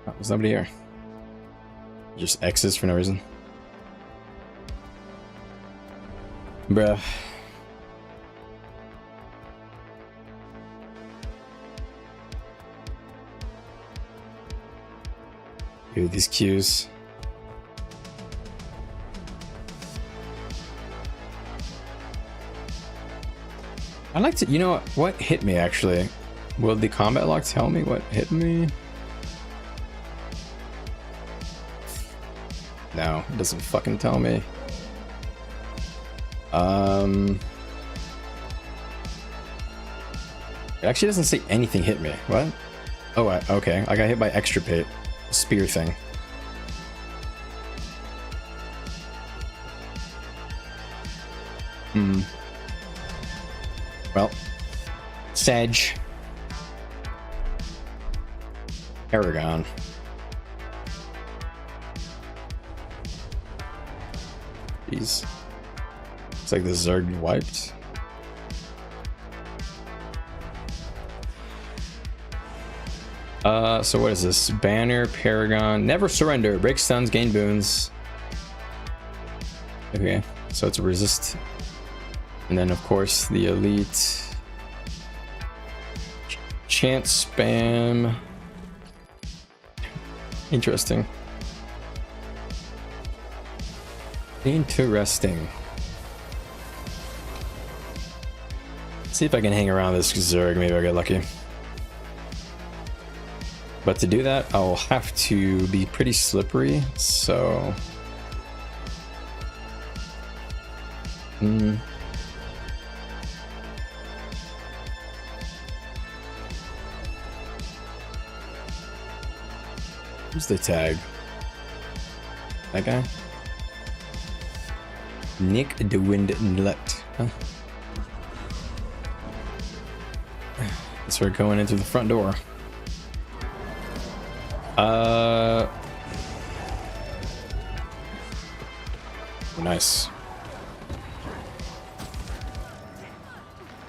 Oh, there's nobody here. Just X's for no reason. Bruh. Dude, these queues. I'd like to, you know what hit me actually? Will the combat log tell me what hit me? No, it doesn't fucking tell me. It actually doesn't say anything hit me. What? Oh, okay. I got hit by extirpate. Spear thing. Well, Sedge. Paragon. Jeez. It's like the Zerg wiped. So what is this? Banner, Paragon, never surrender, break stuns, gain boons. Okay, so it's a resist. And then of course the elite. Chant spam. Interesting. Interesting. Let's see if I can hang around this Zerg, maybe I'll get lucky. But to do that, I'll have to be pretty slippery, so... Who's the tag? That guy? Nick de Windlet. Huh? So we're going into the front door. Nice.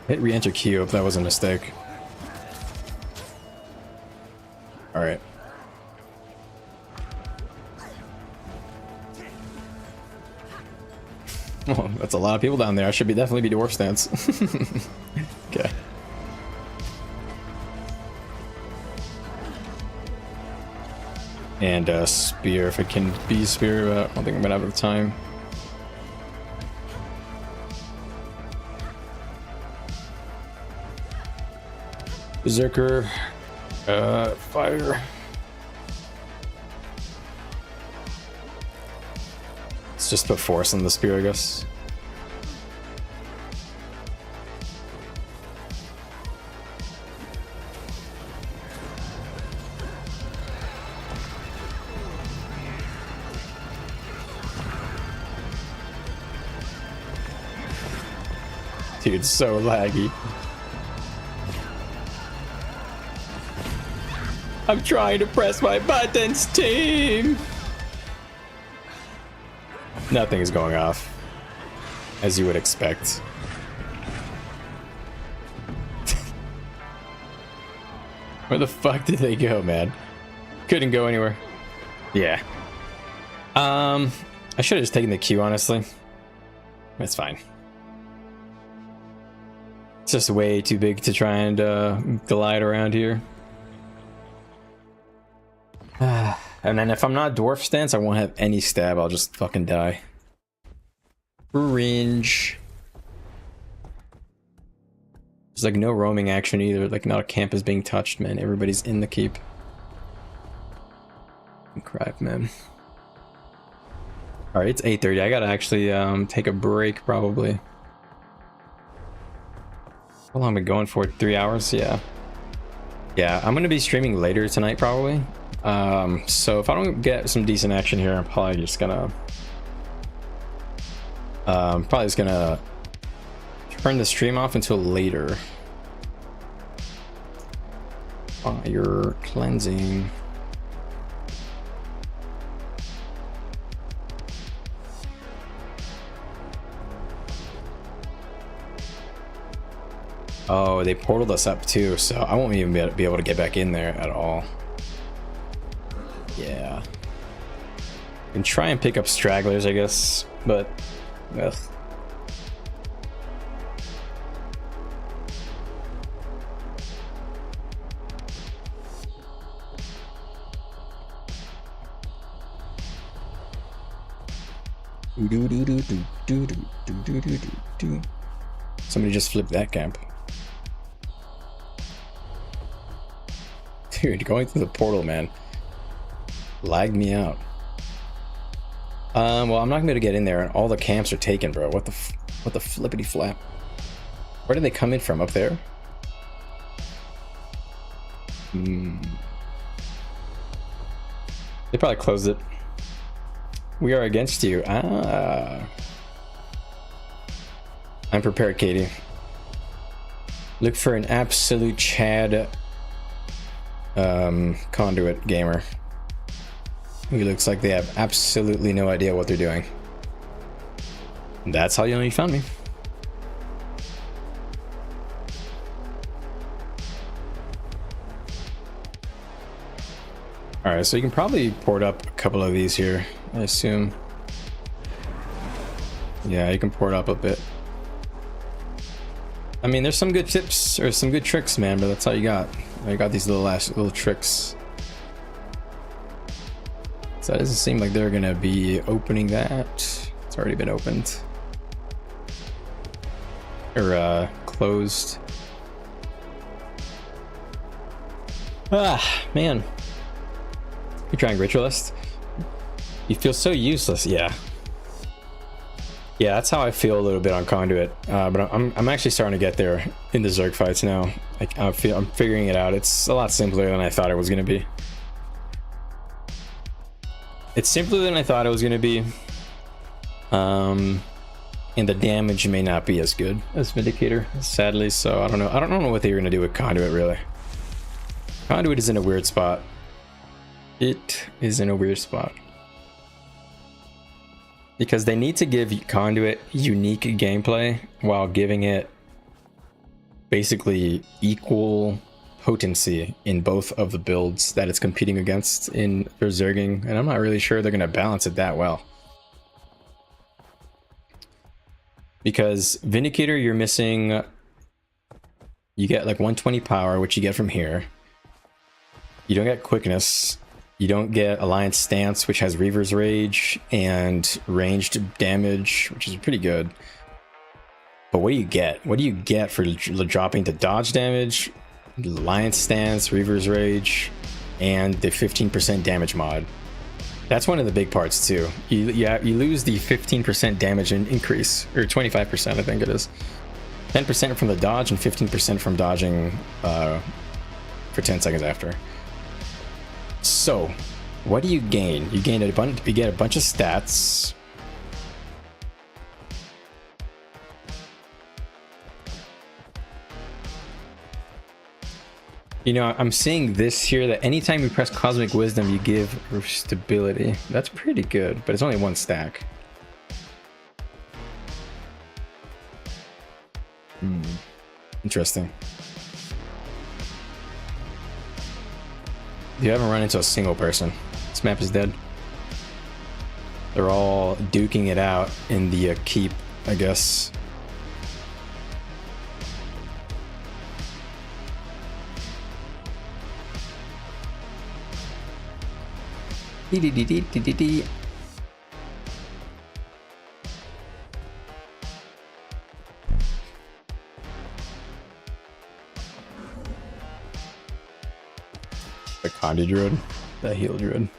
Hit re-enter queue if that was a mistake. Alright. Oh, that's a lot of people down there. I should definitely be dwarf stance. Okay. And spear if it can be spear, but I don't think I'm gonna have the time. Berserker, fire. Let's just put force on the spear, I guess. Dude, so laggy. I'm trying to press my buttons, team! Nothing is going off, as you would expect. Where the fuck did they go, man? Couldn't go anywhere. Yeah. I should have just taken the queue, honestly. That's fine. It's just way too big to try and glide around here. And then if I'm not dwarf stance, I won't have any stab. I'll just fucking die. Cringe. There's like no roaming action either. Like not a camp is being touched, man. Everybody's in the keep. Crap, man. All right, it's 8:30. I gotta actually take a break probably. How long am I going for? 3 hours? Yeah. Yeah, I'm gonna be streaming later tonight probably. So if I don't get some decent action here, I'm probably just gonna turn the stream off until later. Fire cleansing. Oh, they portaled us up too, so I won't even be able to get back in there at all. Yeah. And try and pick up stragglers, I guess, but ugh. Somebody just flipped that camp. Dude, going through the portal, man, lagged me out. Well, I'm not gonna be able to get in there, and all the camps are taken, bro. What the flippity flap? Where did they come in from? Up there? They probably closed it. We are against you. Ah. I'm prepared, Katie. Look for an absolute Chad Conduit gamer who looks like they have absolutely no idea what they're doing. That's how you know you found me. All right, so you can probably port up a couple of these here, I assume. Yeah, you can port up a bit. I mean, there's some good tips or some good tricks, man, but that's all you got. I got these little tricks. So it doesn't seem like they're gonna be opening that. It's already been opened. Or closed. Ah, man. You're trying ritualist? You feel so useless, yeah. Yeah, that's how I feel a little bit on Conduit, but I'm actually starting to get there in the Zerg fights now. Like I'm figuring it out. It's a lot simpler than I thought it was gonna be. It's simpler than I thought it was gonna be, and the damage may not be as good as Vindicator, sadly. So I don't know. I don't know what they're gonna do with Conduit really. Conduit is in a weird spot. It is in a weird spot. Because they need to give Conduit unique gameplay while giving it basically equal potency in both of the builds that it's competing against in their Zerging, and I'm not really sure they're going to balance it that well. Because Vindicator, you're missing, you get like 120 power, which you get from here. You don't get quickness. You don't get Alliance Stance, which has Reaver's Rage and ranged damage, which is pretty good. But what do you get? What do you get for dropping the dodge damage, Alliance Stance, Reaver's Rage, and the 15% damage mod? That's one of the big parts too. You lose the 15% damage increase, or 25% I think it is. 10% from the dodge and 15% from dodging for 10 seconds after. So, what do you gain? You gain you get a bunch of stats. You know, I'm seeing this here that anytime you press Cosmic Wisdom, you give stability. That's pretty good, but it's only one stack. Interesting. You haven't run into a single person. This map is dead. They're all duking it out in the keep, I guess. Dee-dee-dee-dee-dee-dee. Conduit druid, the heal druid.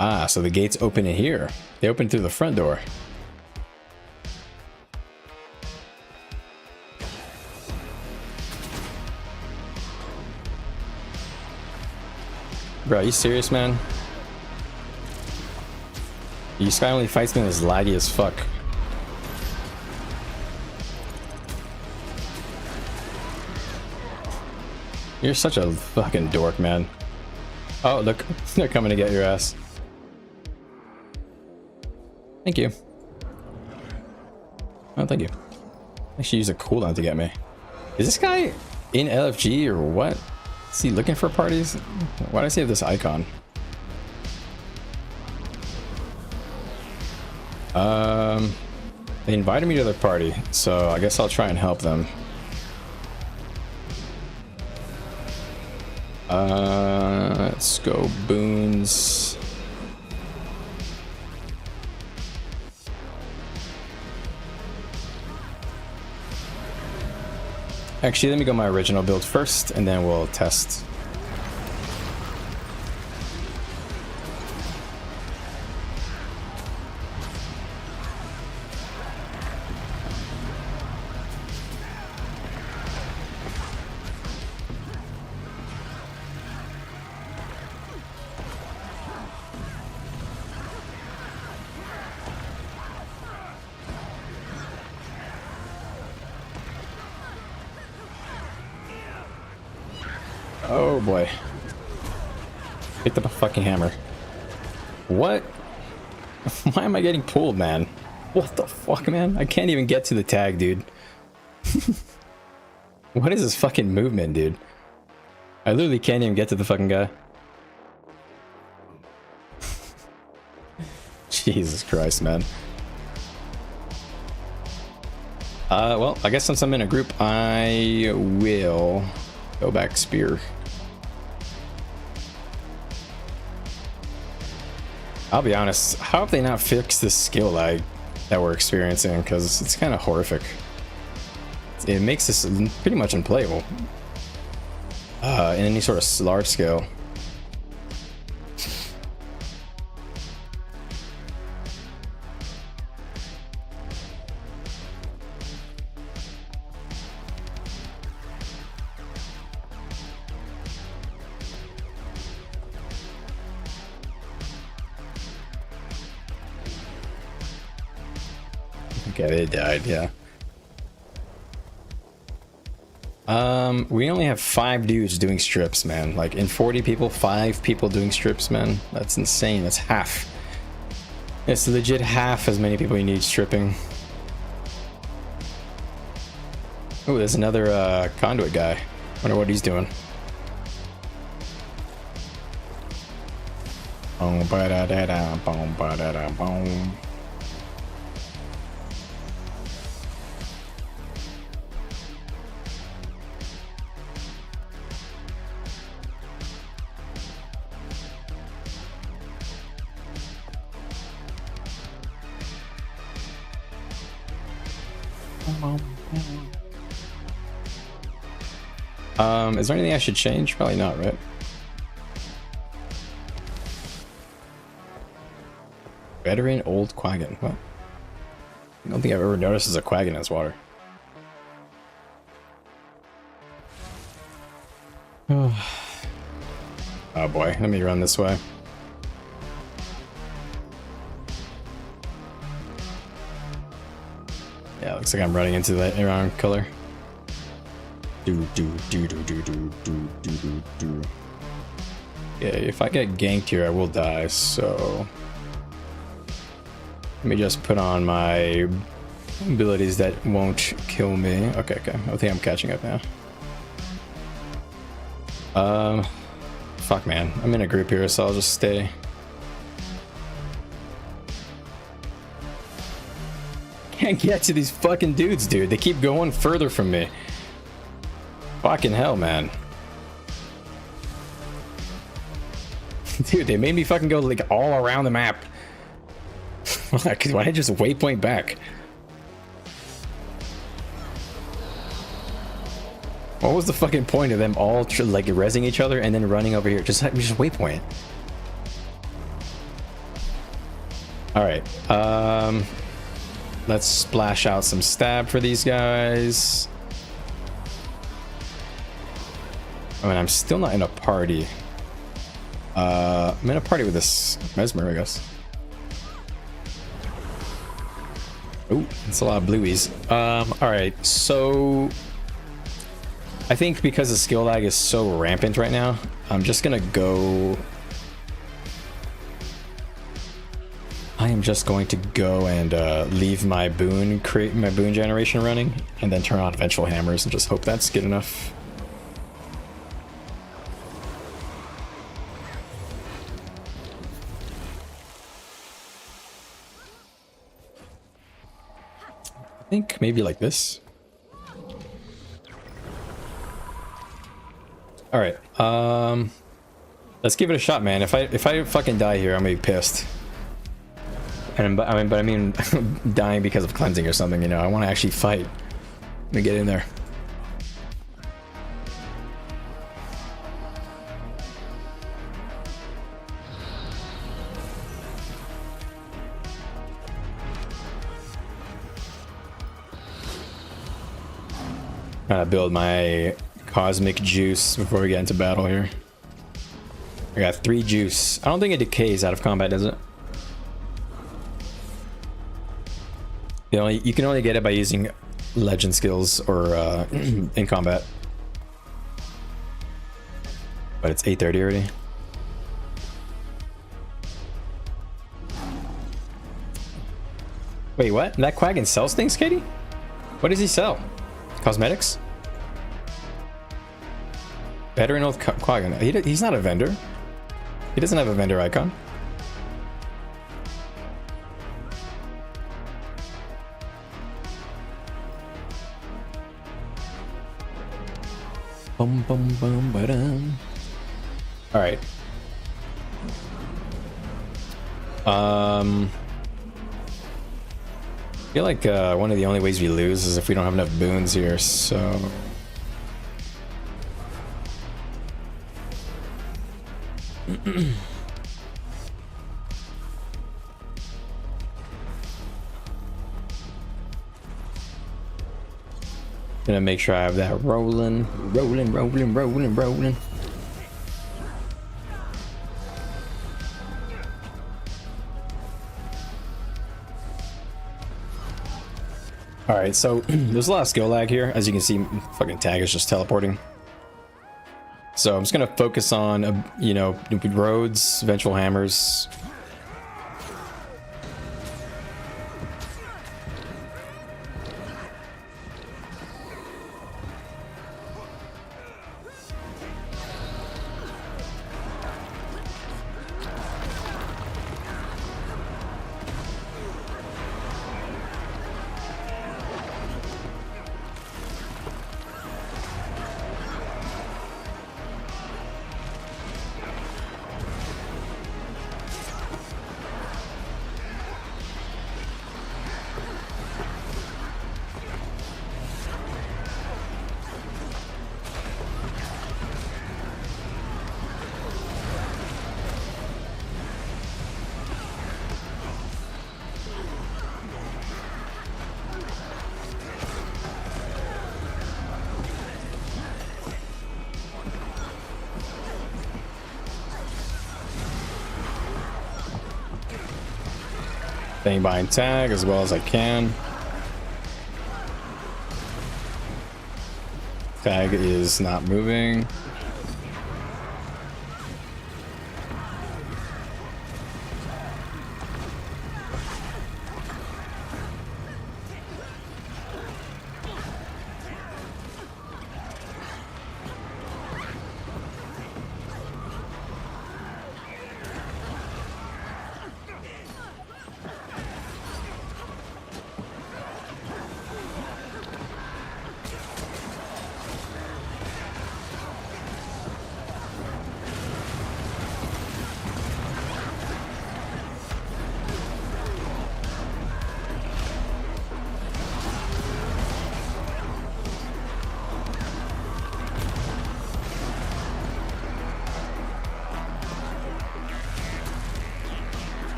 Ah, so the gates open in here. They open through the front door. Bro, are you serious, man? You Sky only fights me as laggy as fuck. You're such a fucking dork, man. Oh, look, they're coming to get your ass. Thank you. Oh, thank you. I should use a cooldown to get me. Is this guy in LFG or what? Is he looking for parties? Why do I save this icon? They invited me to their party, so I guess I'll try and help them. Let's go boons. Actually, let me go my original build first, and then we'll test. Oh boy. Picked up a fucking hammer. What? Why am I getting pulled, man? What the fuck, man? I can't even get to the tag, dude. What is this fucking movement, dude? I literally can't even get to the fucking guy. Jesus Christ, man. Well, I guess since I'm in a group, I will go back spear. I'll be honest, how have they not fixed this skill lag that we're experiencing? Because it's kind of horrific. It makes this pretty much unplayable in any sort of large scale. Okay, they died, yeah. We only have 5 dudes doing strips, man. Like, in 40 people, 5 people doing strips, man. That's insane. That's half. It's legit half as many people you need stripping. Oh, there's another conduit guy. Wonder what he's doing. Boom, ba-da-da-da, boom, ba-da-da, boom. Is there anything I should change? Probably not, right? Veteran old Quaggin. What? I don't think I've ever noticed there's a Quaggin in this water. Oh boy, let me run this way. Yeah, looks like I'm running into that wrong color. Yeah, if I get ganked here, I will die, so let me just put on my abilities that won't kill me. Okay, I think I'm catching up now. Fuck, man. I'm in a group here, so I'll just stay. Can't get to these fucking dudes, dude. They keep going further from me. Fucking hell, man. Dude, they made me fucking go like all around the map. Why don't I just waypoint back? What was the fucking point of them all like rezzing each other and then running over here? Just waypoint. All right. Let's splash out some stab for these guys. I mean, I'm still not in a party. I'm in a party with this Mesmer, I guess. Oh, it's a lot of blueies. All right, so I think because the skill lag is so rampant right now, I'm just gonna go. I am just going to go and leave my boon generation running, and then turn on Vengeful Hammers and just hope that's good enough. I think maybe like this. All right, let's give it a shot, man. If I fucking die here, I'm gonna be pissed. And I mean dying because of cleansing or something, you know. I want to actually fight. Let me get in there. Gotta build my cosmic juice before we get into battle here. I got 3 juice. I don't think it decays out of combat, does it? You can only get it by using legend skills or in combat. But it's 8:30 already. Wait, what? That Quaggin sells things, Katie? What does he sell? Cosmetics? Veteran Oath Quaggin. He's not a vendor. He doesn't have a vendor icon. Bum, bum, bum, ba-dum. All right. I feel like one of the only ways we lose is if we don't have enough boons here, so gonna make sure I have that rolling. All right, so there's a lot of skill lag here. As you can see, fucking tag is just teleporting. So I'm just gonna focus on, you know, roads, vengeful hammers. Staying behind tag as well as I can. Tag is not moving.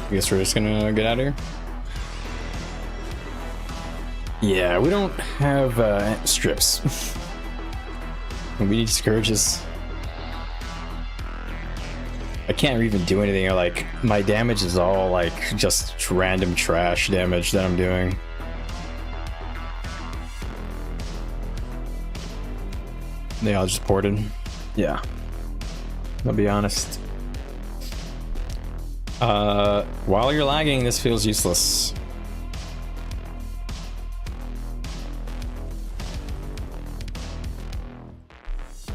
I guess we're just gonna get out of here. Yeah, we don't have strips. We need skirmishes. I can't even do anything. Like, my damage is all like just random trash damage that I'm doing. They all just ported. Yeah. I'll be honest. While you're lagging, this feels useless.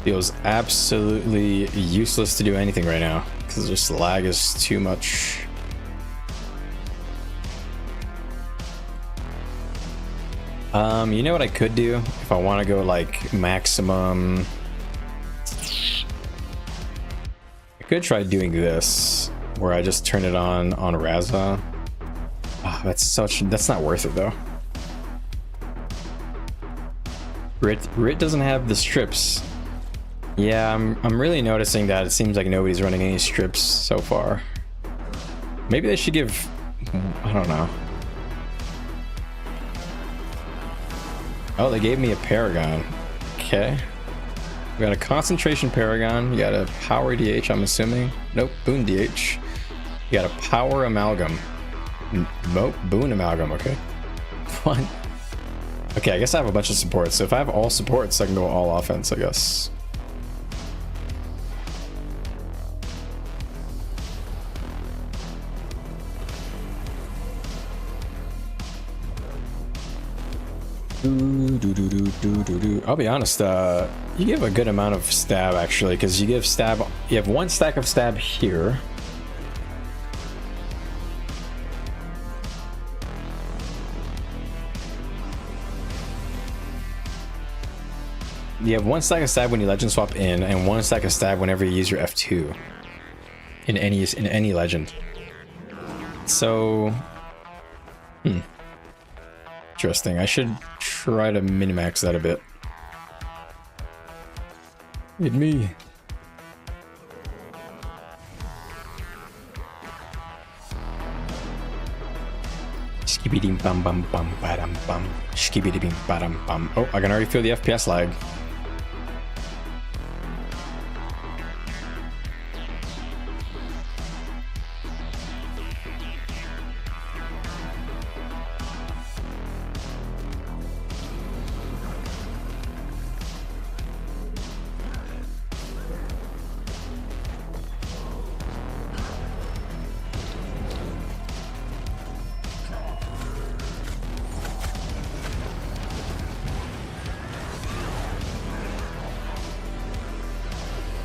Feels absolutely useless to do anything right now because just the lag is too much. You know what I could do if I want to go like maximum? I could try doing this where I just turn it on Raza. Oh, that's not worth it though. Rit doesn't have the strips. Yeah, I'm really noticing that it seems like nobody's running any strips so far. Maybe they should give, I don't know. Oh, they gave me a Paragon. Okay. We got a concentration Paragon. You got a power DH, I'm assuming. Nope, boon DH. You got a power amalgam. Nope, boon amalgam, okay. Fine. Okay, I guess I have a bunch of supports. So if I have all supports, I can go all offense, I guess. I'll be honest, you give a good amount of stab actually, because you give stab, you have one stack of stab here. You have one stack of stab when you legend swap in, and one stack of stab whenever you use your F2 in any legend. So, interesting. I should try to min-max that a bit. Hit me. Skibidi bum bum bum badum bum. Skibidi bim badum bum. Oh, I can already feel the FPS lag.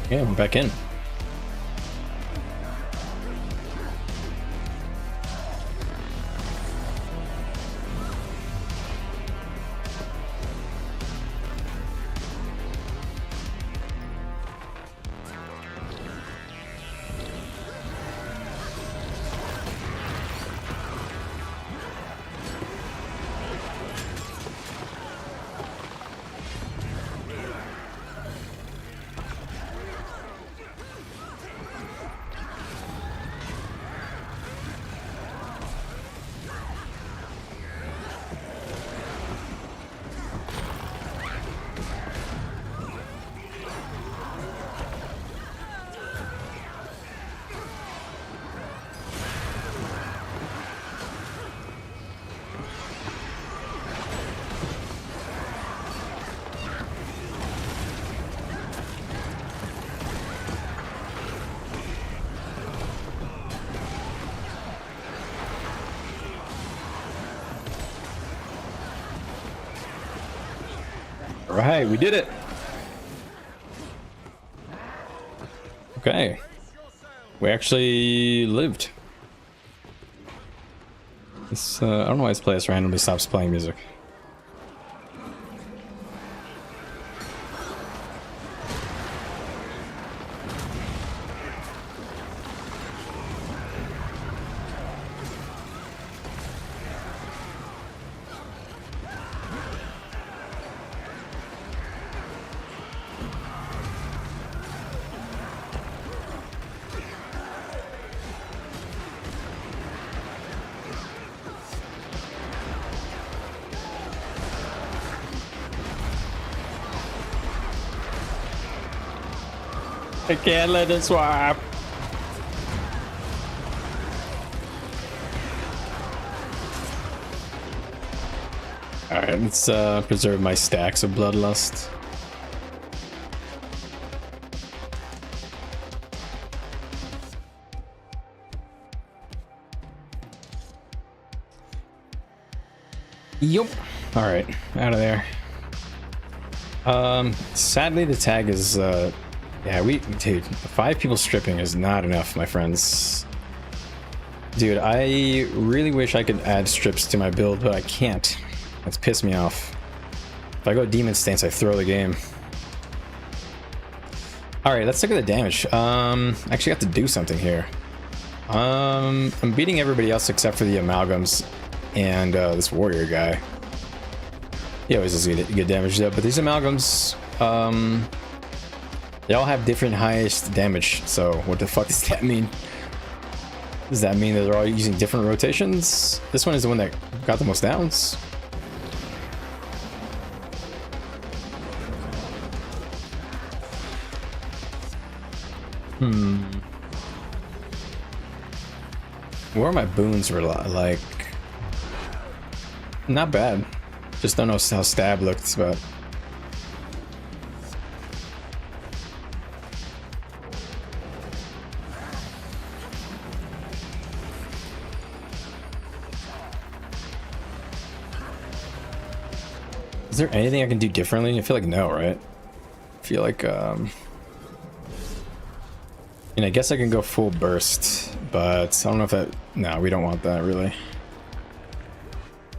Yeah, I'm back in. Right, we did it. Okay, we actually lived. This I don't know why this place randomly stops playing music. I can't let it swap. Alright, let's preserve my stacks of bloodlust. Yup. Alright, out of there. Sadly the tag is yeah, dude, 5 people stripping is not enough, my friends. Dude, I really wish I could add strips to my build, but I can't. That's pissed me off. If I go Demon Stance, I throw the game. Alright, let's look at the damage. Actually have to do something here. I'm beating everybody else except for the amalgams and this warrior guy. He always does good damage though, but these amalgams, they all have different highest damage, so what the fuck does that mean? Does that mean that they're all using different rotations? This one is the one that got the most downs. Where are my boons were like? Not bad. Just don't know how stab looks, but is there anything I can do differently? I feel like no, right? I feel like and I guess I can go full burst, but I don't know if that, no, we don't want that really.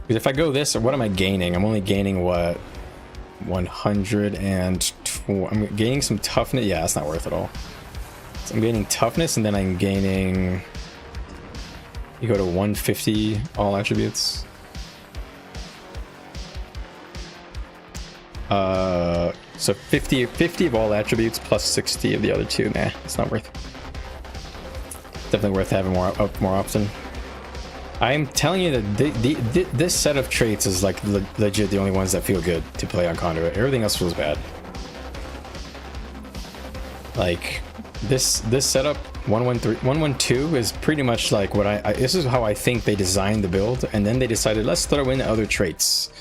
Because if I go this, what am I gaining? I'm only gaining what? 120. I'm gaining some toughness. Yeah, that's not worth it all. So I'm gaining toughness, and then I'm gaining. You go to 150 all attributes. So 50 of all attributes plus 60 of the other two. Nah, it's not worth it. Definitely worth having more often. I'm telling you that this set of traits is like legit the only ones that feel good to play on Conduit. Everything else feels bad. Like this setup 112 is pretty much like what this is how I think they designed the build, and then they decided let's throw in other traits.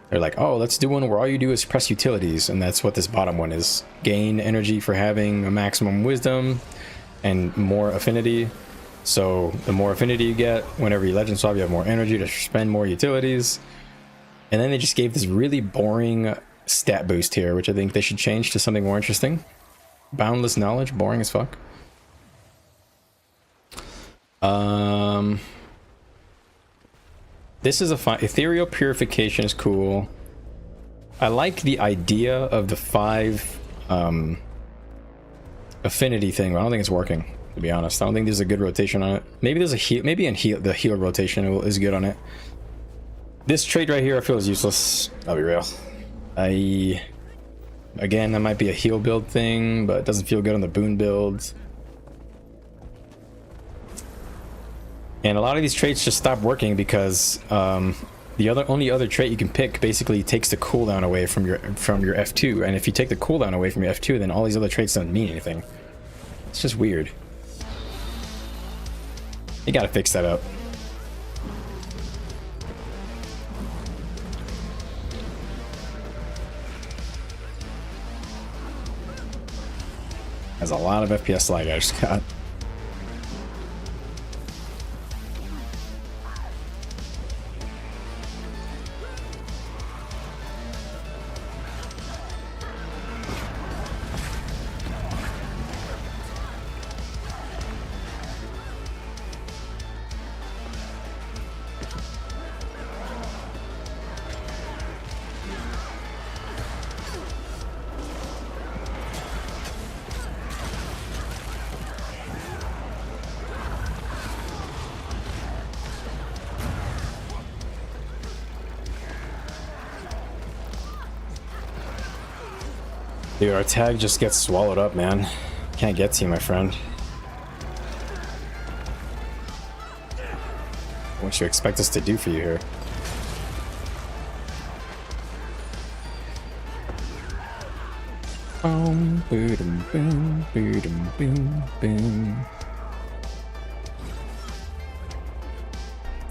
They're like, oh, let's do one where all you do is press utilities, and that's what this bottom one is. Gain energy for having a maximum wisdom and more affinity. So the more affinity you get, whenever you legend swap, you have more energy to spend more utilities. And then they just gave this really boring stat boost here, which I think they should change to something more interesting. Boundless knowledge, boring as fuck. This is a fine. Ethereal purification is cool. I like the idea of the 5 affinity thing, but I don't think it's working, to be honest. I don't think there's a good rotation on it. Maybe there's a heal. Maybe the heal rotation is good on it. This trait right here I feel is useless. I'll be real. Again, that might be a heal build thing, but it doesn't feel good on the boon build. And a lot of these traits just stop working because the only other trait you can pick basically takes the cooldown away from your F2, and if you take the cooldown away from your F2, then all these other traits don't mean anything. It's just weird. You gotta fix that up. There's a lot of FPS lag I just got. Dude, our tag just gets swallowed up, man. Can't get to you, my friend. What you expect us to do for you here? Boom, boom, boom, boom, boom, boom.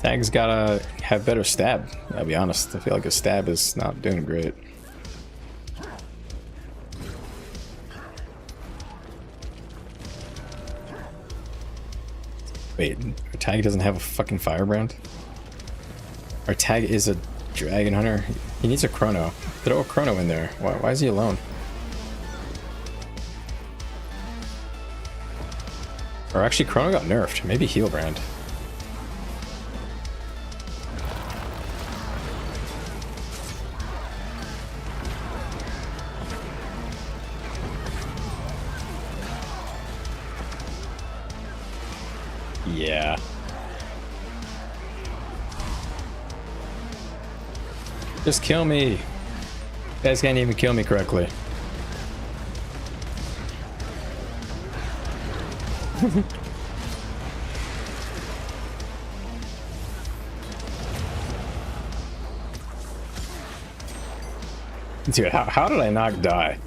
Tag's gotta have better stab. I'll be honest. I feel like his stab is not doing great. Wait, our tag doesn't have a fucking firebrand? Our tag is a dragon hunter. He needs a chrono. Throw a chrono in there. Why is he alone? Or actually, chrono got nerfed. Maybe healbrand. Yeah. Just kill me. You guys can't even kill me correctly. Dude, how did I not die?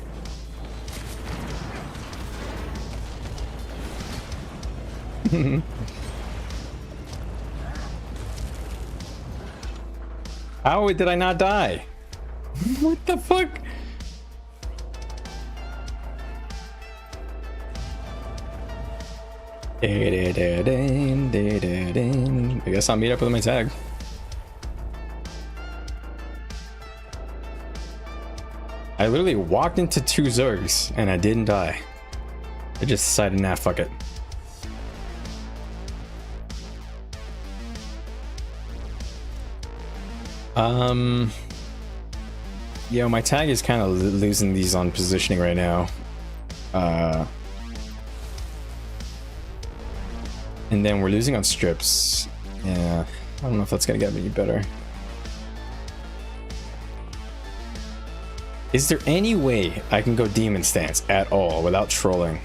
How did I not die? What the fuck? I guess I'll meet up with my tag. I literally walked into 2 Zergs and I didn't die. I just decided, nah, fuck it. Yo, my tag is kind of losing these on positioning right now. And then we're losing on strips. Yeah, I don't know if that's gonna get me better. Is there any way I can go demon stance at all without trolling?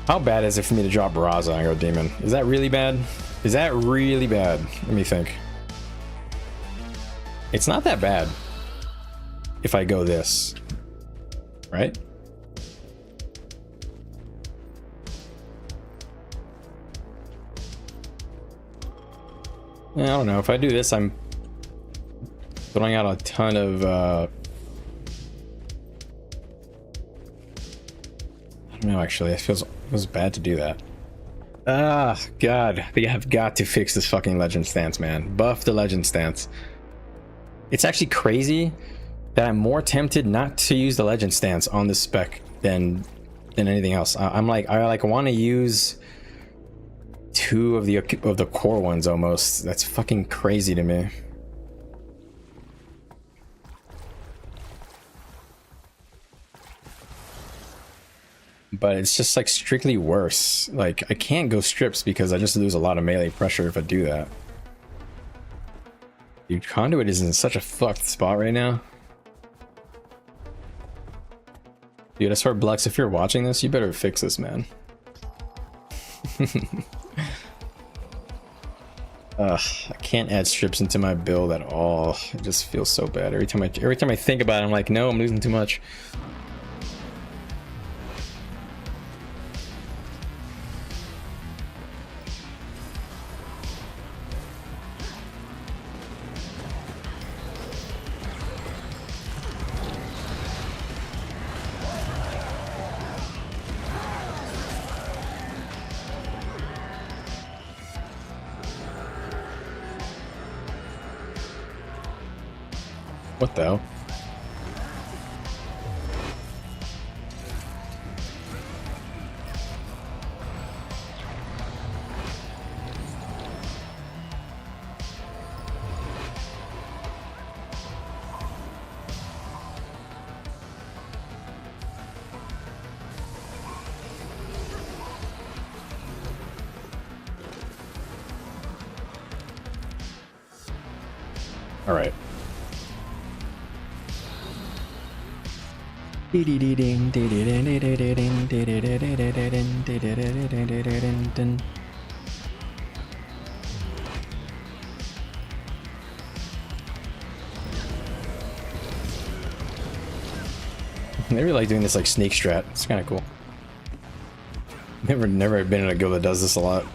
How bad is it for me to drop Raza and go demon? Is that really bad? Is that really bad? Let me think. It's not that bad if I go this, right? I don't know. If I do this, I'm throwing out a ton of I don't know, actually. It feels bad to do that. Ah, God. I think I've got to fix this fucking legend stance, man. Buff the legend stance. It's actually crazy that I'm more tempted not to use the legend stance on this spec than anything else. I want to use 2 of the core ones almost. That's fucking crazy to me. But it's just like strictly worse. Like, I can't go strips because I just lose a lot of melee pressure if I do that. Dude, Conduit is in such a fucked spot right now. Dude, I swear, Blux, if you're watching this, you better fix this, man. I can't add strips into my build at all. It just feels so bad. Every time I think about it, I'm like, no, I'm losing too much. What the hell? All right. I really like doing this like snake strat. It's kind of cool. Never been in a guild that does this a lot.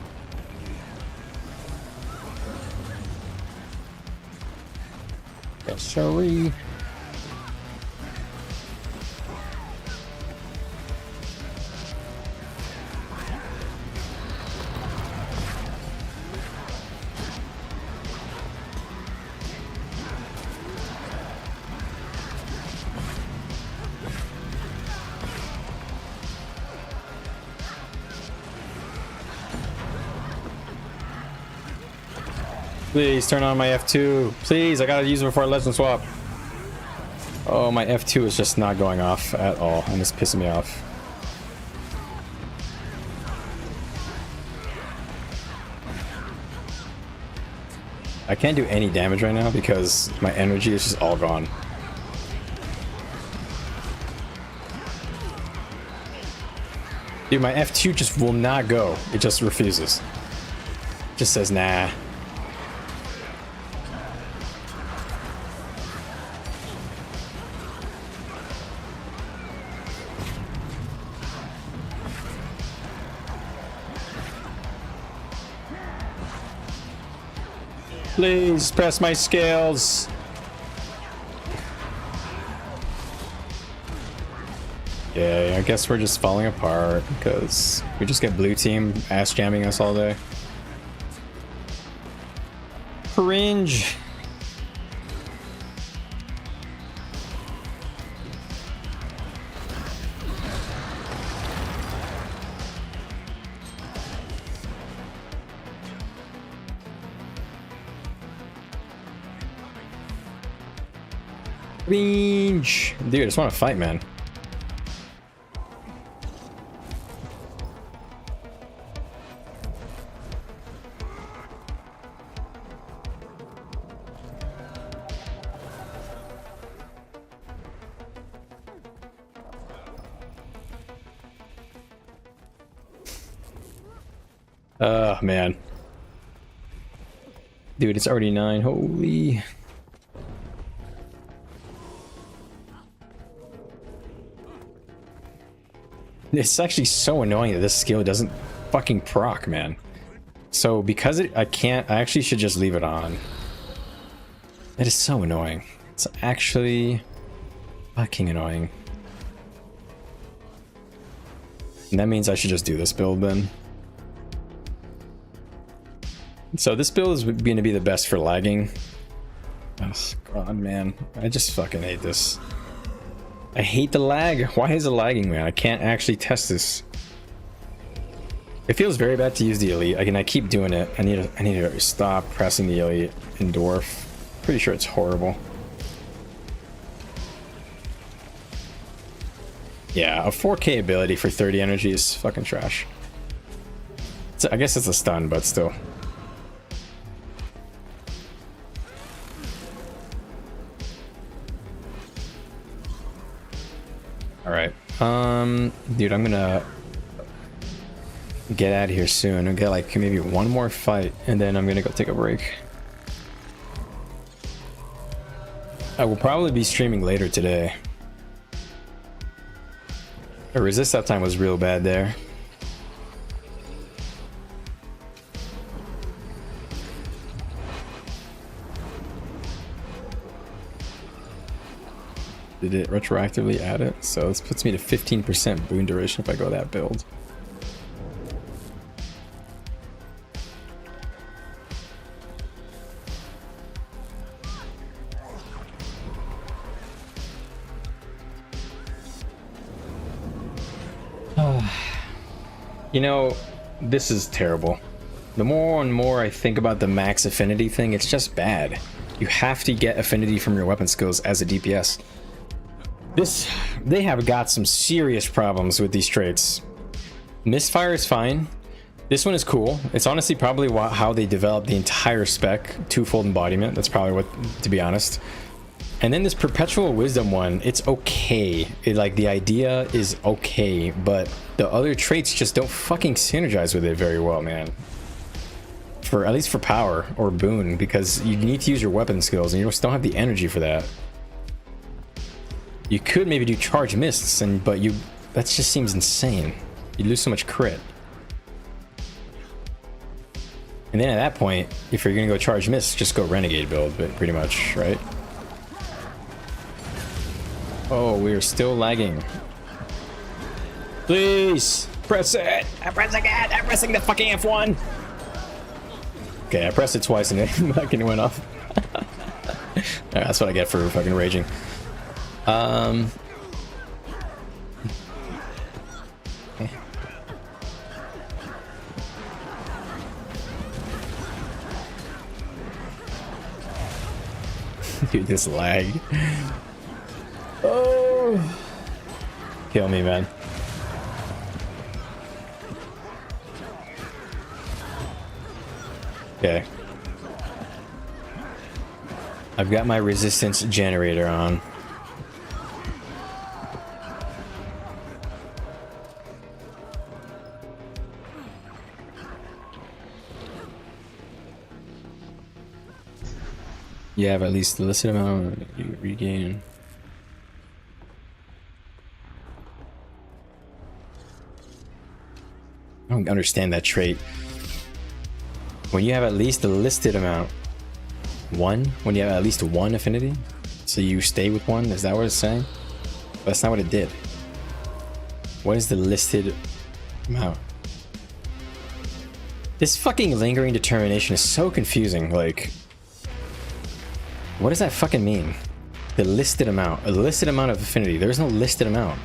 Yes, sorry. Please turn on my F2. Please, I gotta use it before I legend swap. Oh, my F2 is just not going off at all, and it's pissing me off. I can't do any damage right now because my energy is just all gone. Dude, my F2 just will not go. It just refuses. Just says, nah. Please press my scales. Yeah, I guess we're just falling apart because we just get blue team ass jamming us all day. Cringe. Cringe. Dude, I just want to fight, man. Oh, man. Dude, it's already 9. Holy. It's actually so annoying that this skill doesn't fucking proc, man. So because I actually should just leave it on. That is so annoying. It's actually fucking annoying. And that means I should just do this build then. So this build is going to be the best for lagging. Oh god, man. I just fucking hate this. I hate the lag. Why is it lagging, man? I can't actually test this. It feels very bad to use the elite. I keep doing it. I need to stop pressing the elite in dwarf. Pretty sure it's horrible. Yeah, a 4K ability for 30 energy is fucking trash. I guess it's a stun, but still. Alright, dude, I'm gonna get out of here soon and get like maybe one more fight and then I'm gonna go take a break. I will probably be streaming later today. The resist uptime was real bad there. Did it retroactively add it? So this puts me to 15% boon duration if I go that build. You know, this is terrible. The more and more I think about the max affinity thing, it's just bad. You have to get affinity from your weapon skills as a DPS. They have got some serious problems with these traits. Misfire is fine. This one is cool. It's honestly probably how they developed the entire spec. Twofold embodiment. That's probably what, to be honest. And then this perpetual wisdom one, it's okay. Like the idea is okay, but the other traits just don't fucking synergize with it very well, man. At least for power or boon, because you need to use your weapon skills and you just don't have the energy for that. You could maybe do charge mists, but that just seems insane. You lose so much crit. And then at that point, if you're gonna go charge mists, just go renegade build, but pretty much, right? Oh, we're still lagging. Please press it. I'm pressing it. I'm pressing the fucking F1. Okay, I pressed it twice and it fucking went off. That's what I get for fucking raging. Okay. Dude, this lag. Oh, kill me, man. Okay. I've got my resistance generator on. You have at least the listed amount you regain. I don't understand that trait. When you have at least the listed amount, one? When you have at least one affinity? So you stay with one? Is that what it's saying? That's not what it did. What is the listed amount? This fucking lingering determination is so confusing. Like, what does that fucking mean? The listed amount. A listed amount of affinity. There's no listed amount.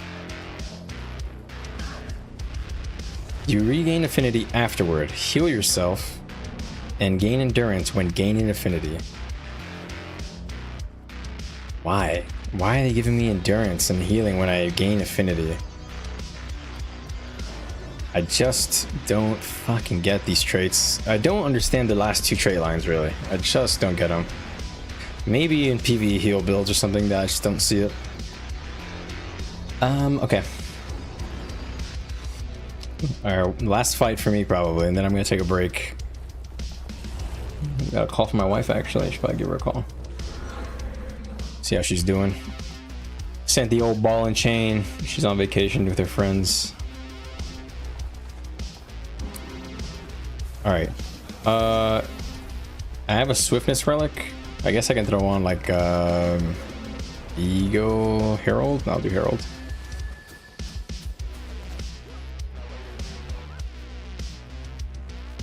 You regain affinity afterward. Heal yourself. And gain endurance when gaining affinity. Why? Why are they giving me endurance and healing when I gain affinity? I just don't fucking get these traits. I don't understand the last two trait lines, really. I just don't get them. Maybe in PvE heal builds or something that I just don't see it. Okay. Alright, last fight for me probably, and then I'm gonna take a break. Got a call from my wife actually, I should probably give her a call. See how she's doing. Sent the old ball and chain. She's on vacation with her friends. Alright. I have a swiftness relic. I guess I can throw on like Ego Herald. I'll do Herald.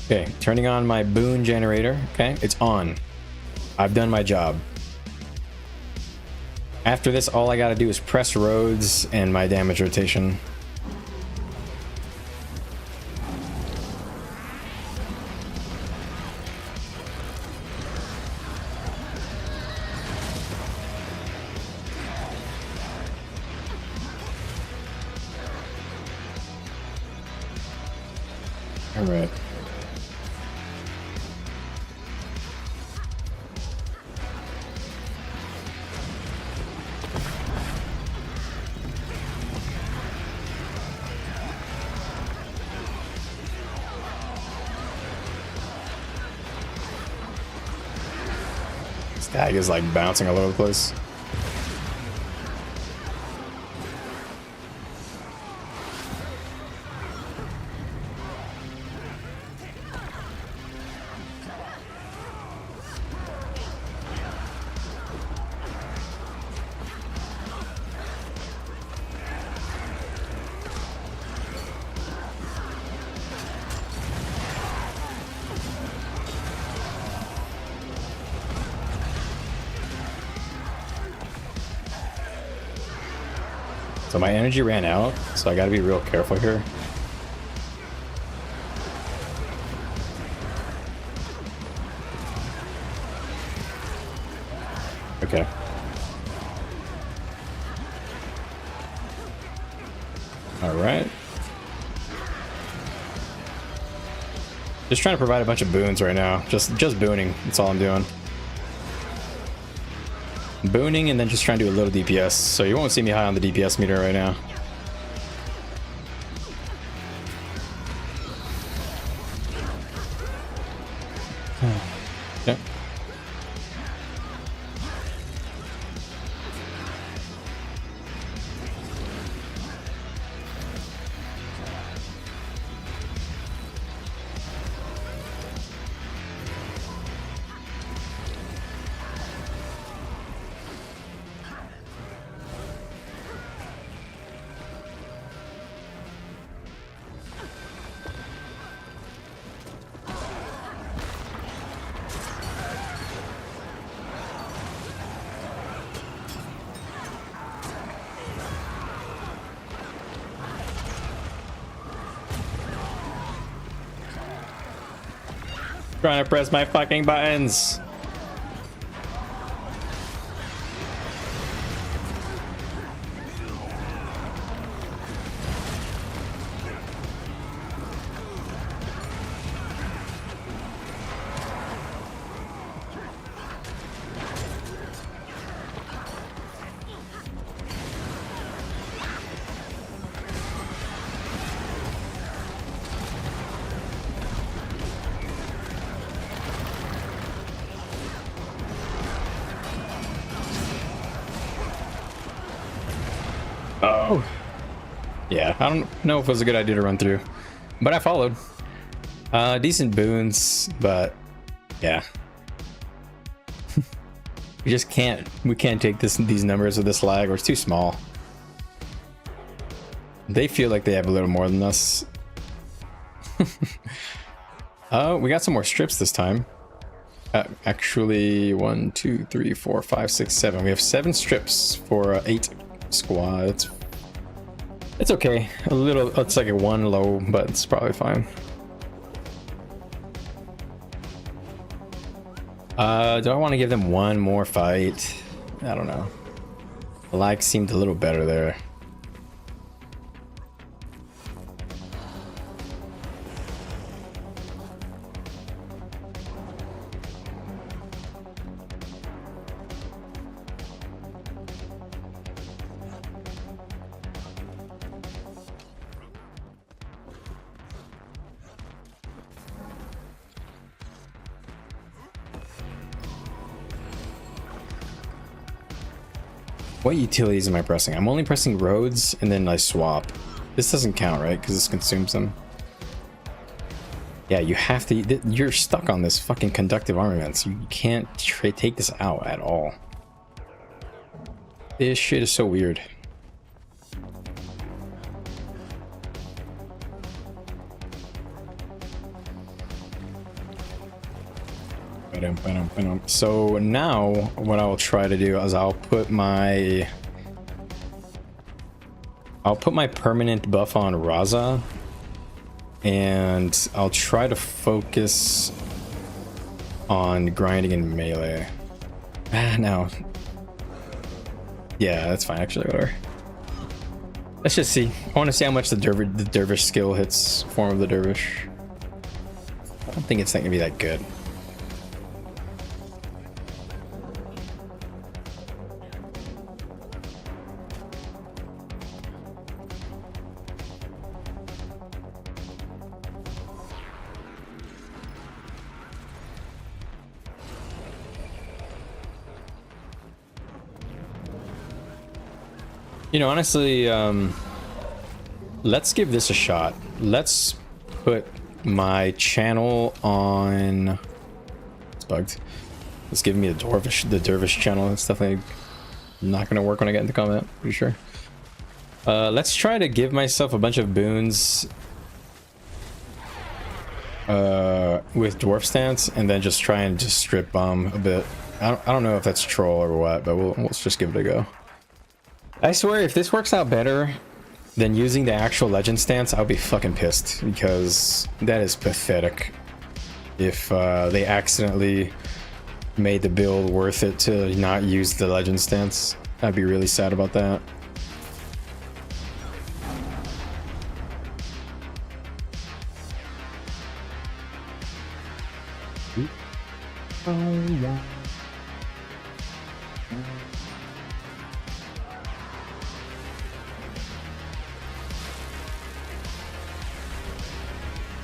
Okay, turning on my boon generator. Okay, it's on. I've done my job. After this, all I gotta do is press roads and my damage rotation. All right. Stag is like bouncing all over the place. So my energy ran out, so I gotta be real careful here. Okay. All right. Just trying to provide a bunch of boons right now. Just booning. That's all I'm doing. Booning and then just trying to do a little DPS. So you won't see me high on the DPS meter right now. Okay. Trying to press my fucking buttons. Oh. Yeah, I don't know if it was a good idea to run through, but I followed. Decent boons, but yeah. We can't take these numbers with this lag, or it's too small. They feel like they have a little more than us. We got some more strips this time. Actually, 1, 2, 3, 4, 5, 6, 7. We have 7 strips for 8 squads. It's okay. A little, it's like a 1 low, but it's probably fine. Do I want to give them one more fight? I don't know. The lag seemed a little better there. What utilities am I pressing? I'm only pressing roads and then I swap. This doesn't count, right? Because this consumes them. Yeah, you have to. You're stuck on this fucking conductive armaments. You can't take this out at all. This shit is so weird. So now what I'll try to do is I'll put my permanent buff on Raza, and I'll try to focus on grinding in melee. No. Yeah, that's fine actually, whatever. Let's just see. I want to see how much the dervish skill hits form of the dervish. I don't think it's not gonna be that good. You know, honestly, let's give this a shot. Let's put my channel on. It's bugged. Let's give me the dervish channel. It's definitely not gonna work when I get into combat. Pretty sure. Let's try to give myself a bunch of boons with dwarf stance, and then just try and just strip bomb a bit. I don't know if that's troll or what, but we'll just give it a go. I swear, if this works out better than using the actual legend stance, I'll be fucking pissed, because that is pathetic. If they accidentally made the build worth it to not use the legend stance, I'd be really sad about that. Oh, yeah.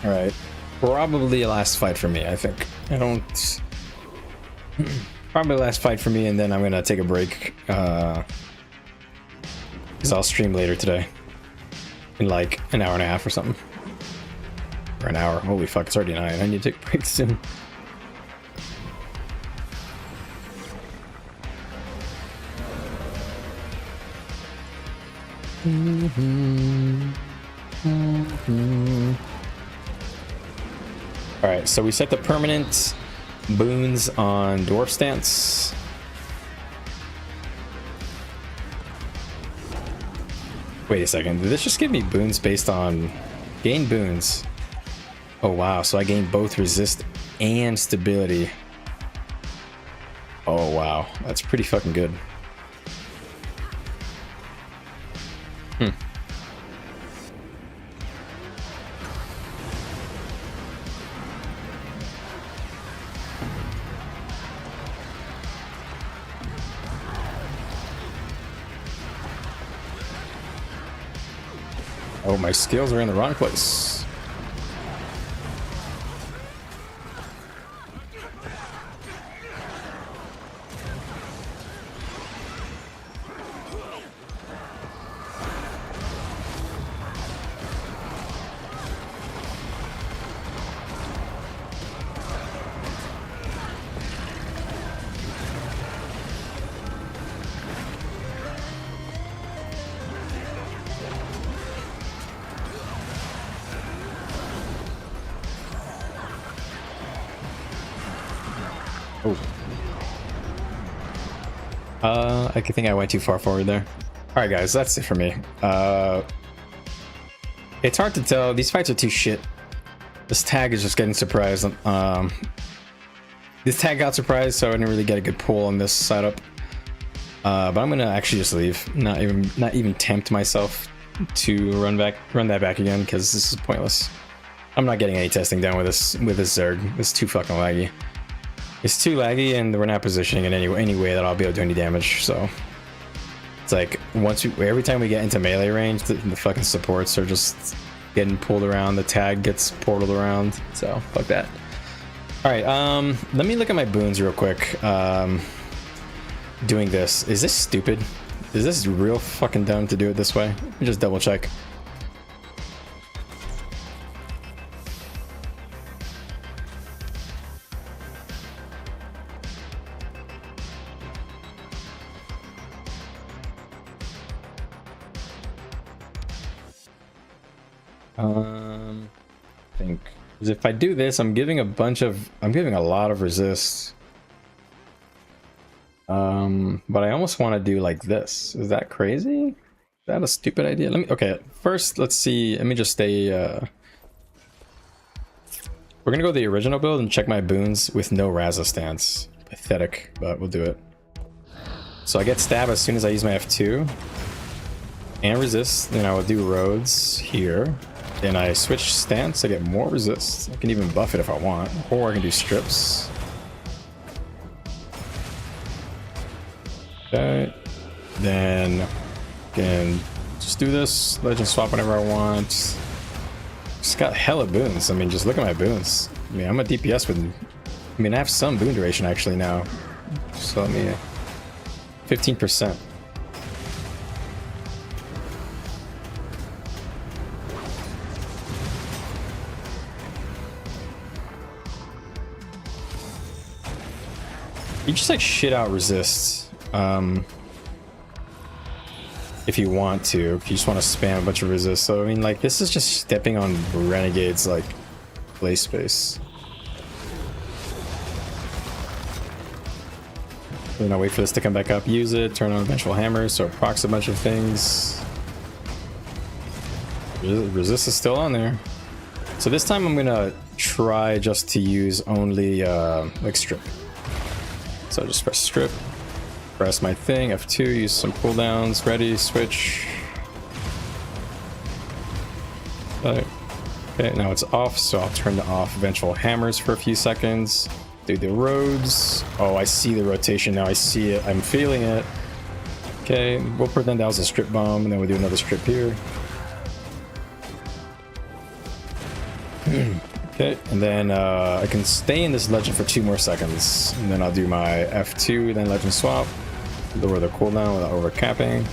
All right, probably the last fight for me, I think. Probably the last fight for me, and then I'm gonna take a break, because I'll stream later today in like an hour and a half or something, or an hour. Holy fuck, it's already 9. I need to take a break soon. All right, so we set the permanent boons on dwarf stance. Wait a second, did this just give me boons based on gain boons? Oh wow, so I gained both resist and stability. Oh wow, that's pretty fucking good. Oh, my skills are in the wrong place. Oh. I think I went too far forward there. Alright guys, that's it for me. It's hard to tell. These fights are too shit. This tag is just getting surprised. This tag got surprised, so I didn't really get a good pull on this setup. But I'm gonna actually just leave. Not even tempt myself to run that back again, because this is pointless. I'm not getting any testing done with this Zerg. It's too fucking laggy. It's too laggy, and we're not positioning in any way that I'll be able to do any damage. So it's like every time we get into melee range, the fucking supports are just getting pulled around. The tag gets portaled around. So fuck that. All right, let me look at my boons real quick. Doing this, is this stupid? Is this real fucking dumb to do it this way? Let me just double check. I think if I do this, I'm giving a lot of resist. But I almost want to do like this. Is that crazy? Is that a stupid idea? Okay, first let's see. Let me just stay, we're gonna go the original build and check my boons with no Raza stance. Pathetic, but we'll do it. So I get stab as soon as I use my F2 and resist. Then I will do roads here. Then I switch stance, I get more resist. I can even buff it if I want, or I can do strips. Okay, then I can just do this, legend swap whenever I want. Just got hella boons. I mean, just look at my boons. I mean, I'm a DPS with, I mean, I have some boon duration actually now. So let me, 15%. You just like shit out resist. If you want to, if you just want to spam a bunch of resist. So I mean, like, this is just stepping on Renegade's like play space. You know, wait for this to come back up, use it, turn on Vengeful Hammer, so it procs a bunch of things. Resist is still on there. So this time I'm gonna try just to use only like strip. So just press strip, press my thing, F2, use some cooldowns, ready, switch. Okay, now it's off, so I'll turn off Vengeful Hammers for a few seconds. Do the roads. Oh, I see the rotation now, I see it, I'm feeling it. Okay, we'll pretend that was a strip bomb, and then we'll do another strip here. Okay, and then I can stay in this legend for 2 more seconds, and then I'll do my F2, then legend swap, lower the cooldown without over capping.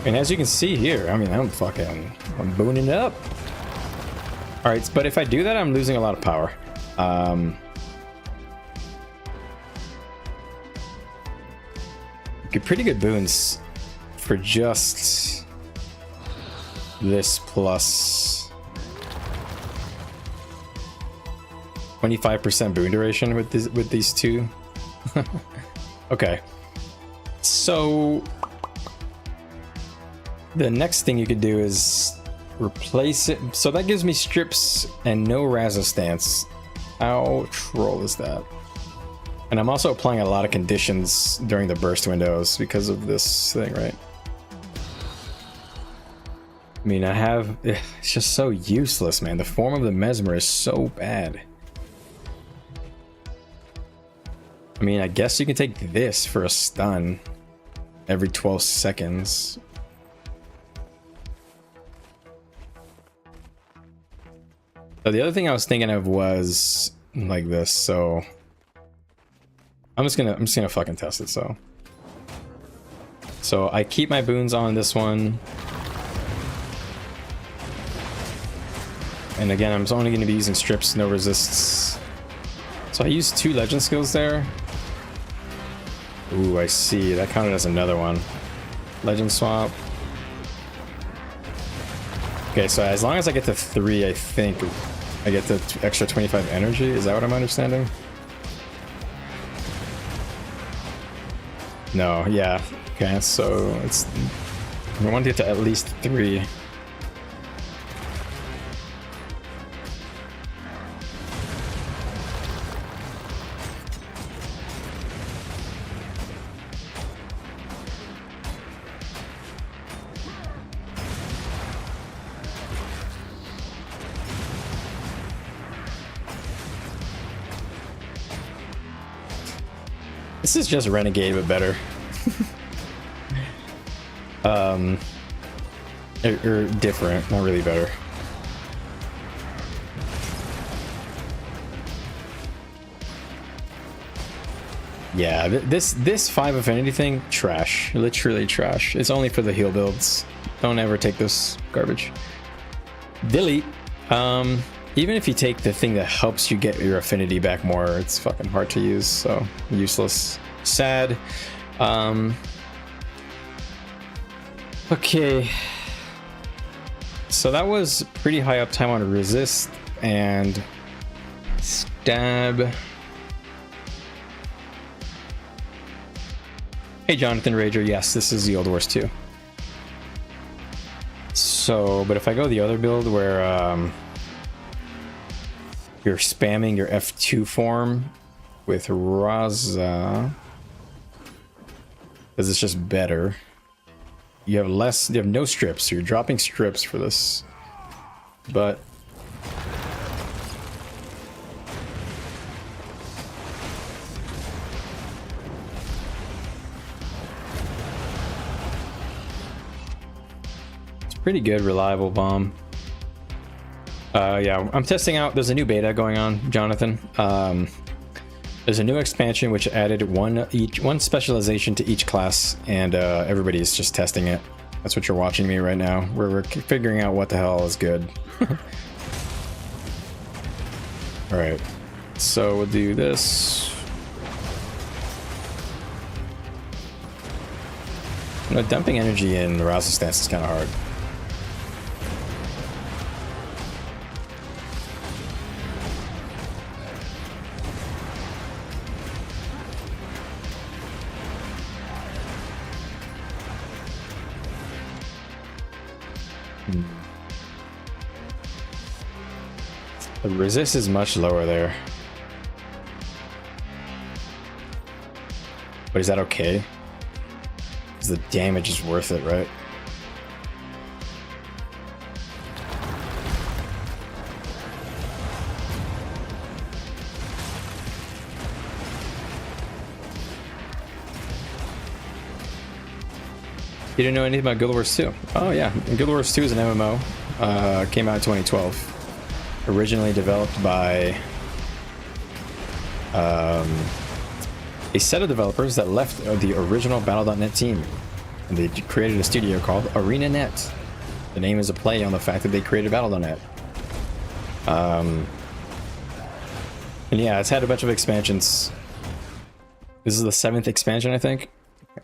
And as you can see here, I mean, I'm booning it up. All right, but if I do that, I'm losing a lot of power. Get pretty good boons for just this plus 25% boon duration with these two. Okay, so the next thing you could do is Replace it. So that gives me strips and no resistance. How troll is that? And I'm also applying a lot of conditions during the burst windows because of this thing, right? I mean, it's just so useless, man. The form of the mesmer is so bad. I mean, I guess you can take this for a stun every 12 seconds. So the other thing I was thinking of was like this, so I'm just gonna fucking test it. So I keep my boons on this one. And again, I'm only going to be using strips, no resists. So I used 2 legend skills there. Ooh, I see. That counted as another one. Legend swap. Okay, so as long as I get to 3, I think I get the extra 25 energy. Is that what I'm understanding? No, yeah. Okay, so it's... I want to get to at least 3. This is just Renegade, but better. Or different, not really better. Yeah, this 5 affinity thing, trash. Literally trash. It's only for the heal builds. Don't ever take this garbage. Delete. Even if you take the thing that helps you get your affinity back more, it's fucking hard to use, so useless. Sad. Okay. So that was pretty high uptime on resist and stab. Hey Jonathan Rager, yes, this is the Old Wars 2. So, but if I go the other build where you're spamming your F2 form with Raza, because it's just better. You have no strips, so you're dropping strips for this. But it's pretty good, reliable bomb. Yeah, I'm testing out. There's a new beta going on, Jonathan. There's a new expansion which added one specialization to each class, and everybody's just testing it. That's what you're watching me right now. We're figuring out what the hell is good. All right, so we'll do this. You know, dumping energy in the Rousal stance is kind of hard. The resist is much lower there. But is that okay? Because the damage is worth it, right? You didn't know anything about Guild Wars 2? Oh yeah, Guild Wars 2 is an MMO. Came out in 2012. Originally developed by a set of developers that left the original Battle.net team, and they created a studio called ArenaNet. The name is a play on the fact that they created Battle.net. And yeah, it's had a bunch of expansions. This is the 7th expansion, I think.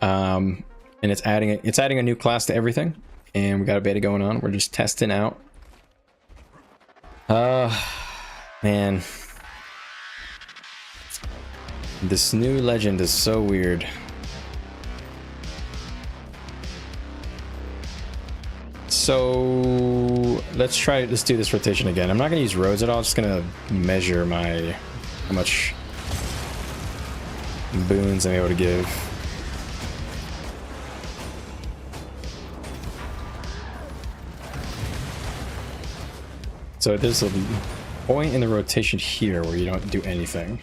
And it's adding a new class to everything, and we got a beta going on. We're just testing out. Man, this new legend is so weird. So So let's do this rotation again. I'm not gonna use roads at all. I'm just gonna measure how much boons I'm able to give. So there's a point in the rotation here where you don't do anything.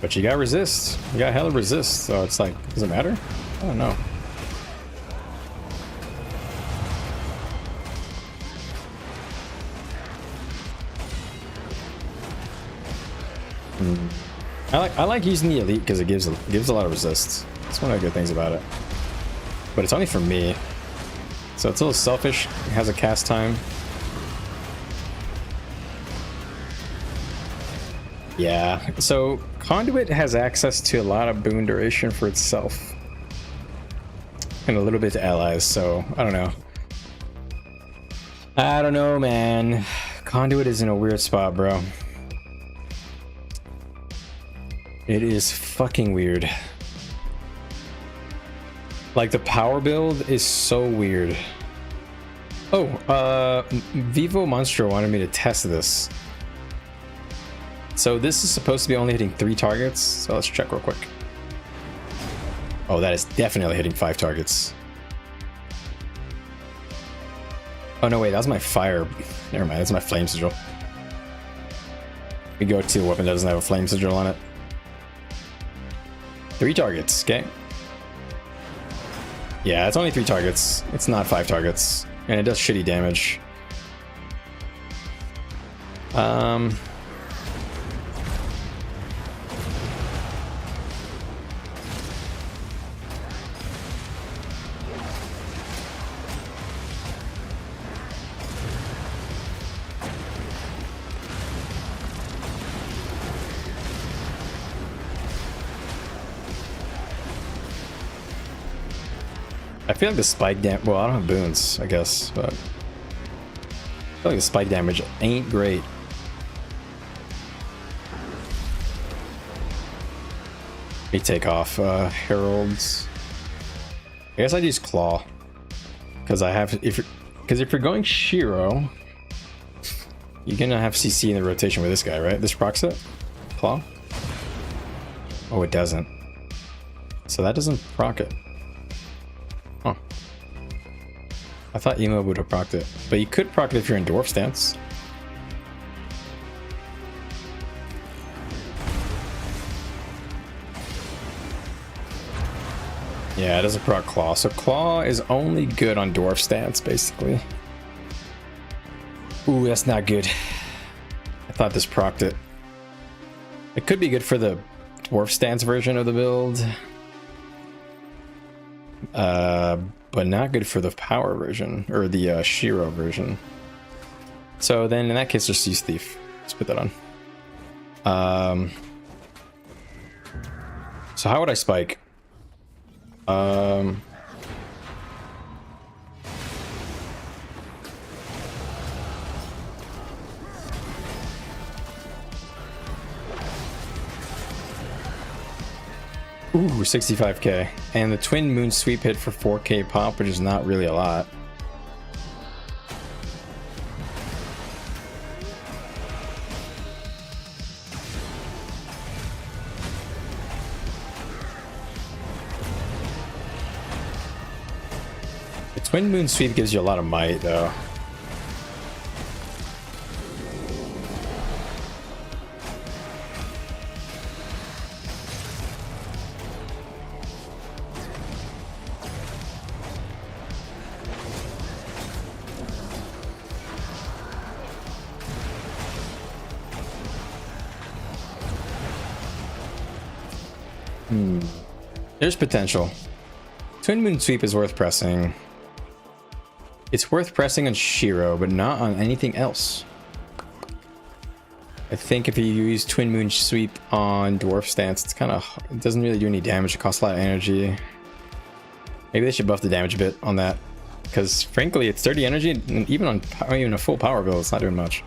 But you got resist. You got hella resist. So it's like, does it matter? I don't know. I like using the elite because it gives a lot of resist. That's one of the good things about it. But it's only for me, so it's a little selfish. It has a cast time. Yeah. So Conduit has access to a lot of boon duration for itself, and a little bit to allies. So I don't know. I don't know, man. Conduit is in a weird spot, bro. It is fucking weird. Like, the power build is so weird. Oh, Vivo Monstro wanted me to test this. So this is supposed to be only hitting 3 targets. So let's check real quick. Oh, that is definitely hitting 5 targets. Oh no, wait, that was my fire. Never mind, that's my flame sigil. We go to a weapon that doesn't have a flame sigil on it. 3 targets, okay. Yeah, it's only 3 targets. It's not 5 targets. And it does shitty damage. I feel like the spike damage, well, I don't have boons, I guess, but I feel like the spike damage ain't great. Let me take off heralds. I guess I'd use claw because I have, if you're going Shiro, you're gonna have CC in the rotation with this guy, right? This procs it? Claw? Oh, it doesn't. So that doesn't proc it. Huh. I thought Emo would have procced it, but you could proc it if you're in dwarf stance. Yeah, it doesn't proc claw, so claw is only good on dwarf stance, basically. Ooh, that's not good. I thought this procced it. It could be good for the dwarf stance version of the build. But not good for the power version, or the Shiro version. So then in that case, just use Thief. Let's put that on. So how would I spike? Ooh, 65k. And the Twin Moon Sweep hit for 4k pop, which is not really a lot. The Twin Moon Sweep gives you a lot of might, though. There's potential. Twin Moon Sweep is worth pressing. It's worth pressing on Shiro, but not on anything else. I think if you use Twin Moon Sweep on Dwarf Stance, it's kind of, it doesn't really do any damage. It costs a lot of energy. Maybe they should buff the damage a bit on that, because frankly, it's 30 energy, and even on a full power build, it's not doing much.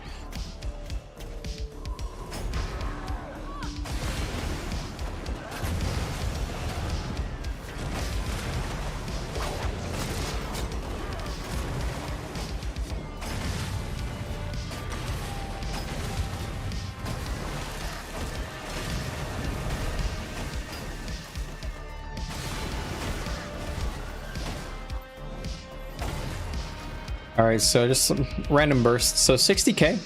All right, so just some random bursts. So 60k,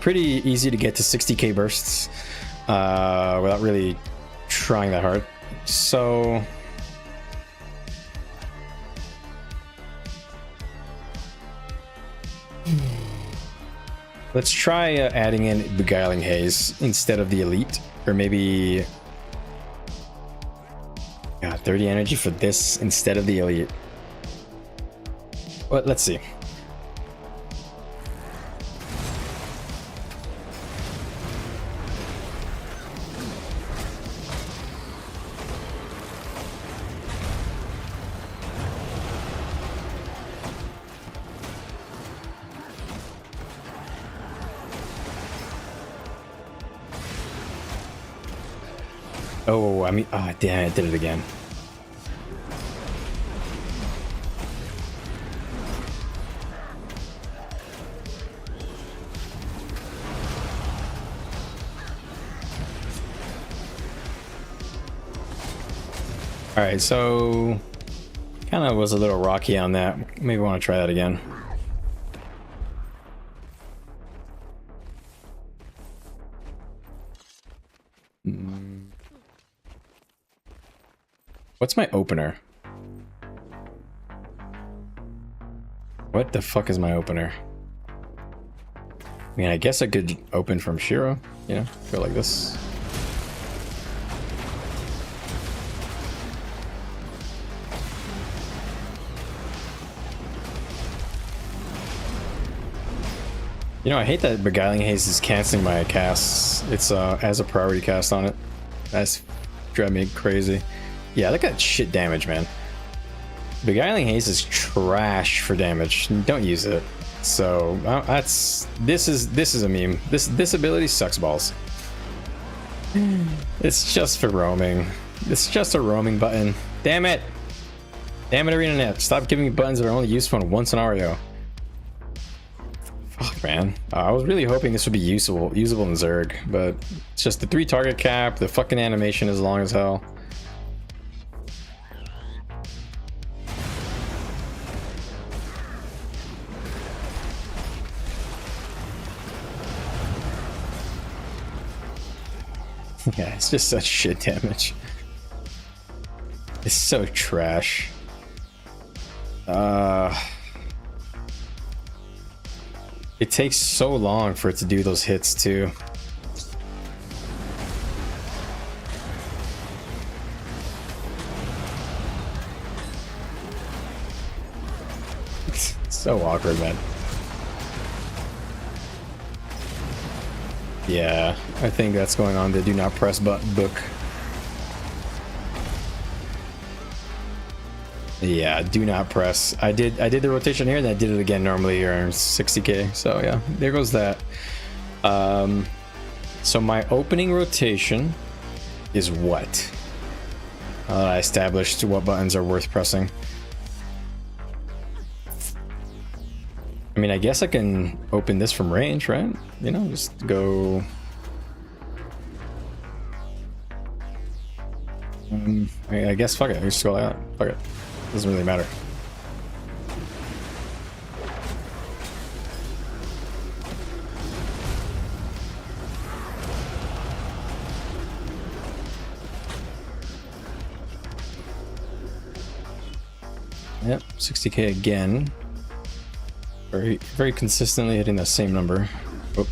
pretty easy to get to 60k bursts without really trying that hard. So let's try adding in Beguiling Haze instead of the Elite, or maybe 30 energy for this instead of the Elite. Well, let's see. Oh, I mean, oh, damn, I did it again. All right, so kind of was a little rocky on that. Maybe want to try that again. What's my opener? What the fuck is my opener? I mean, I guess I could open from Shiro, you know, go like this. You know, I hate that Beguiling Haze is canceling my casts. It's as a priority cast on it. That's driving me crazy. Yeah, look at that shit damage, man. Beguiling Haze is trash for damage. Don't use it. So this is a meme. This ability sucks balls. It's just for roaming. It's just a roaming button. Damn it! Damn it, ArenaNet! Stop giving me buttons that are only useful in one scenario. Fuck, man. I was really hoping this would be usable in Zerg, but it's just the 3 target cap. The fucking animation is long as hell. Yeah, it's just such shit damage. It's so trash. It takes so long for it to do those hits too. It's so awkward, man. Yeah, I think that's going on the do not press button book. Yeah, do not press. I did the rotation here, and I did it again normally around 60k. So yeah, there goes that. So my opening rotation is what? I established what buttons are worth pressing. I mean, I guess I can open this from range, right? You know, just go. I guess fuck it. I just go like that. Fuck it. Doesn't really matter. Yep, 60k again. Very consistently hitting the same number. Oh.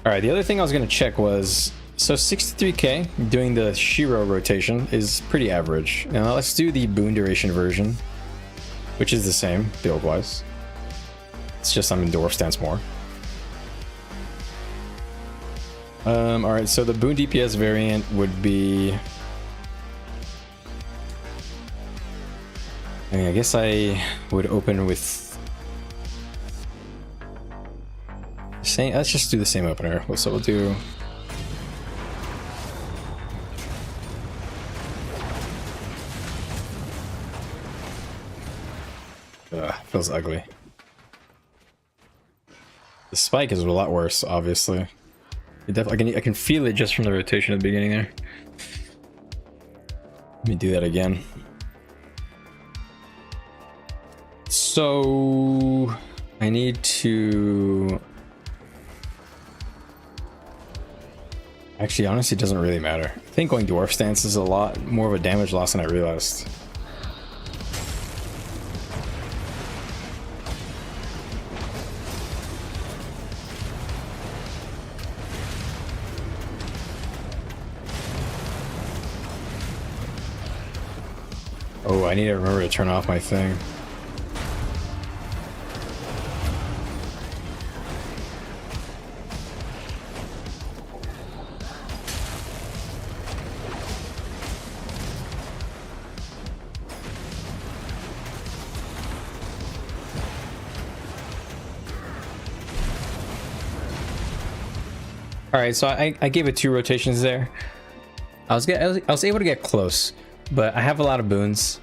All right, the other thing I was going to check was, so 63k doing the Shiro rotation is pretty average. Now let's do the boon duration version, which is the same build wise. It's just I'm in dwarf stance more. All right, so the boon DPS variant would be, I mean, I guess I would open with same. Let's just do the same opener. So we'll do. Feels ugly. The spike is a lot worse, obviously. It definitely, I can feel it just from the rotation at the beginning there. Let me do that again. So I need to... Actually, honestly, it doesn't really matter. I think going dwarf stance is a lot more of a damage loss than I realized. Oh, I need to remember to turn off my thing. All right, so I gave it 2 rotations there. I was able to get close, but I have a lot of boons.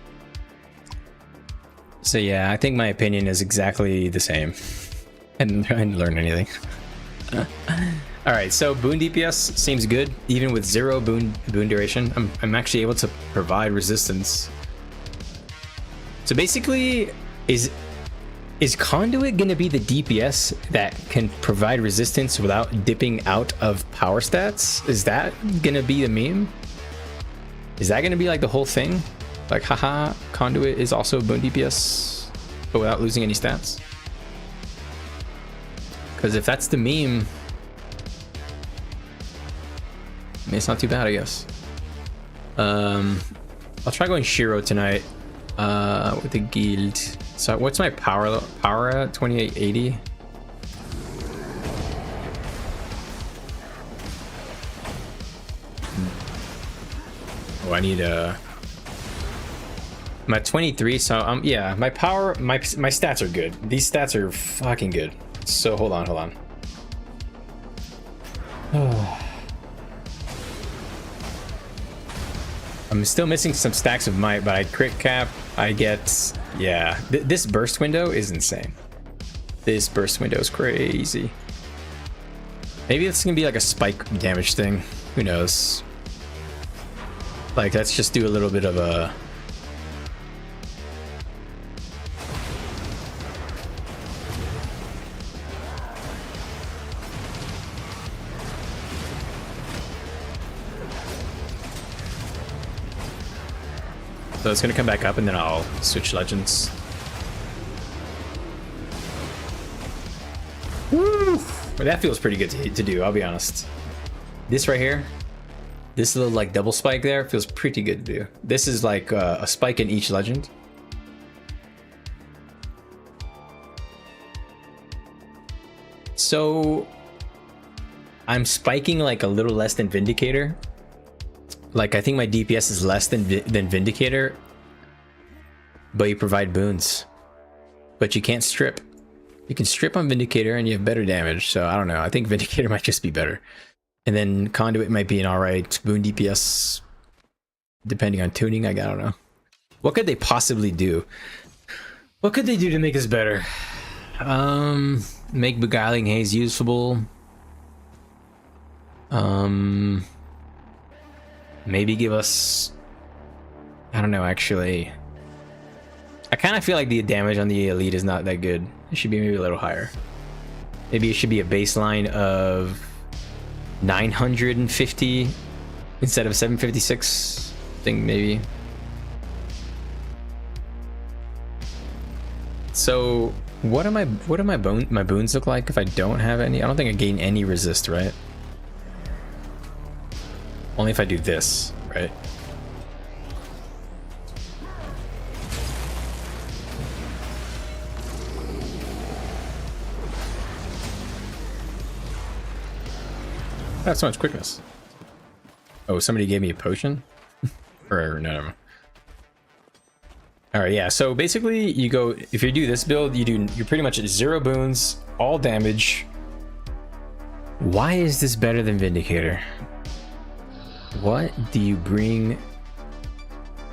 So yeah, I think my opinion is exactly the same. I didn't learn anything. All right, so boon DPS seems good, even with 0 boon duration. I'm actually able to provide resistance. So basically, is Conduit gonna be the DPS that can provide resistance without dipping out of power stats? Is that gonna be the meme? Is that gonna be like the whole thing? Like, haha, Conduit is also boon DPS, but without losing any stats? Because if that's the meme, I mean, it's not too bad, I guess. I'll try going Shiro tonight with the guild. So what's my power at? 2880. Oh, I need I'm at 23, so yeah, my power, my stats are good. These stats are fucking good. So hold on. I'm still missing some stacks of might, but I crit cap. I get, yeah. This burst window is insane. This burst window is crazy. Maybe it's gonna be like a spike damage thing. Who knows? Like, let's just do a little bit of a... So it's gonna come back up and then I'll switch legends. Woo! Well, that feels pretty good to do, I'll be honest. This right here, this little like double spike there feels pretty good to do. This is like a spike in each legend. So I'm spiking like a little less than Vindicator. Like, I think my DPS is less than Vindicator, but you provide boons. But you can't strip. You can strip on Vindicator and you have better damage, so I don't know. I think Vindicator might just be better. And then Conduit might be an alright boon DPS, depending on tuning. I don't know. What could they possibly do? What could they do to make us better? Make Beguiling Haze usable. Maybe give us... I don't know, actually. I kind of feel like the damage on the elite is not that good. It should be maybe a little higher. Maybe it should be a baseline of 950 instead of 756. I think maybe. So what do my boons look like if I don't have any? I don't think I gain any resist, right? Only if I do this, right? That's so much quickness. Oh, somebody gave me a potion? Or no. Alright, yeah, so basically you go, if you do this build, you're pretty much at 0 boons, all damage. Why is this better than Vindicator? What do you bring?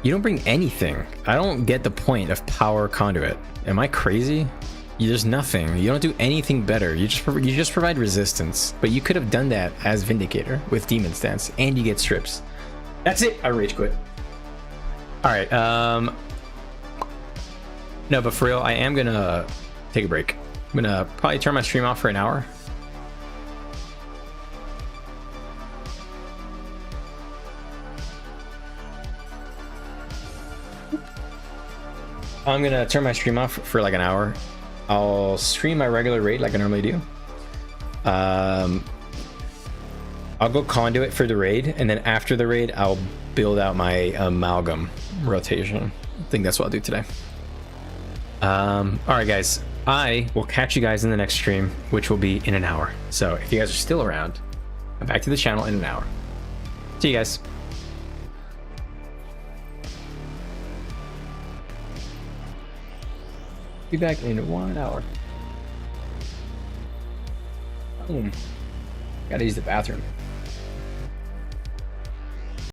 You don't bring anything. I don't get the point of power Conduit. Am I crazy? There's nothing. You don't do anything better. You just provide resistance. But you could have done that as Vindicator with Demon Stance, and you get strips. That's it. I rage quit. All right. No, but for real, I am gonna take a break. I'm gonna probably turn my stream off for an hour. I'm gonna turn my stream off for like an hour. I'll stream my regular raid like I normally do. I'll go Conduit for the raid, and then after the raid, I'll build out my amalgam rotation. I think that's what I'll do today. All right, guys. I will catch you guys in the next stream, which will be in an hour. So if you guys are still around, come back to the channel in an hour. See you guys. Be back in 1 hour. Boom. Gotta use the bathroom.